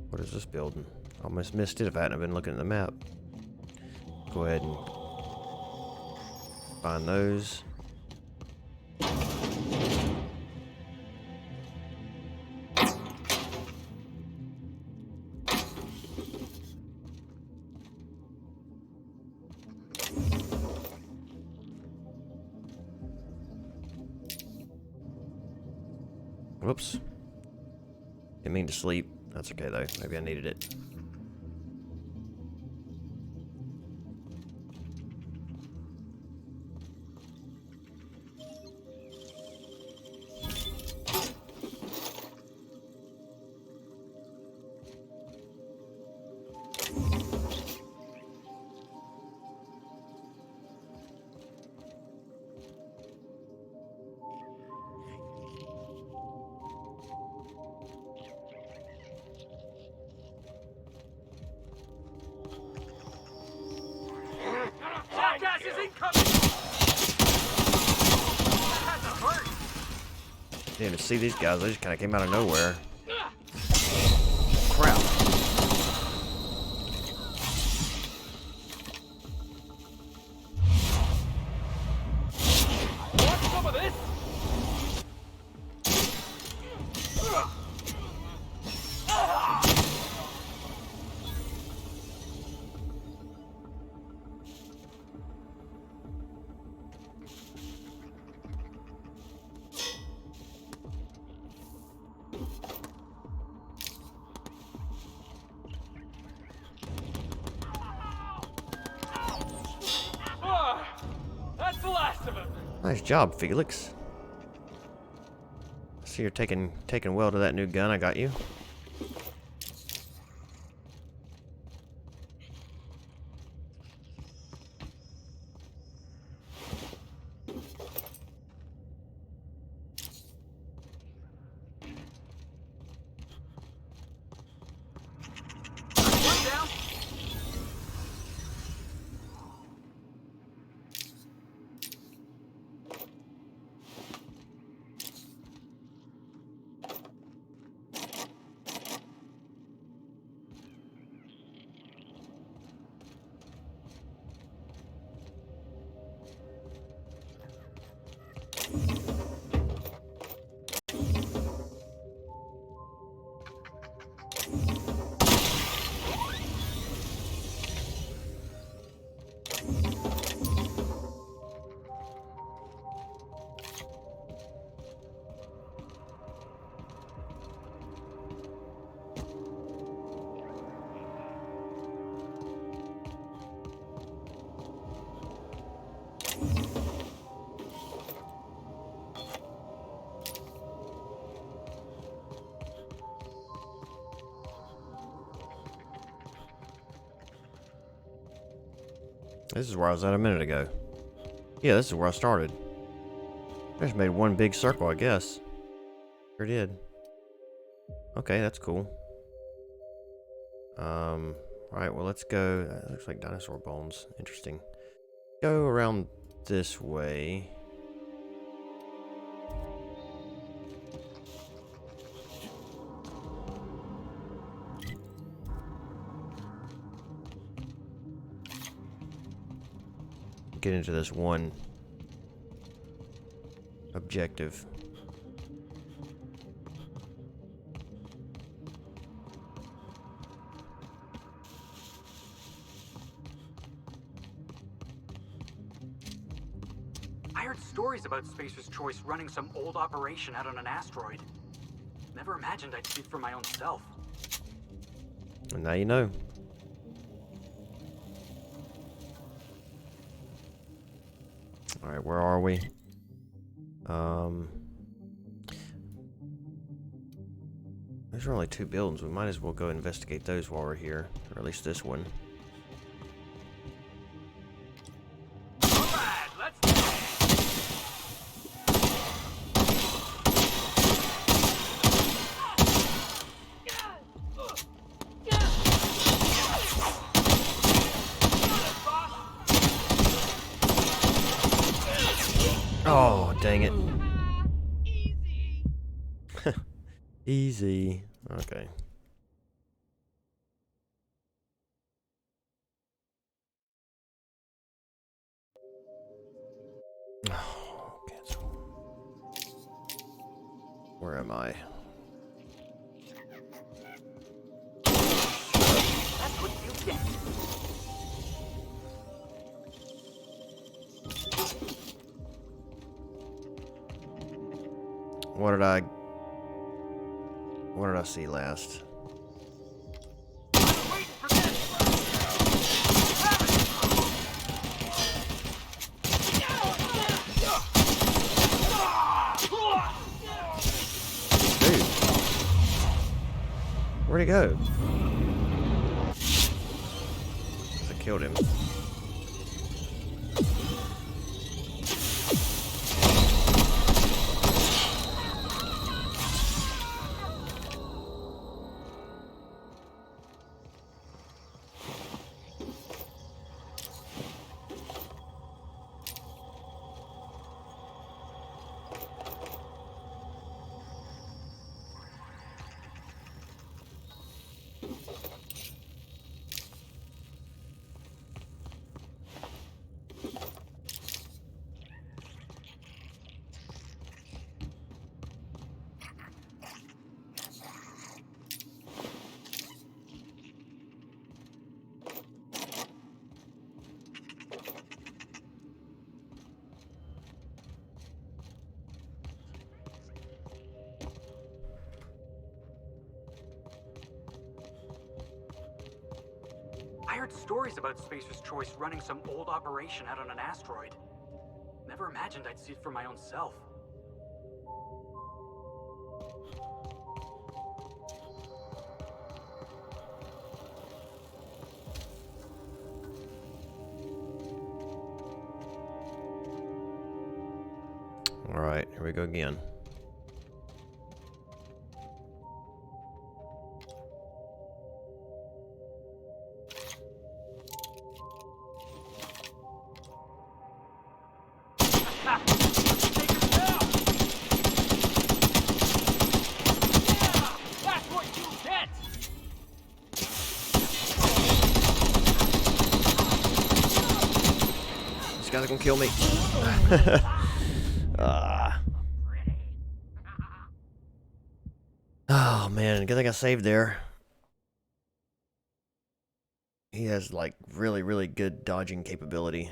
What is this building? Almost missed it if I hadn't been looking at the map. Go ahead and find those. Whoops. Didn't mean to sleep. That's okay though. Maybe I needed it. Didn't even see these guys. They just kind of came out of nowhere. Crap. Want some of this? That's the last of it. Nice job, Felix. I see you're taking well to that new gun I got you. One down. This is where I was at a minute ago. Yeah, this is where I started. I just made one big circle, I guess. Sure did. Okay, that's cool. Alright, well let's go. That looks like dinosaur bones. Interesting. Go around this way. Get into this one objective. I heard stories about Spacer's Choice running some old operation out on an asteroid. Never imagined I'd speak for my own self. And now you know. Alright, where are we? Those are only 2 buildings. We might as well go investigate those while we're here. Or at least this one. Alright, let's do it. Oh, dang it. Easy. Okay. Oh, cancel. Where am I? That's what you get. What did I see last? Dude. Where'd he go? I killed him. heard stories about Spacer's Choice running some old operation out on an asteroid. Never imagined I'd see it for my own self. Alright, here we go again. This guy's gonna kill me. Oh man, good thing I saved there. He has like really, really good dodging capability.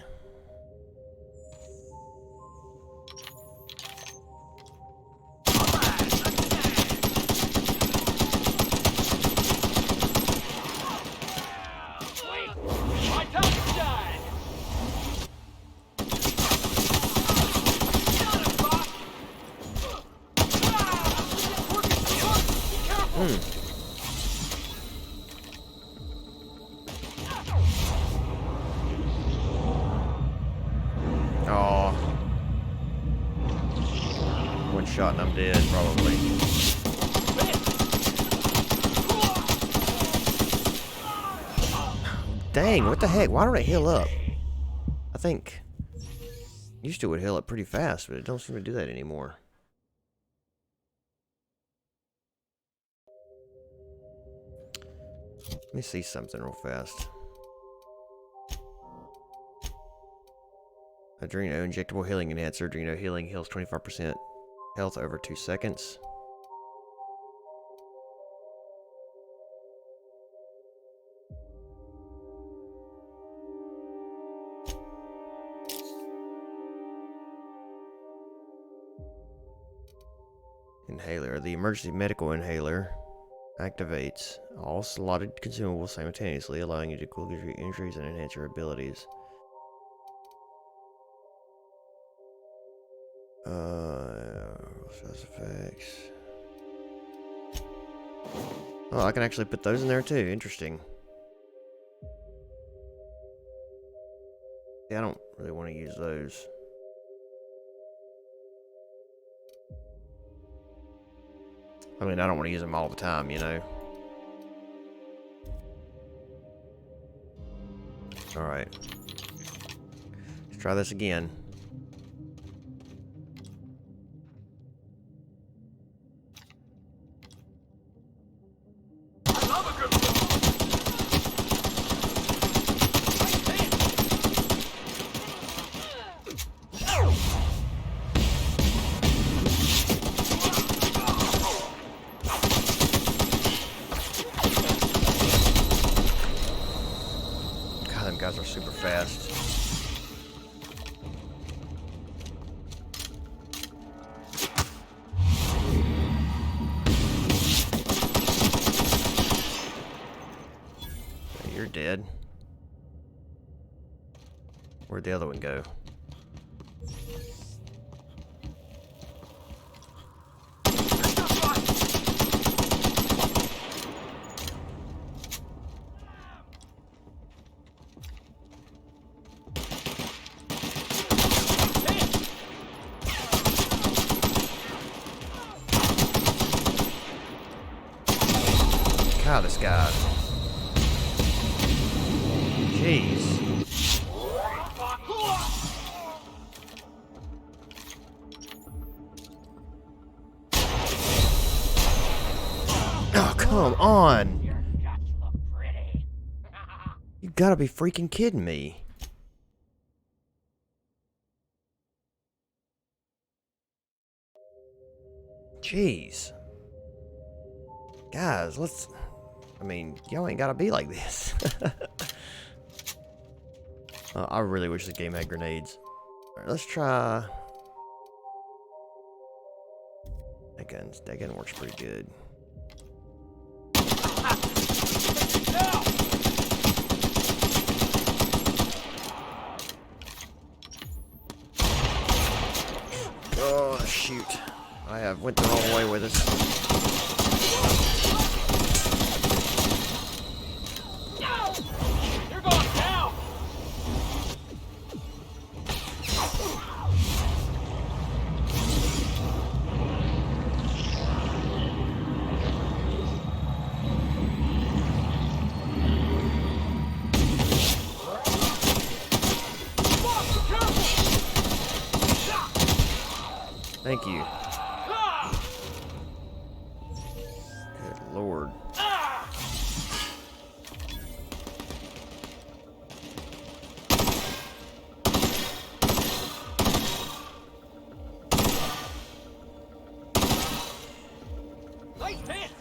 Oh. One shot and I'm dead, probably. Dang, what the heck? Why don't I heal up? I think used to would heal up pretty fast, but it don't seem to do that anymore. Let me see something real fast. Adreno injectable healing enhancer. Adreno healing heals 25% health over 2 seconds. Inhaler. The emergency medical inhaler activates all slotted consumables simultaneously, allowing you to cool your injuries and enhance your abilities. Effects. Oh, I can actually put those in there too. Interesting. Yeah, I don't really want to use those. I mean, I don't want to use them all the time, you know. Alright. Let's try this again. Guys are super fast. Okay, you're dead. Where'd the other one go? God, this guy. Jeez. Oh, come on. You gotta be freaking kidding me. Jeez. Guys, let's... I mean, y'all ain't gotta be like this. I really wish the game had grenades. Alright, let's try... That gun works pretty good. Oh, shoot. I have went the wrong way with this. You're going down! Thank you. Good Lord. Nice hit!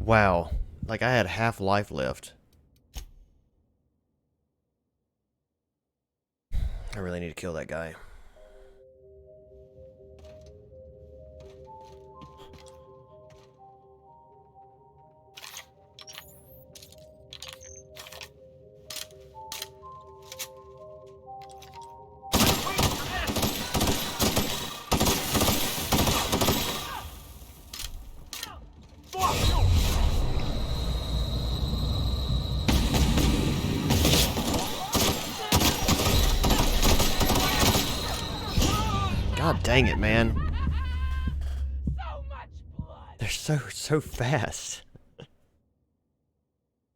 Wow. Like I had half life left. I really need to kill that guy. God dang it, man. They're so fast.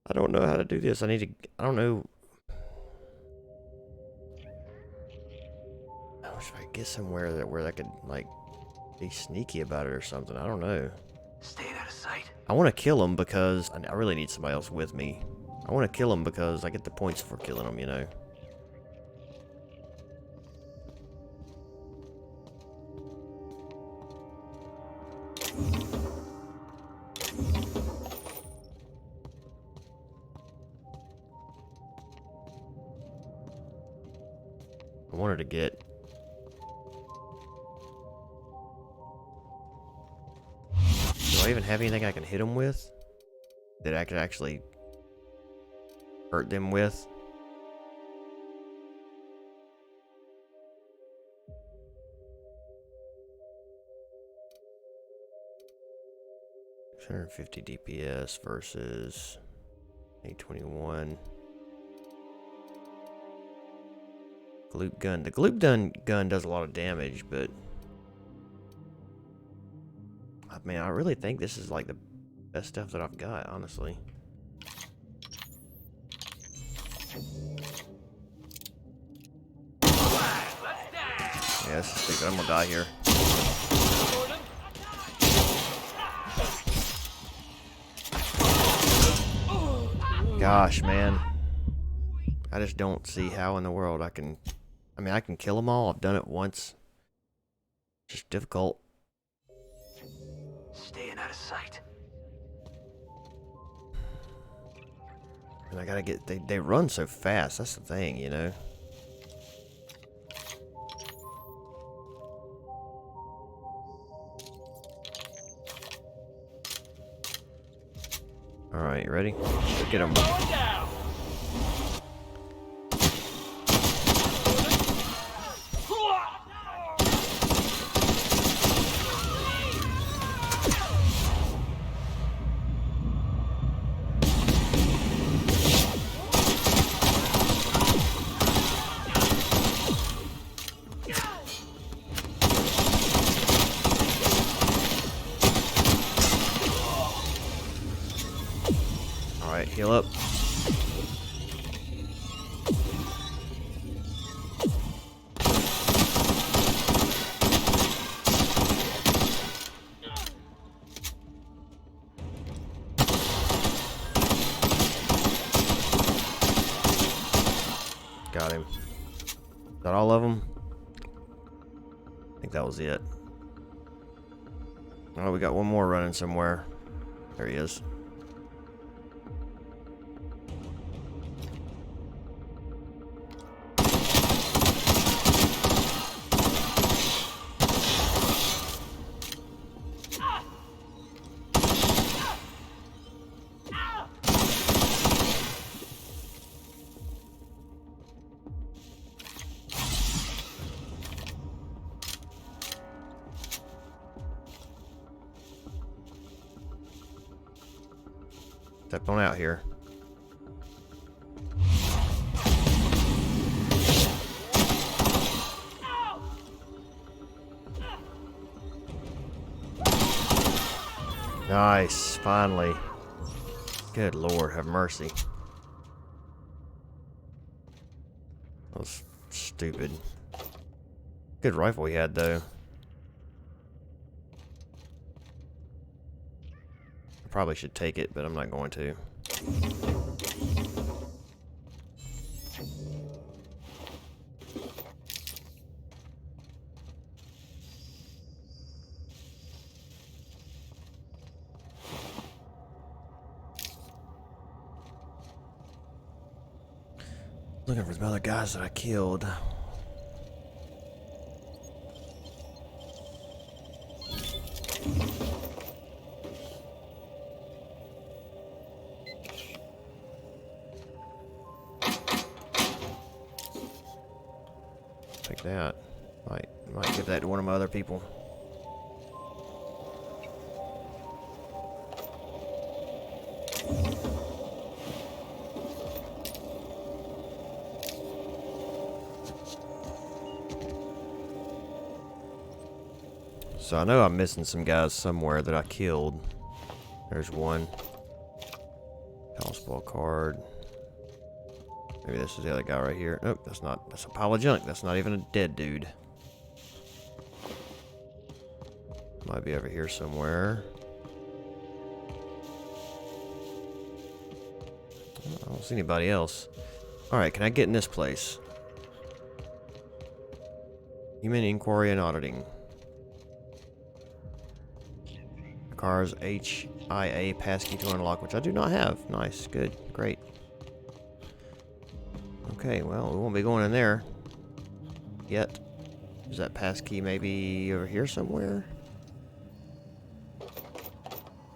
I don't know how to do this. I don't know. I wish I could get somewhere where I could, like, be sneaky about it or something. I don't know. Staying out of sight. I want to kill him because I really need somebody else with me. I want to kill him because I get the points for killing him, you know. I wanted to get... Do I even have anything I can hit them with? That I could actually hurt them with? $150 DPS versus 821. Gloop gun. The gloop gun does a lot of damage, but I mean, I really think this is like the best stuff that I've got, honestly. Yeah, this is stupid. I'm gonna die here. Gosh, man. I just don't see how in the world I can... I mean, I can kill them all. I've done it once. Just difficult. Staying out of sight. And I gotta get... They run so fast. That's the thing, you know? Alright, you ready? Let's get them. Alright, heal up. Got him. Is that all of them? I think that was it. Oh, we got one more running somewhere. There he is. Step on out here. Nice, finally. Good Lord, have mercy. That was stupid. Good rifle he had, though. I probably should take it, but I'm not going to. Looking for some other guys that I killed. Take that. Might give that to one of my other people. So I know I'm missing some guys somewhere that I killed. There's one. House ball card. Maybe this is the other guy right here. Nope, that's not. That's a pile of junk. That's not even a dead dude. Might be over here somewhere. I don't see anybody else. Alright, can I get in this place? Human inquiry and auditing. Car's HIA passkey to unlock, which I do not have. Nice, good, great. Okay, well, we won't be going in there yet. Is that passkey maybe over here somewhere?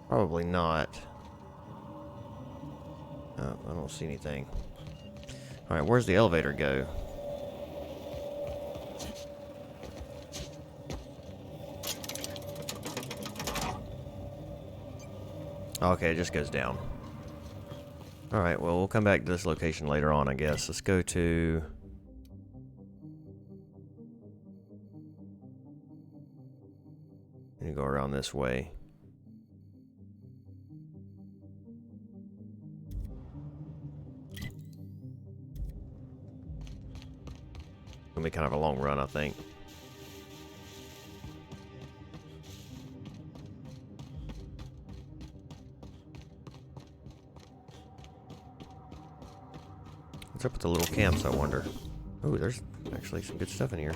Probably not. Oh, I don't see anything. Alright, where's the elevator go? Okay, it just goes down. Alright, well, we'll come back to this location later on, I guess. Let's go to... I'm gonna go around this way. Gonna be kind of a long run, I think. What's up with the little camps, I wonder? Oh, there's actually some good stuff in here.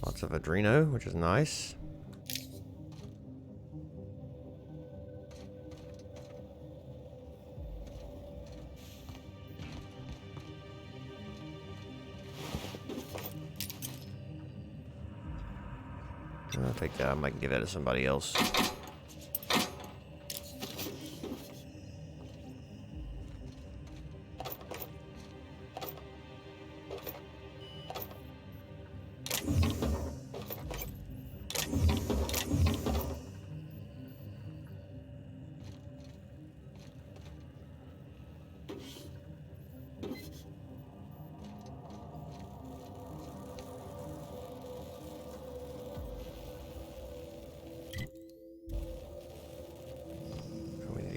Lots of Adreno, which is nice. I'll take that. I might give that to somebody else.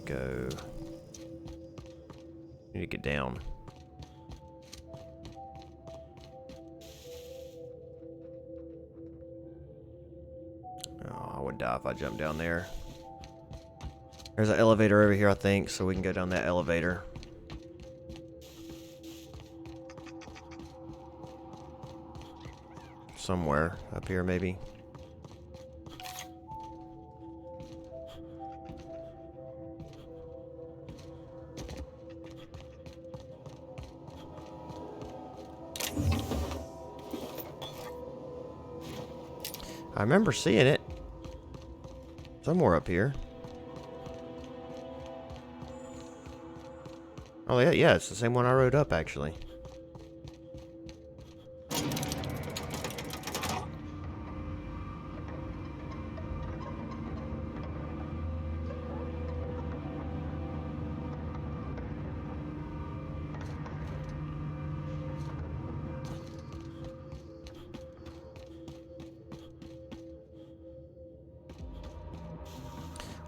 Go. Need to get down. Oh, I would die if I jumped down there. There's an elevator over here, I think, so we can go down that elevator. Somewhere up here, maybe. I remember seeing it somewhere up here. Oh yeah, it's the same one I rode up actually.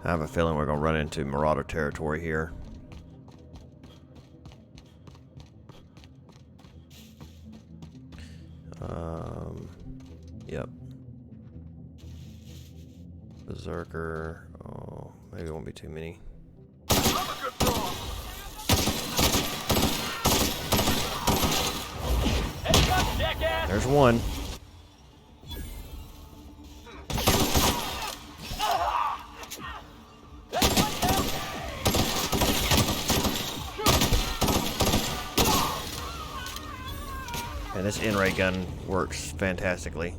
I have a feeling we're going to run into Marauder territory here. Yep. Berserker. Oh, maybe it won't be too many. There's one. And this in-ray gun works fantastically.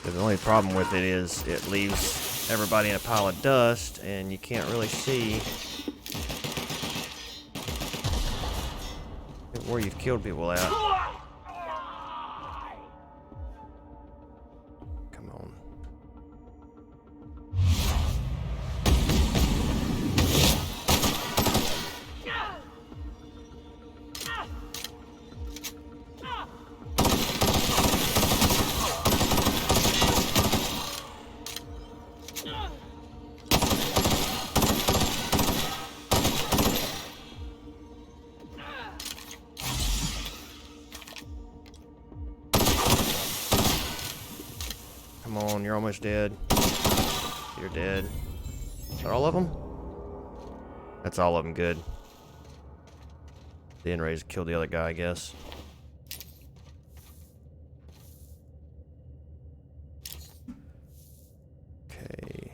The only problem with it is it leaves everybody in a pile of dust and you can't really see where you've killed people at. Come on. Come on, you're almost dead. You're dead. Is that all of them? That's all of them, good. The N-rays killed the other guy, I guess. Okay.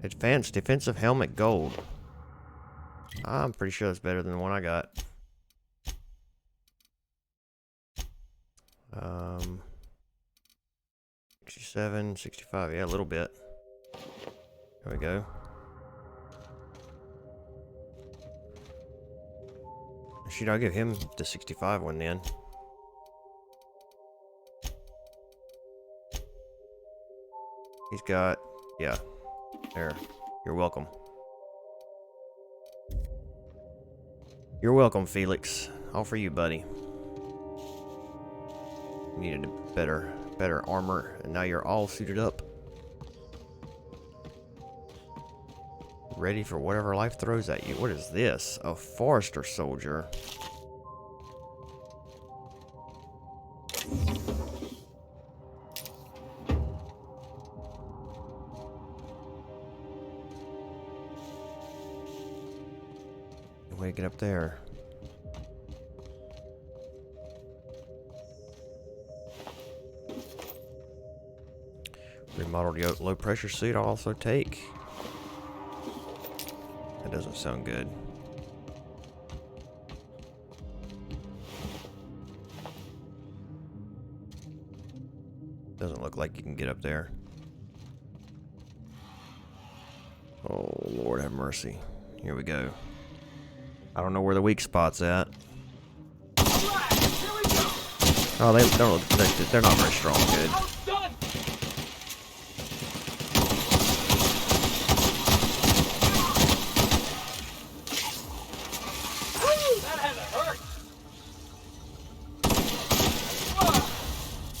Advanced defensive helmet gold. I'm pretty sure that's better than the one I got. 67, 65, yeah, a little bit. There we go. Shoot, I'll give him the 65 one then. He's got, yeah. There. You're welcome. You're welcome, Felix. All for you, buddy. You needed better armor, and now you're all suited up. Ready for whatever life throws at you. What is this? A Forester soldier. Way to get up there. Remodeled low pressure suit I'll also take. That doesn't sound good. Doesn't look like you can get up there. Oh, Lord have mercy. Here we go. I don't know where the weak spot's at. Oh, they're not very strong, good. That had to hurt.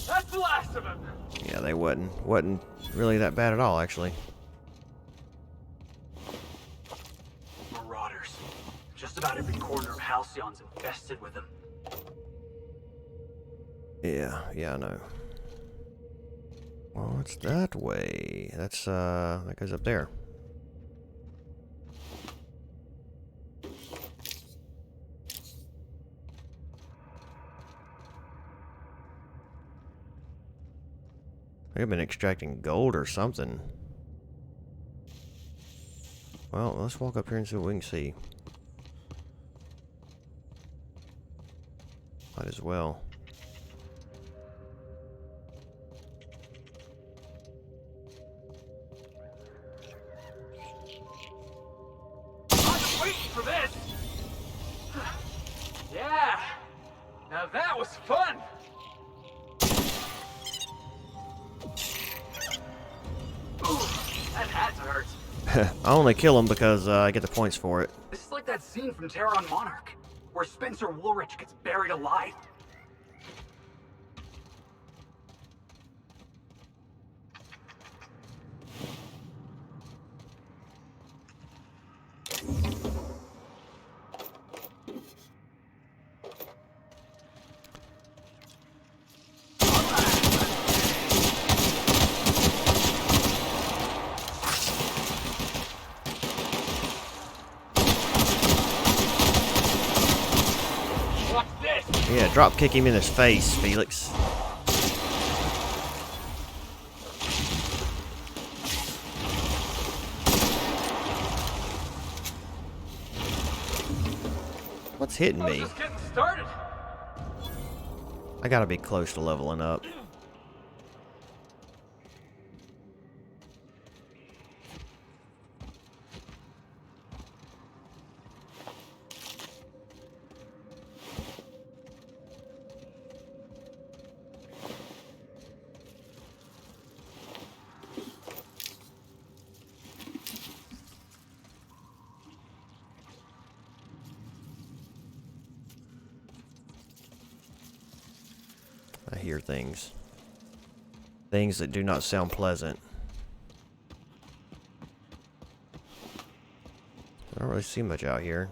That's the last of him. Yeah, they wasn't really that bad at all, actually. Marauders. Just about every corner of Halcyon's infested with them. Yeah, I know. Well, it's that way. That's that goes up there. They've been extracting gold or something. Well, let's walk up here and see what we can see. Might as well. I'm waiting for this. Yeah, Now that was fun! Ooh, that had to hurt. I only kill him because I get the points for it. This is like that scene from Terror on Monarch, where Spencer Woolrich gets buried alive. Yeah, drop kick him in his face, Felix. What's hitting me? Just getting started. I gotta be close to leveling up. I hear things. Things that do not sound pleasant. I don't really see much out here.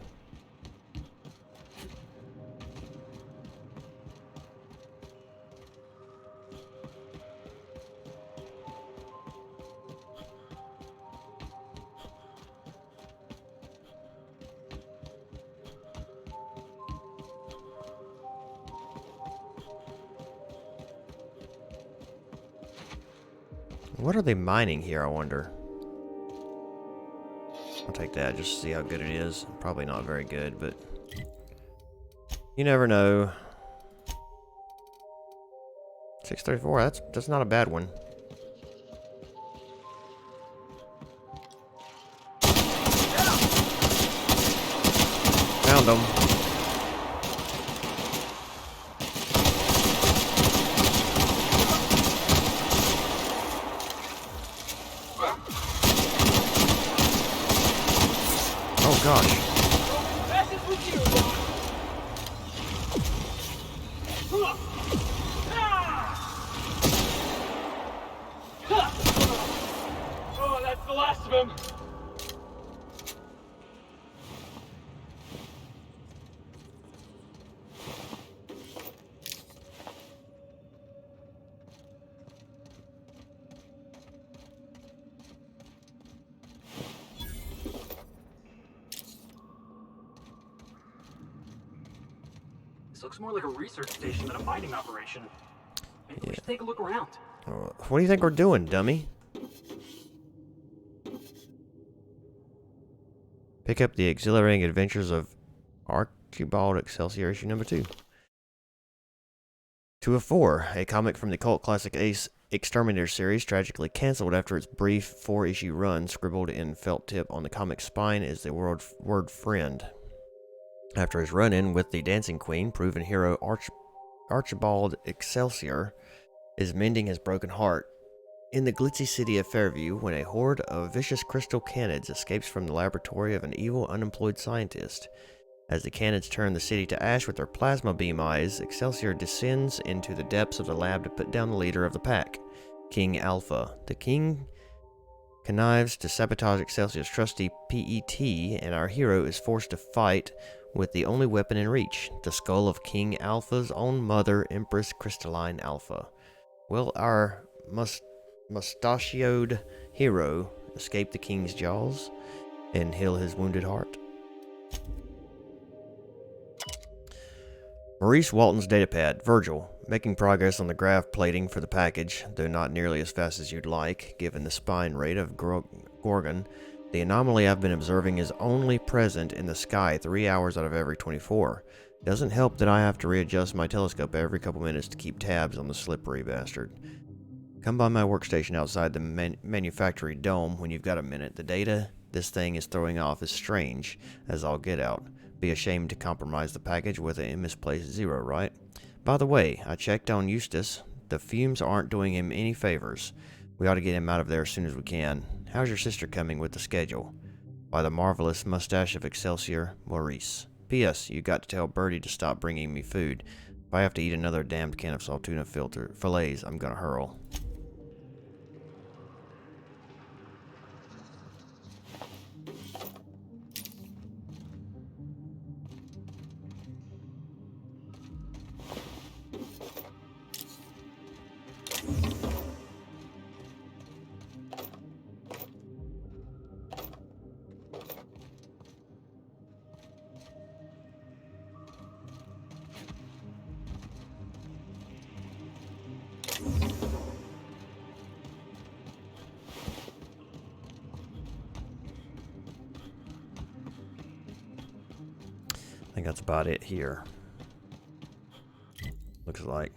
What are they mining here, I wonder? I'll take that just to see how good it is. Probably not very good, but you never know. 634, that's not a bad one. Found them. Oh gosh. Oh, that's the last of him. This looks more like a research station than a mining operation. Maybe we should take a look around. What do you think we're doing, dummy? Pick up the exhilarating adventures of Archibald Excelsior issue number 2. 2 of 4, a comic from the cult classic Ace Exterminator series, tragically cancelled after its brief 4-issue run. Scribbled in felt tip on the comic's spine is the word friend. After his run-in with the Dancing Queen, proven hero Archibald Excelsior is mending his broken heart in the glitzy city of Fairview when a horde of vicious crystal canids escapes from the laboratory of an evil unemployed scientist. As the canids turn the city to ash with their plasma beam eyes, Excelsior descends into the depths of the lab to put down the leader of the pack, King Alpha. The king connives to sabotage Excelsior's trusty PET, and our hero is forced to fight with the only weapon in reach, the skull of King Alpha's own mother, Empress Crystalline Alpha. Will our mustachioed hero escape the king's jaws and heal his wounded heart? Maurice Walton's datapad. Virgil. Making progress on the graph plating for the package, though not nearly as fast as you'd like, given the spine rate of Gorgon. The anomaly I've been observing is only present in the sky 3 hours out of every 24. Doesn't help that I have to readjust my telescope every couple minutes to keep tabs on the slippery bastard. Come by my workstation outside the manufactory dome when you've got a minute. The data this thing is throwing off is strange, as all get out. Be ashamed to compromise the package with a misplaced zero, right? By the way, I checked on Eustace. The fumes aren't doing him any favors. We ought to get him out of there as soon as we can. How's your sister coming with the schedule? By the marvelous mustache of Excelsior, Maurice. P.S. You got to tell Birdie to stop bringing me food. If I have to eat another damned can of Saltuna fillets, I'm gonna hurl. I think that's about it here. Looks like.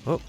Oh.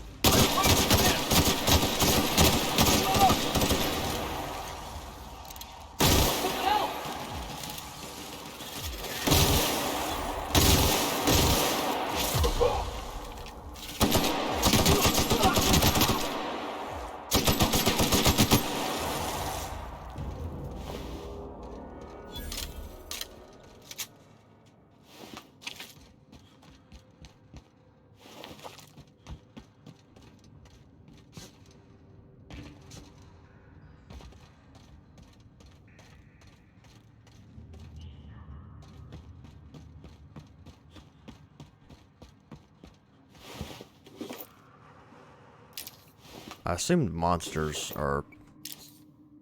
I assume monsters or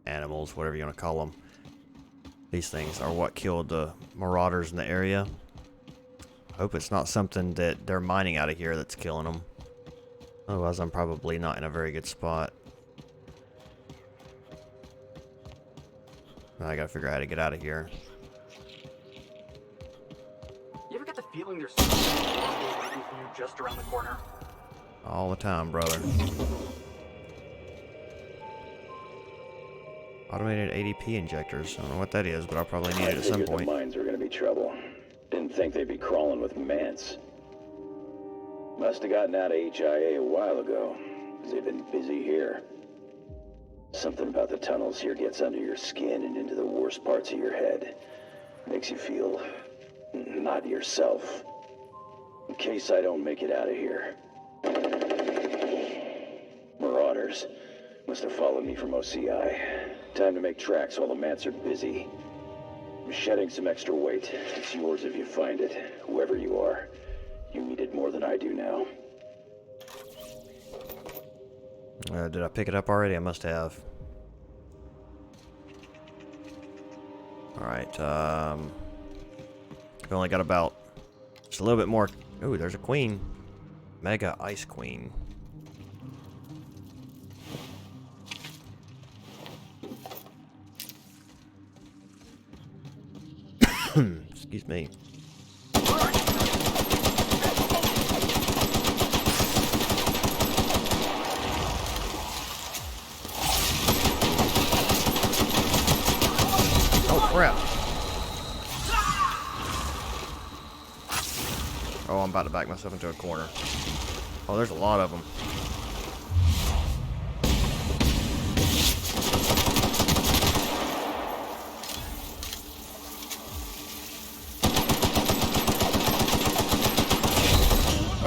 animals, whatever you want to call them, these things are what killed the marauders in the area. I hope it's not something that they're mining out of here that's killing them. Otherwise, I'm probably not in a very good spot. Now I gotta figure out how to get out of here. You ever get the feeling there's something waiting for you just around the corner? All the time, brother. Automated ADP injectors. I don't know what that is, but I'll probably need it at some point. The mines were gonna be trouble. Didn't think they'd be crawling with mants. Must have gotten out of HIA a while ago, because they've been busy here. Something about the tunnels here gets under your skin and into the worst parts of your head. Makes you feel not yourself. In case I don't make it out of here. Marauders. Must have followed me from OCI. Time to make tracks while the mats are busy. I'm shedding some extra weight. It's yours if you find it, whoever you are. You need it more than I do now. Did I pick it up already? I must have. Alright, I've only got about just a little bit more. Ooh, there's a queen. Mega Ice Queen. Excuse me. Oh crap. Oh, I'm about to back myself into a corner. Oh, there's a lot of them.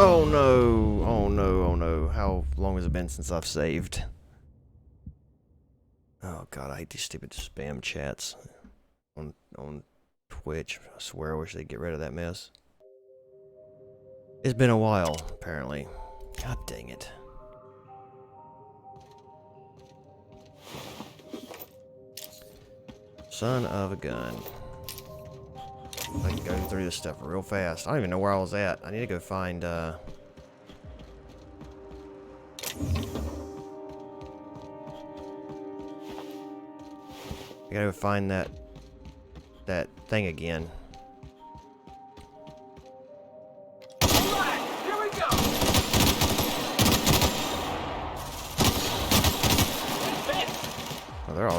Oh no, oh no, oh no. How long has it been since I've saved? Oh god, I hate these stupid spam chats on Twitch. I swear I wish they'd get rid of that mess. It's been a while, apparently. God dang it. Son of a gun. I can go through this stuff real fast. I don't even know where I was at. I need to go find, I gotta go find that thing again.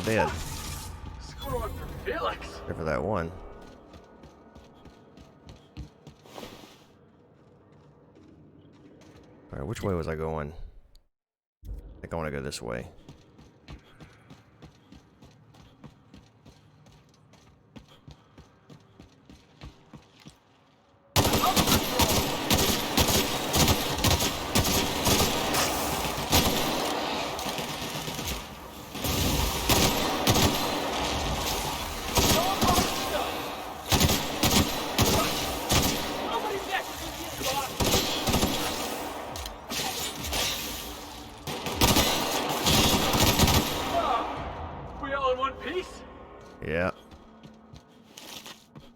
all dead. Screw up for Felix. Except for that one. Alright, which way was I going? I think I want to go this way. Yeah.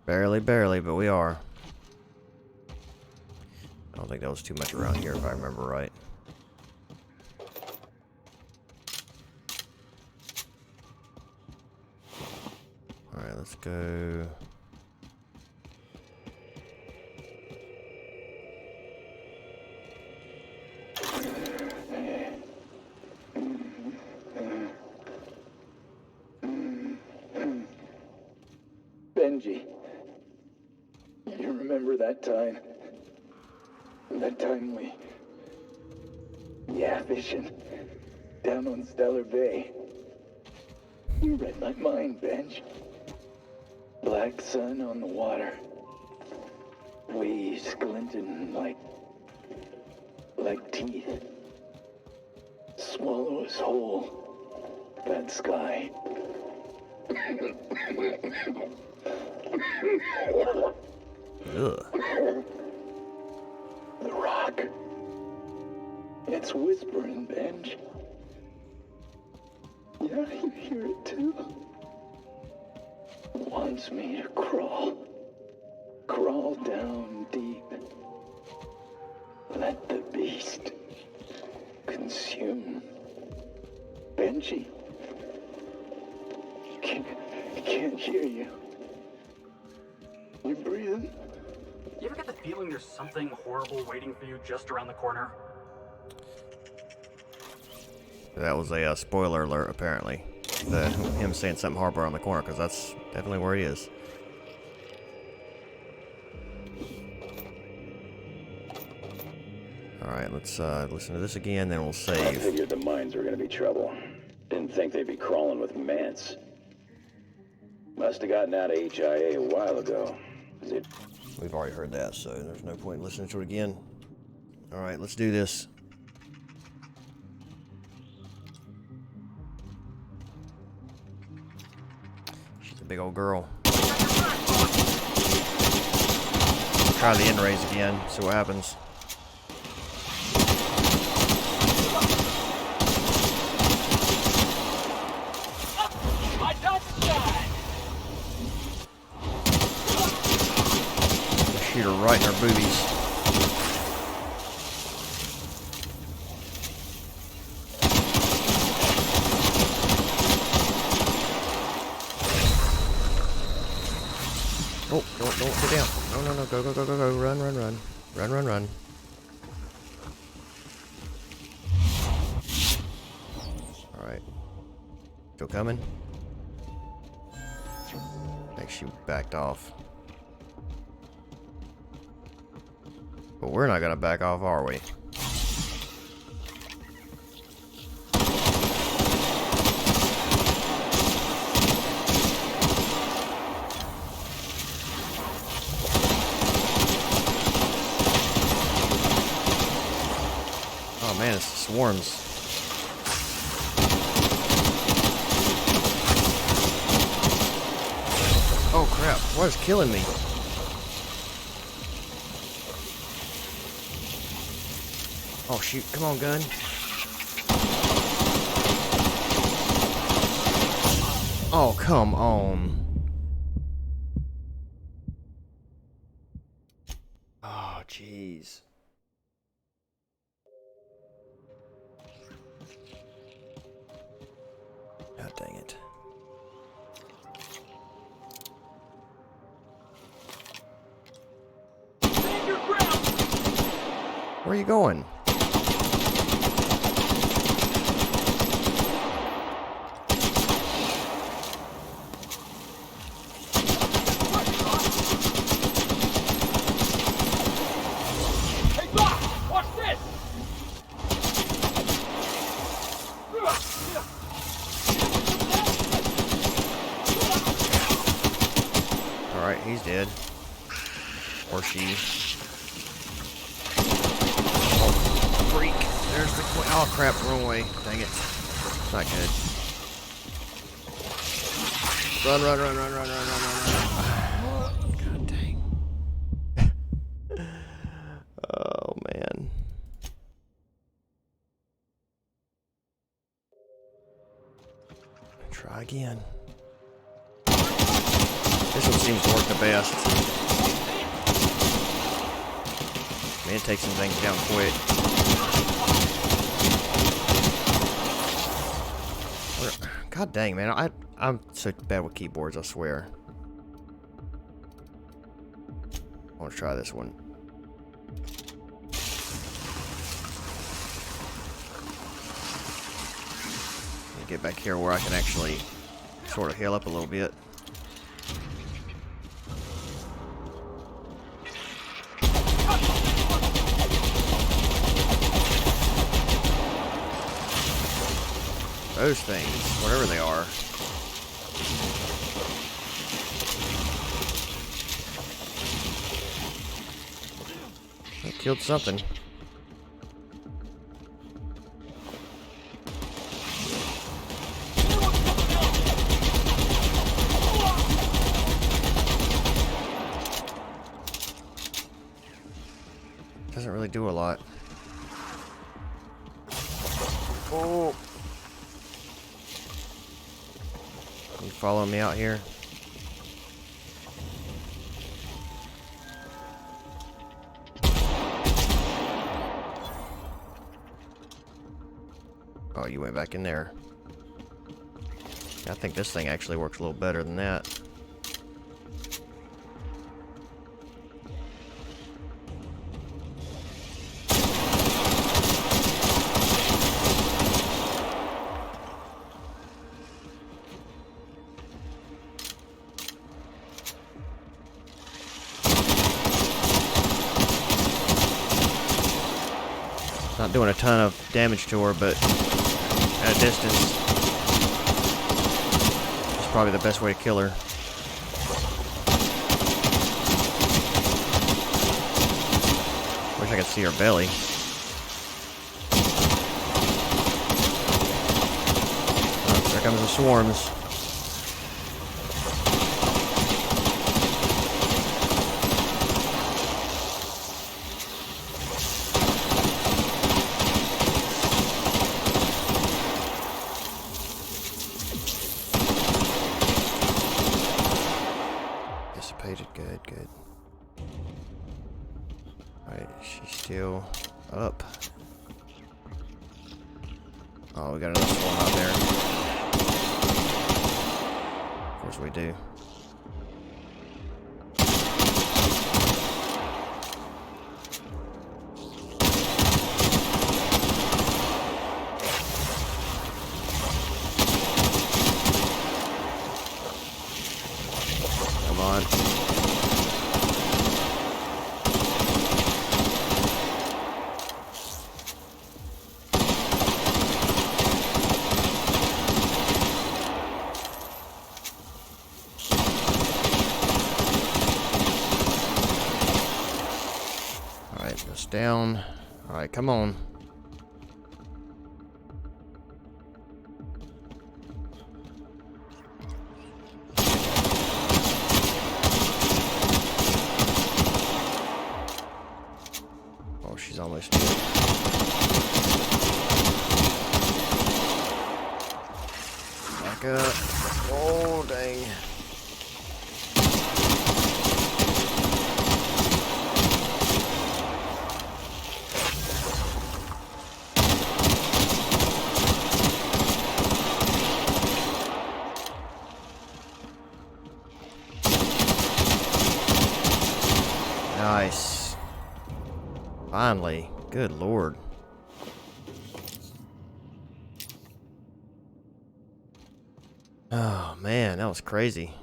Barely, but we are. I don't think that was too much around here, if I remember right. Alright, let's go. Benji, you remember that time? That time we... Yeah, fishing. Down on Stellar Bay. You read my mind, Benj. Black sun on the water. Waves glinting like teeth. Swallow us whole. That sky. Ugh. The rock. It's whispering, Benj. Yeah, you hear it too. Wants me to crawl. Crawl down deep. Let the beast consume. Benji. Can't hear you. You breathing? You ever get the feeling there's something horrible waiting for you just around the corner? That was a spoiler alert, apparently. Him saying something horrible around the corner, because that's definitely where he is. Alright, let's listen to this again, then we'll I save. figured the mines were gonna be trouble. Didn't think they'd be crawling with Mance. Must have gotten out of HIA a while ago. We've already heard that, so there's no point in listening to it again. Alright, let's do this. She's a big old girl. Try the end raise again, see what happens. Shoot her right in her boobies. Oh, don't get down. No, go, run. Run. Alright. Still coming? I think she backed off. But we're not gonna back off, are we? Oh man, it's the swarms. Oh crap, what is killing me? Oh shoot, come on, gun. Oh, come on. Oh, jeez. God dang it. Where are you going? she. Oh, freak. There's the queen. Oh, crap. Wrong way. Dang it. It's not good. Run, run, run, run, run, run, run, run, run. God dang. Oh, man. Try again. This one seems to work the best. Man, it takes some things down quick. God dang, man. I'm so bad with keyboards, I swear. I want to try this one. Get back here where I can actually sort of heal up a little bit. Those things, whatever they are. I killed something. Doesn't really do a lot. Oh. You follow me out here? Oh, you went back in there. I think this thing actually works a little better than that. Not doing a ton of damage to her, but at a distance, it's probably the best way to kill her. Wish I could see her belly. Oh, there comes the swarms. Good, good. Alright, she's still up. Oh, we got another swarm out there. Of course we do. Come on. Down. Alright, come on. Oh, she's almost dead. Back up. Oh, dang. Nice. Finally. Good lord. Oh man, that was crazy.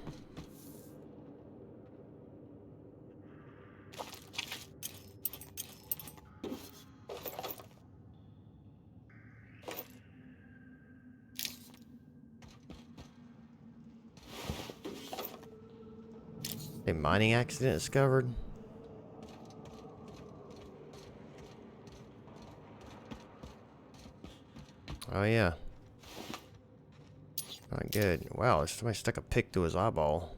A mining accident discovered? Oh, yeah. Not good. Wow, somebody stuck a pick through his eyeball.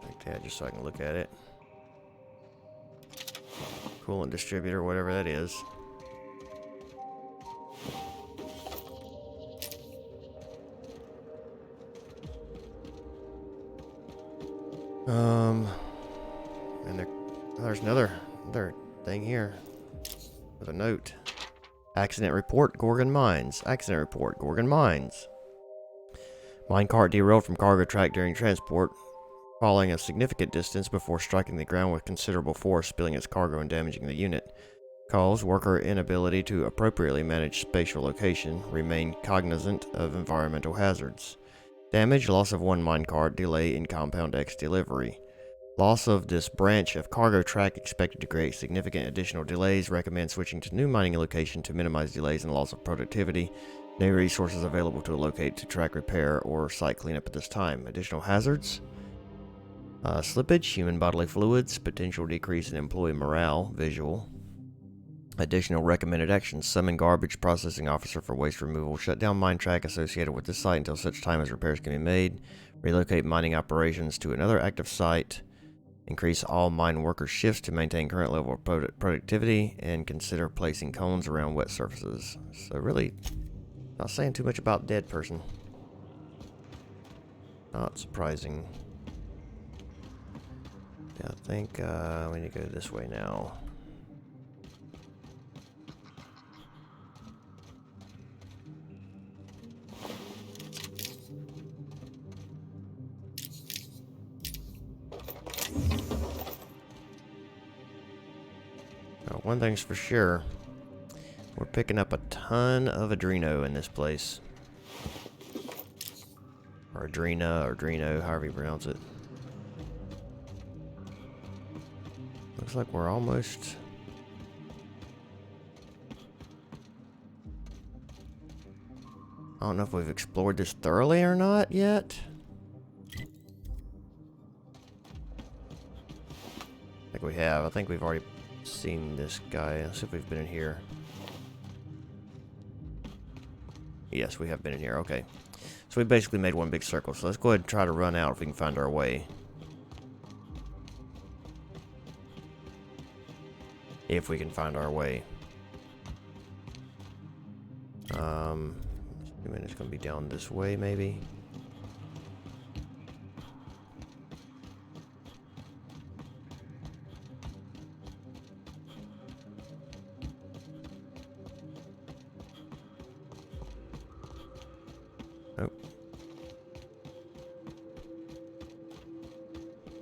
Like that, just so I can look at it. Coolant distributor, whatever that is. And there's another thing here with a note. Accident report, Gorgon Mines. Accident report, Gorgon Mines. Minecart derailed from cargo track during transport, falling a significant distance before striking the ground with considerable force, spilling its cargo and damaging the unit. Cause worker inability to appropriately manage spatial location, remain cognizant of environmental hazards. Damage, loss of one minecart, delay in Compound X delivery. Loss of this branch of cargo track expected to create significant additional delays. Recommend switching to new mining location to minimize delays and loss of productivity. No resources available to locate to track repair or site cleanup at this time. Additional hazards. Slippage, human bodily fluids, potential decrease in employee morale, visual. Additional recommended actions. Summon garbage processing officer for waste removal. Shut down mine track associated with this site until such time as repairs can be made. Relocate mining operations to another active site. Increase all mine worker shifts to maintain current level of productivity. And consider placing cones around wet surfaces. So really, not saying too much about dead person. Not surprising. Yeah, I think we need to go this way now. One thing's for sure, we're picking up a ton of Adreno in this place. Or Adrena, or Dreno, however you pronounce it. Looks like we're almost... I don't know if we've explored this thoroughly or not yet. I think we have. I think we've already seen this guy. Let's see if we've been in here. Yes, we have been in here. Okay. So we basically made one big circle. So let's go ahead and try to run out if we can find our way. If we can find our way. Assuming it's going to be down this way, maybe. Nope.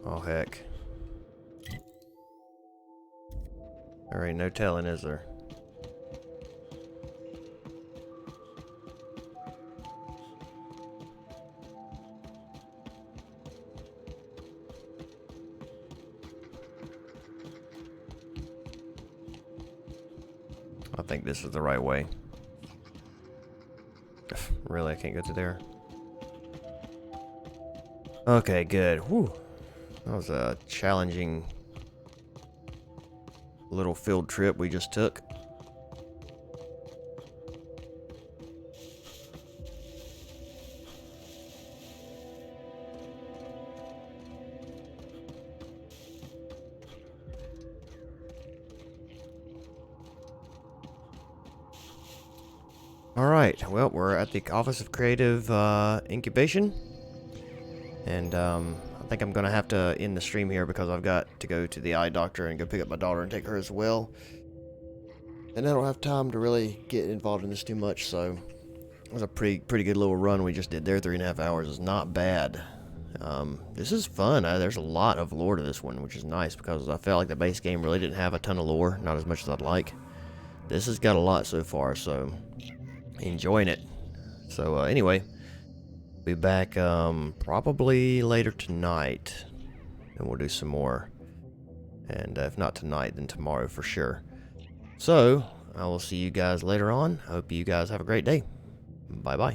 Oh, heck. There ain't no telling, is there? I think this is the right way. Really, I can't go through there. Okay, good. Whew. That was a challenging little field trip we just took. Alright, well, we're at the Office of Creative Incubation. And I think I'm going to have to end the stream here because I've got to go to the eye doctor and go pick up my daughter and take her as well. And I don't have time to really get involved in this too much, so it was a pretty good little run we just did there. 3.5 hours is not bad. This is fun. There's a lot of lore to this one, which is nice because I felt like the base game really didn't have a ton of lore, not as much as I'd like. This has got a lot so far, so enjoying it. So anyway, be back probably later tonight, and we'll do some more. And if not tonight, then tomorrow for sure. So I will see you guys later on. I hope you guys have a great day. Bye bye.